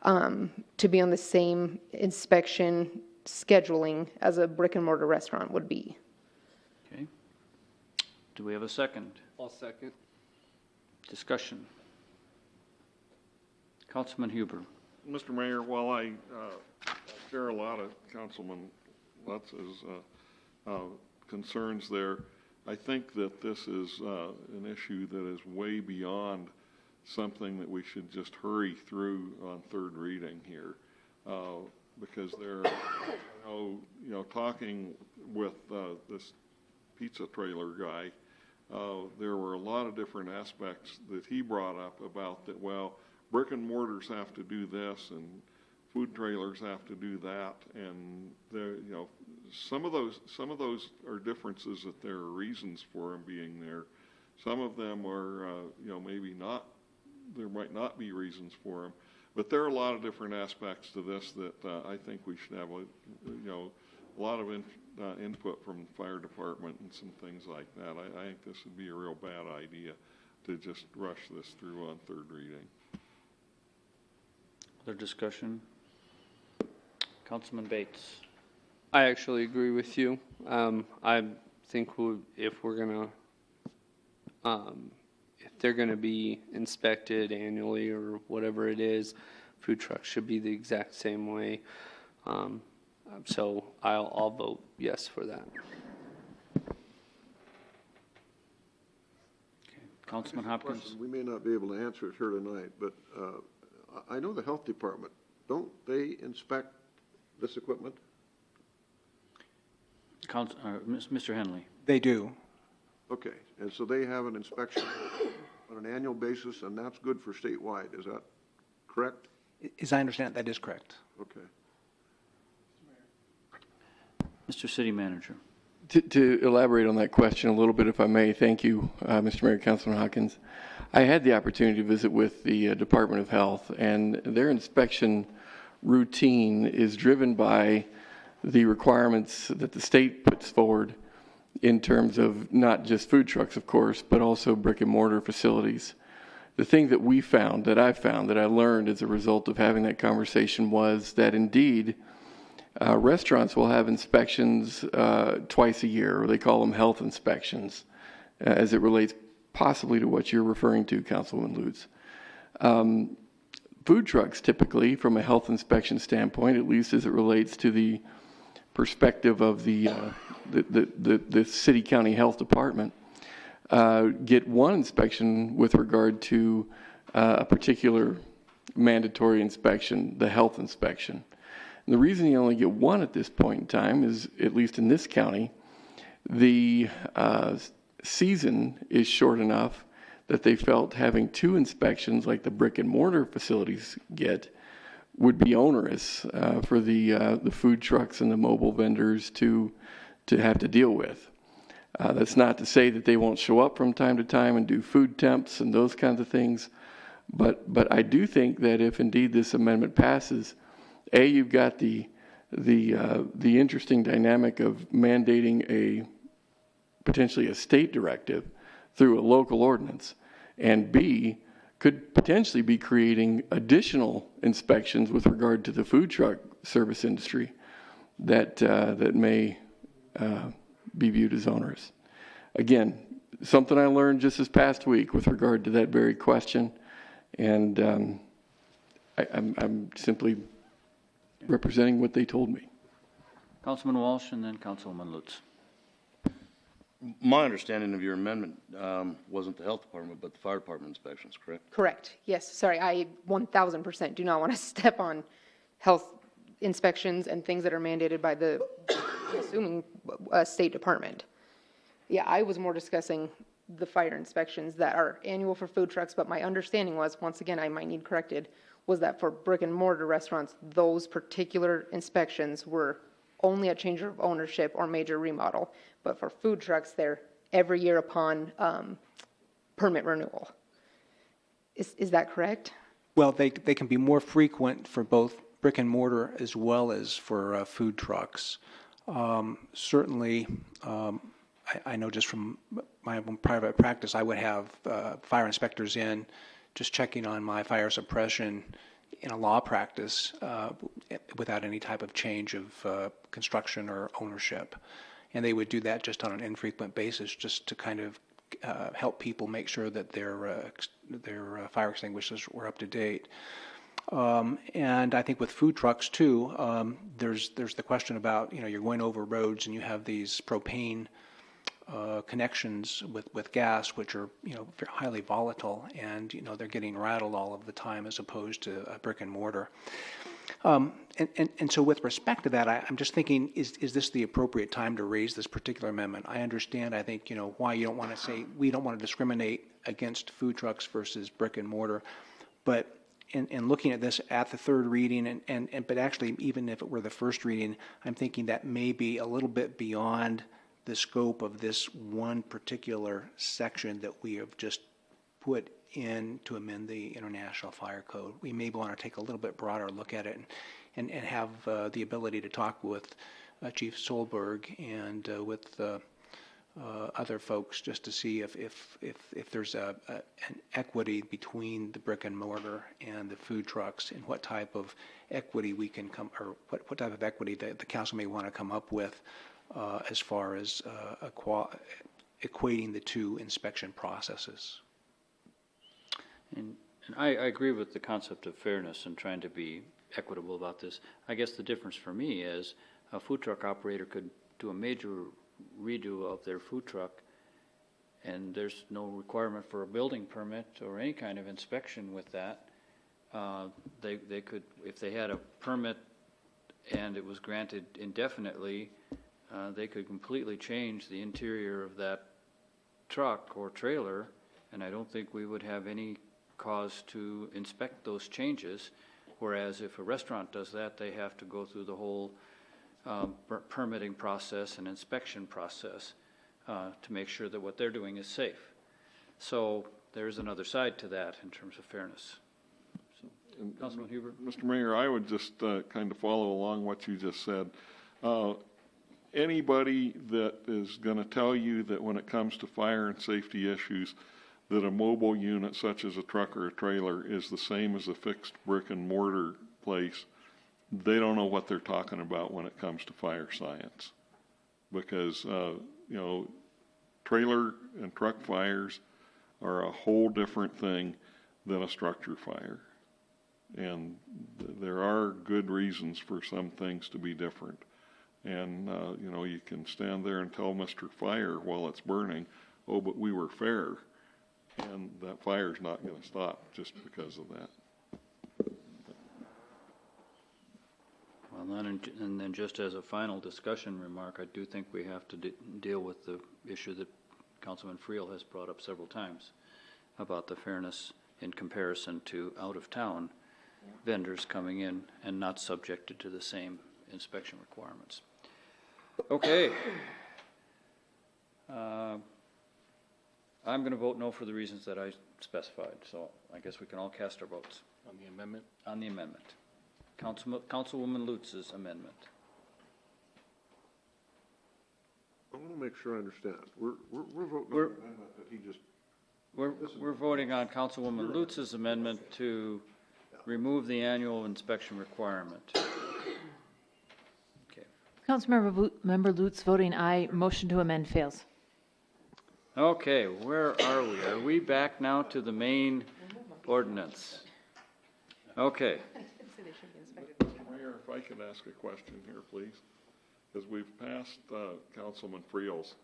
to be on the same inspection scheduling as a brick and mortar restaurant would be. Okay. Do we have a second? I'll second. Discussion. Councilman Huber. Mr. Mayor, while I share a lot of Councilman Lutz's concerns there, I think that this is an issue that is way beyond something that we should just hurry through on third reading here, because there, talking with this pizza trailer guy, there were a lot of different aspects that he brought up about that. Well, brick and mortars have to do this, and food trailers have to do that, and some of those are differences that there are reasons for them being there. Some of them are, maybe not. There might not be reasons for them, but there are a lot of different aspects to this that I think we should have a lot of input from the fire department and some things like that. I think this would be a real bad idea. to just rush this through on third reading. Other discussion? Councilman Bates. I actually agree with you. I think if we're gonna, if they're gonna be inspected annually or whatever it is, food trucks should be the exact same way. So I'll vote yes for that. Councilman Hopkins. Question, we may not be able to answer it here tonight, but I know the health department, don't they inspect this equipment? Mr. Henley. They do. Okay, and so they have an inspection on an annual basis, and that's good for statewide, is that correct? As I understand it, that is correct. Okay. Mr. City Manager. To elaborate on that question a little bit, if I may, thank you, Mr. Mayor, Councilman Hawkins. I had the opportunity to visit with the Department of Health, and their inspection routine is driven by the requirements that the state puts forward in terms of not just food trucks, of course, but also brick and mortar facilities. The thing that we found, that I learned as a result of having that conversation was that indeed, restaurants will have inspections twice a year, or they call them health inspections, as it relates possibly to what you're referring to, Councilwoman Lutz. Food trucks typically, from a health inspection standpoint, at least as it relates to the perspective of the city county health department, get one inspection with regard to a particular mandatory inspection, the health inspection. And the reason you only get one at this point in time is, at least in this county, the season is short enough that they felt having two inspections like the brick and mortar facilities get would be onerous for the food trucks and the mobile vendors to have to deal with. That's not to say that they won't show up from time to time and do food temps and those kinds of things, but I do think that if indeed this amendment passes, you've got the interesting dynamic of mandating potentially a state directive through a local ordinance, and B, could potentially be creating additional inspections with regard to the food truck service industry that may be viewed as onerous. Again, something I learned just this past week with regard to that very question, and I'm simply representing what they told me. Councilman Walsh and then Councilwoman Lutz. My understanding of your amendment wasn't the health department, but the fire department inspections, correct? Correct. Yes. Sorry. I 1000% do not want to step on health inspections and things that are mandated by the, assuming, State Department. Yeah, I was more discussing the fire inspections that are annual for food trucks, but my understanding was, once again, I might need corrected, was that for brick and mortar restaurants, those particular inspections were only a change of ownership or major remodel. But for food trucks, they're every year upon permit renewal. Is that correct? Well, they can be more frequent for both brick and mortar as well as for food trucks. Certainly, I know just from my own private practice, I would have fire inspectors in just checking on my fire suppression in a law practice without any type of change of construction or ownership. And they would do that just on an infrequent basis, just to kind of help people make sure that their fire extinguishers were up to date. And I think with food trucks too, there's the question about, you're going over roads and you have these propane connections with gas, which are highly volatile, and they're getting rattled all of the time as opposed to a brick and mortar. And so with respect to that, I'm just thinking, is this the appropriate time to raise this particular amendment? I understand, I think, why you don't want to say, we don't want to discriminate against food trucks versus brick and mortar, but in looking at this at the third reading, but actually even if it were the first reading, I'm thinking that may be a little bit beyond the scope of this one particular section that we have just put in to amend the International Fire Code. We may want to take a little bit broader look at it and have the ability to talk with Chief Solberg and with other folks just to see if there's an equity between the brick and mortar and the food trucks, and what type of equity we can come, or what type of equity that the council may want to come up with as far as equating the two inspection processes. And I agree with the concept of fairness and trying to be equitable about this. I guess the difference for me is a food truck operator could do a major redo of their food truck, and there's no requirement for a building permit or any kind of inspection with that. They could, if they had a permit and it was granted indefinitely, they could completely change the interior of that truck or trailer, and I don't think we would have any cause to inspect those changes. Whereas if a restaurant does that, they have to go through the whole permitting process and inspection process to make sure that what they're doing is safe. So there's another side to that in terms of fairness. So, Councilman Huber? Mr. Mayor, I would just kind of follow along what you just said. Anybody that is going to tell you that when it comes to fire and safety issues, that a mobile unit such as a truck or a trailer is the same as a fixed brick and mortar place, they don't know what they're talking about when it comes to fire science. Because, trailer and truck fires are a whole different thing than a structure fire. And there are good reasons for some things to be different. And, you can stand there and tell Mr. Fire while it's burning, oh, but we were fair. And that fire's not going to stop just because of that. Well, and then just as a final discussion remark, I do think we have to deal with the issue that Councilman Friel has brought up several times about the fairness in comparison to out-of-town vendors coming in and not subjected to the same inspection requirements. Okay. I'm going to vote no for the reasons that I specified, so I guess we can all cast our votes. On the amendment? On the amendment. Councilwoman Lutz's amendment. I want to make sure I understand. We're voting on the amendment that he just... We're voting on Councilwoman Lutz's amendment to remove the annual inspection requirement. Okay. Councilmember Lutz voting aye. Motion to amend fails. Okay, where are we? Are we back now to the main ordinance? Okay. Mayor, if I could ask a question here, please. Because we've passed Councilman Friel's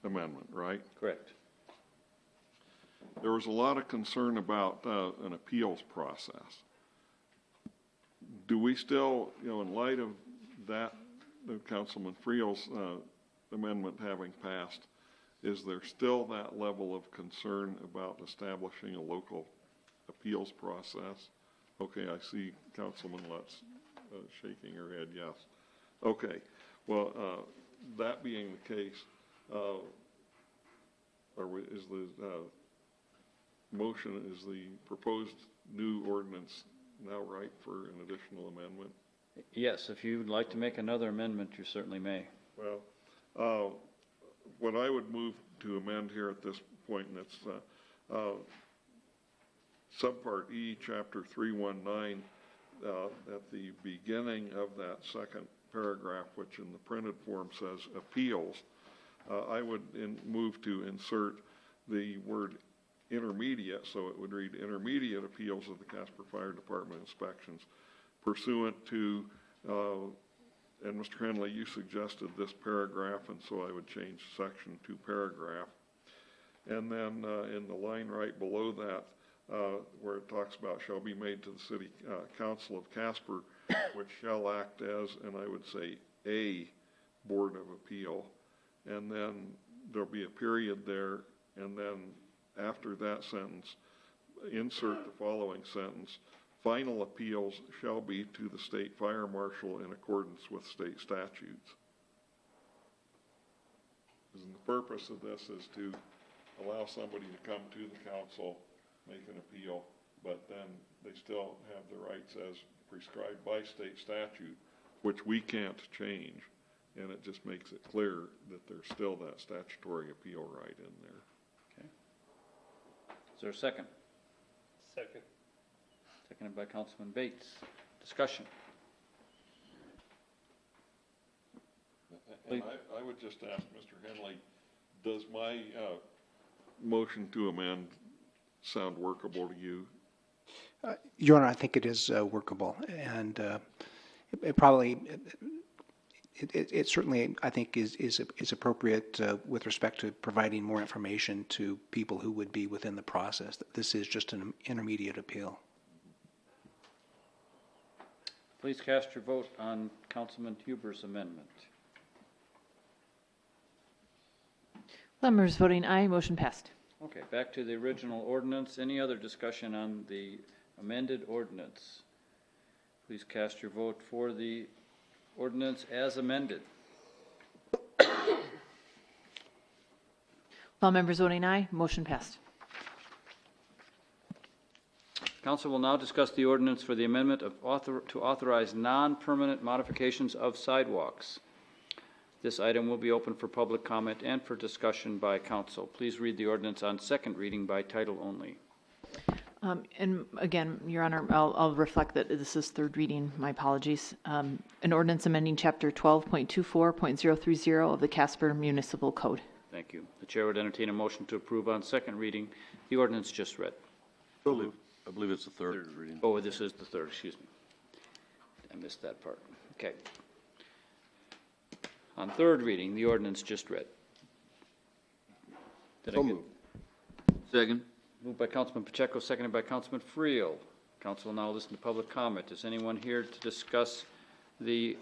amendment, right? Correct. There was a lot of concern about an appeals process. Do we still, in light of that, Councilman Friel's amendment having passed, is there still that level of concern about establishing a local appeals process? Okay, I see Councilman Lutz shaking her head, yes. Okay, well, that being the case, is the motion, is the proposed new ordinance now ripe for an additional amendment? Yes, if you'd like to make another amendment, you certainly may. Well, what I would move to amend here at this point, and it's subpart E, chapter 319, at the beginning of that second paragraph, which in the printed form says appeals, I would move to insert the word intermediate, so it would read intermediate appeals of the Casper Fire Department inspections pursuant to, and Mr. Henley, you suggested this paragraph, and so I would change section to paragraph. And then in the line right below that, where it talks about shall be made to the City Council of Casper, which shall act as, and I would say, a Board of Appeal. And then there'll be a period there, and then after that sentence, insert the following sentence: final appeals shall be to the State Fire Marshal in accordance with state statutes. And the purpose of this is to allow somebody to come to the council, make an appeal, but then they still have the rights as prescribed by state statute, which we can't change. and it just makes it clear that there's still that statutory appeal right in there. Okay. Is there a second? Second. Seconded by Councilman Bates. Discussion. And I would just ask Mr. Henley, does my motion to amend sound workable to you? Your Honor, I think it is workable, and it probably, it certainly, I think, is appropriate with respect to providing more information to people who would be within the process. This is just an intermediate appeal. Please cast your vote on Councilman Huber's amendment. Members voting aye, motion passed. Okay, back to the original ordinance. Any other discussion on the amended ordinance? Please cast your vote for the ordinance as amended. All members voting aye, motion passed. Council will now discuss the ordinance for the amendment of to authorize non-permanent modifications of sidewalks. This item will be open for public comment and for discussion by council. Please read the ordinance on second reading by title only. And again, Your Honor, I'll reflect that this is third reading. My apologies. An ordinance amending Chapter 12.24.030 of the Casper Municipal Code. Thank you. The chair would entertain a motion to approve on second reading the ordinance just read. I believe it's the third reading. Oh, this is the third, excuse me. I missed that part. Okay. On third reading, the ordinance just read. Did I get? Second. Moved by Councilman Pacheco, seconded by Councilman Friel. Council will now listen to public comment. Is anyone here to discuss the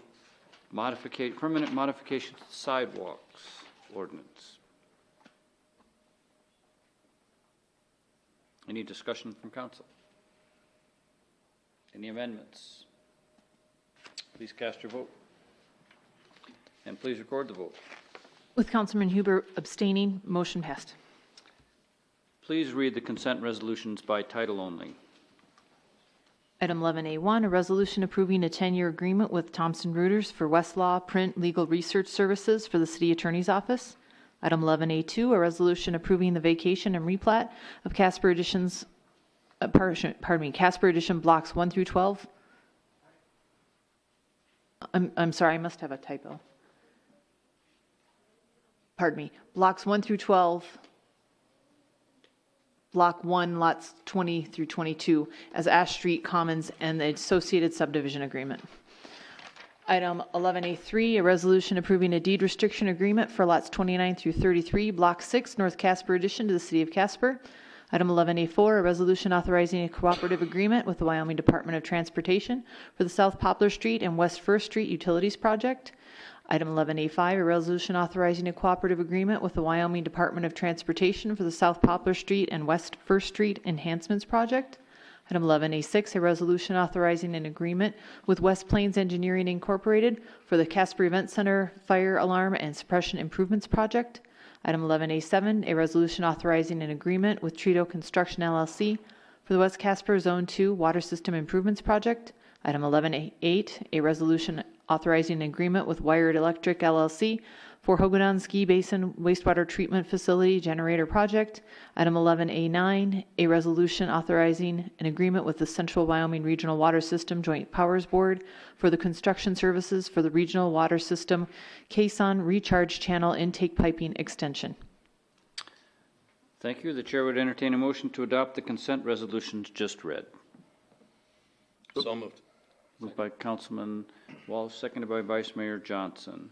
permanent modifications to sidewalks ordinance? Any discussion from council? Any amendments? Please cast your vote. And please record the vote. With Councilman Huber abstaining, motion passed. Please read the consent resolutions by title only. Item 11A1, a resolution approving a 10-year agreement with Thomson Reuters for Westlaw Print Legal Research Services for the City Attorney's Office. Item 11A2, a resolution approving the vacation and replat of Casper Edition's, Casper Edition blocks 1 through 12. I'm sorry, I must have a typo. Pardon me, blocks 1 through 12, block 1, lots 20 through 22 as Ash Street Commons and the associated subdivision agreement. Item 11A3, a resolution approving a deed restriction agreement for lots 29 through 33, block 6, North Casper Addition to the City of Casper. Item 11A4, a resolution authorizing a cooperative agreement with the Wyoming Department of Transportation for the South Poplar Street and West First Street Utilities Project. Item 11A5, a resolution authorizing a cooperative agreement with the Wyoming Department of Transportation for the South Poplar Street and West First Street Enhancements Project. Item 11A6, a resolution authorizing an agreement with West Plains Engineering Incorporated for the Casper Event Center Fire Alarm and Suppression Improvements Project. Item 11A7, a resolution authorizing an agreement with Trito Construction LLC for the West Casper Zone 2 Water System Improvements Project. Item 11A8, a resolution authorizing an agreement with Wired Electric LLC for Hogadon Ski Basin Wastewater Treatment Facility Generator Project. Item 11A9, a resolution authorizing an agreement with the Central Wyoming Regional Water System Joint Powers Board for the construction services for the Regional Water System Caisson Recharge Channel Intake Piping Extension. Thank you. The chair would entertain a motion to adopt the consent resolutions just read. So moved. Moved by Councilman Walsh, seconded by Vice Mayor Johnson.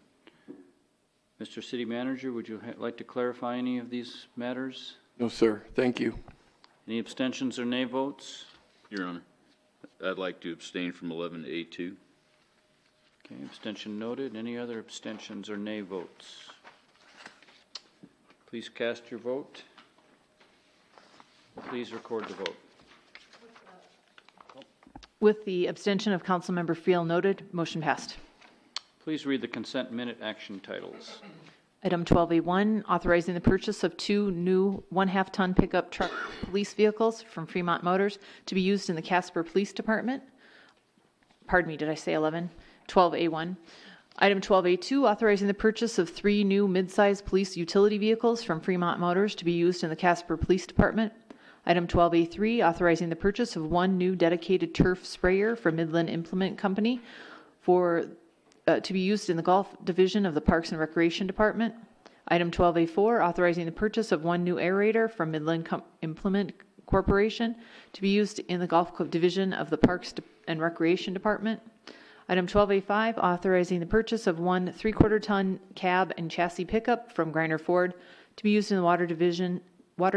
Mr. City Manager, would you like to clarify any of these matters? No, sir. Thank you. Any abstentions or nay votes? Your Honor, I'd like to abstain from 11A2. Okay, abstention noted. Any other abstentions or nay votes? Please cast your vote. Please record the vote. With the abstention of Councilmember Friel noted, motion passed. Please read the consent minute action titles. Item 12A1, authorizing the purchase of 2 new 1/2 ton pickup truck police vehicles from Fremont Motors to be used in the Casper Police Department. Pardon me, did I say 11? 12A1. Item 12A2, authorizing the purchase of 3 new mid-size police utility vehicles from Fremont Motors to be used in the Casper Police Department. Item 12A3, authorizing the purchase of 1 new dedicated turf sprayer from Midland Implement Company to be used in the Golf Division of the Parks and Recreation Department. Item 12A4, authorizing the purchase of 1 new aerator from Midland Implement Corporation to be used in the Golf Division of the Parks and Recreation Department. Item 12A5, authorizing the purchase of 1 3/4 ton cab and chassis pickup from Griner Ford to be used in the Water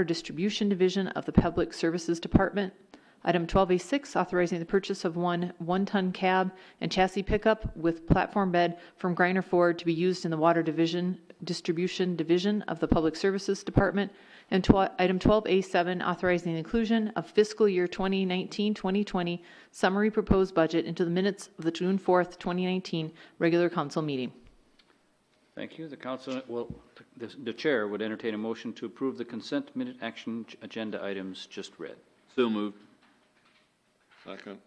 Distribution Division of the Public Services Department. Item 12A6, authorizing the purchase of 1 1-ton cab and chassis pickup with platform bed from Griner Ford to be used in the Water Distribution Division of the Public Services Department. And item 12A7, authorizing the inclusion of fiscal year 2019-2020 summary proposed budget into the minutes of the June 4th, 2019 regular council meeting. Thank you. The council, the chair would entertain a motion to approve the consent minute action agenda items just read. So moved. Second.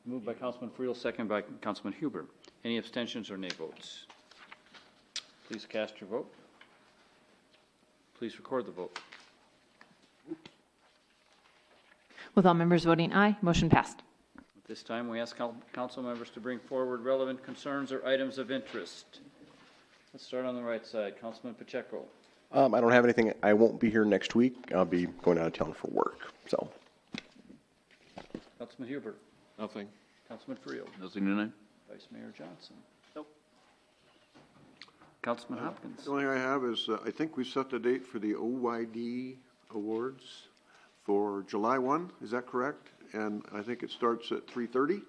Moved by Councilman Friel, second by Councilman Huber. Any abstentions or nay votes? Please cast your vote. Please record the vote. With all members voting aye, motion passed. At this time, we ask council members to bring forward relevant concerns or items of interest. Let's start on the right side. Councilman Pacheco. I don't have anything. I won't be here next week. I'll be going out of town for work, so. Councilman Hubert. Nothing. Councilman Friel. Nothing tonight. Vice Mayor Johnson. Nope. Councilman Hopkins. The only thing I have is, I think we set the date for the OYD awards for July 1, is that correct? And I think it starts at 3:30.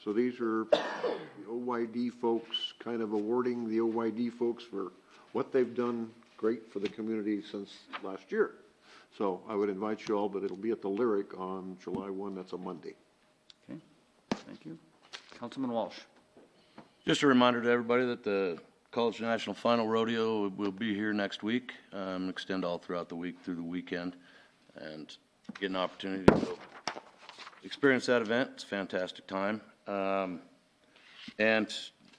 So these are the OYD folks kind of awarding the OYD folks for what they've done great for the community since last year. So I would invite you all, but it'll be at the Lyric on July 1, that's a Monday. Okay, thank you. Councilman Walsh. Just a reminder to everybody that the College National Final Rodeo will be here next week, extend all throughout the week through the weekend, and get an opportunity to go experience that event. It's a fantastic time. And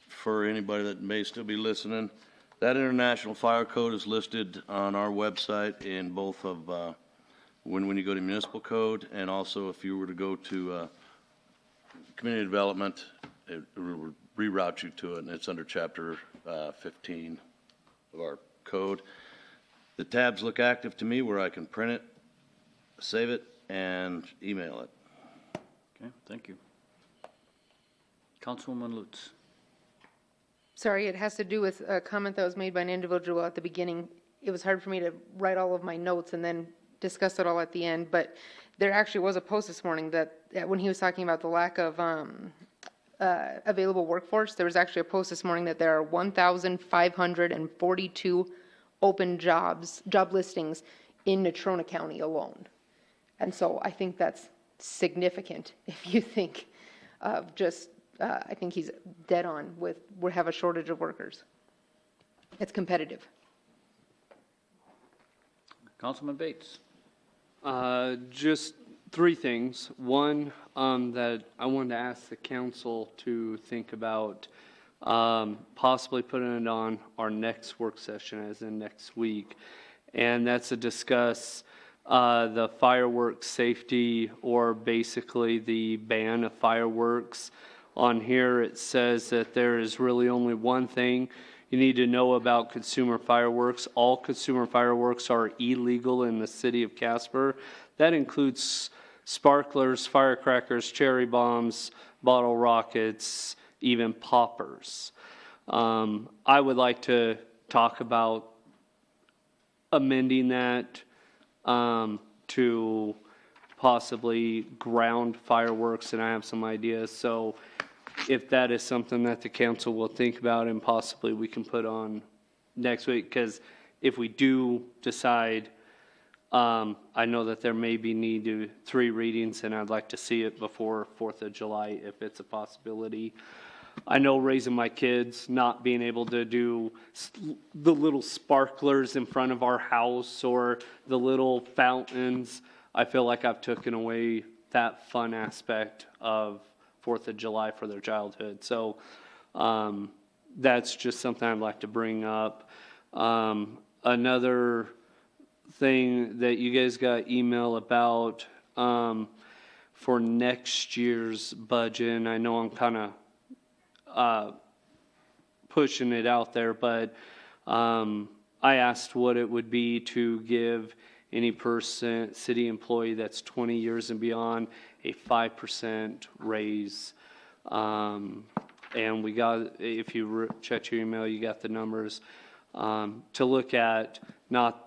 for anybody that may still be listening, that International Fire Code is listed on our website in both of, when you go to Municipal Code, and also if you were to go to Community Development, it will reroute you to it, and it's under Chapter 15 of our code. The tabs look active to me where I can print it, save it, and email it. Okay, thank you. Councilwoman Lutz. Sorry, it has to do with a comment that was made by an individual at the beginning. It was hard for me to write all of my notes and then discuss it all at the end, but there actually was a post this morning that when he was talking about the lack of available workforce, there was actually a post this morning that there are 1,542 open job listings in Natrona County alone. And so I think that's significant if you think of just, I think he's dead on with, we have a shortage of workers. It's competitive. Councilman Bates. Just 3 things. One, that I wanted to ask the council to think about possibly putting it on our next work session, as in next week. And that's to discuss the fireworks safety, or basically the ban of fireworks. On here, it says that there is really only one thing you need to know about consumer fireworks. All consumer fireworks are illegal in the city of Casper. That includes sparklers, firecrackers, cherry bombs, bottle rockets, even poppers. I would like to talk about amending that to possibly ground fireworks, and I have some ideas. So if that is something that the council will think about, and possibly we can put on next week, because if we do decide, I know that there may be need to 3 readings, and I'd like to see it before 4th of July if it's a possibility. I know raising my kids, not being able to do the little sparklers in front of our house or the little fountains, I feel like I've taken away that fun aspect of 4th of July for their childhood. So That's just something I'd like to bring up. Another thing that you guys got email about, for next year's budget, and I know I'm kind of pushing it out there, but I asked what it would be to give any city employee that's 20 years and beyond a 5% raise. And we got, if you check your email, you got the numbers to look at, not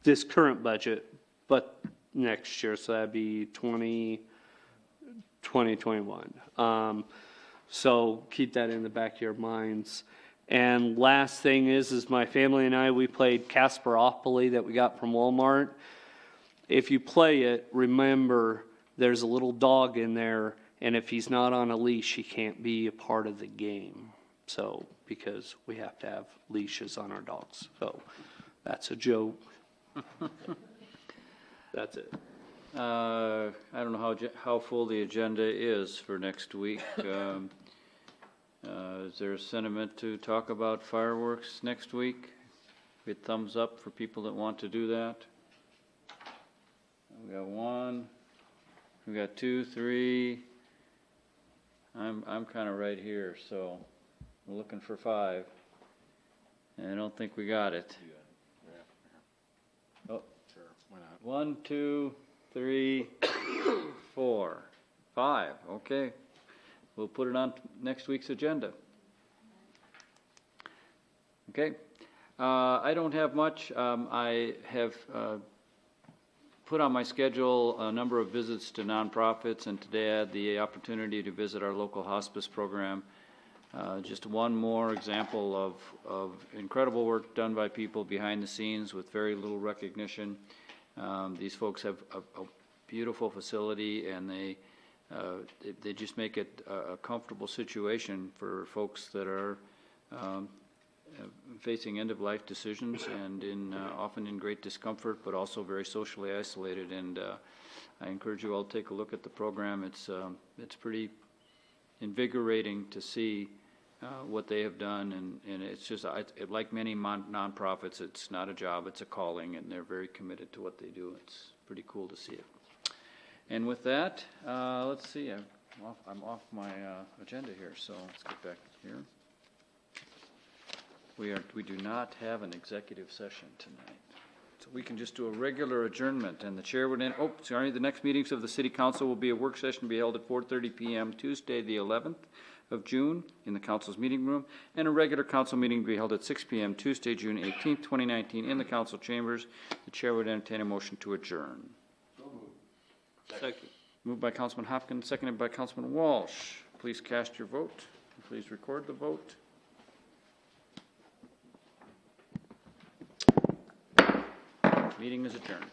this current budget, but next year. So that'd be 2021. So keep that in the back of your minds. And last thing is my family and I, we played Casperopoly that we got from Walmart. If you play it, remember there's a little dog in there, and if he's not on a leash, he can't be a part of the game. So, because we have to have leashes on our dogs. So, that's a joke. That's it. I don't know how full the agenda is for next week. Is there a sentiment to talk about fireworks next week? Hit thumbs up for people that want to do that. We got 1, we got 2, 3. I'm kind of right here, so I'm looking for 5. And I don't think we got it. Oh, Sure, why not? 1, 2, 3, 4, 5. Okay. We'll put it on next week's agenda. Okay. I don't have much. I have put on my schedule a number of visits to nonprofits, and today I had the opportunity to visit our local hospice program. Just one more example of incredible work done by people behind the scenes with very little recognition. These folks have a beautiful facility, and they just make it a comfortable situation for folks that are facing end-of-life decisions and often in great discomfort, but also very socially isolated. And I encourage you all to take a look at the program. It's pretty invigorating to see what they have done, and it's just like many nonprofits, it's not a job, it's a calling, and they're very committed to what they do. It's pretty cool to see it. And with that, let's see, I'm off my agenda here, so let's get back here. We do not have an executive session tonight, so we can just do a regular adjournment, and the chair would the next meetings of the City Council will be a work session to be held at 4:30 p.m. Tuesday, the 11th of June in the council's meeting room, and a regular council meeting to be held at 6 p.m. Tuesday, June 18th, 2019 in the council chambers. The chair would entertain a motion to adjourn. Second. Moved by Councilman Hopkins, seconded by Councilman Walsh. Please cast your vote. Please record the vote. Meeting is adjourned.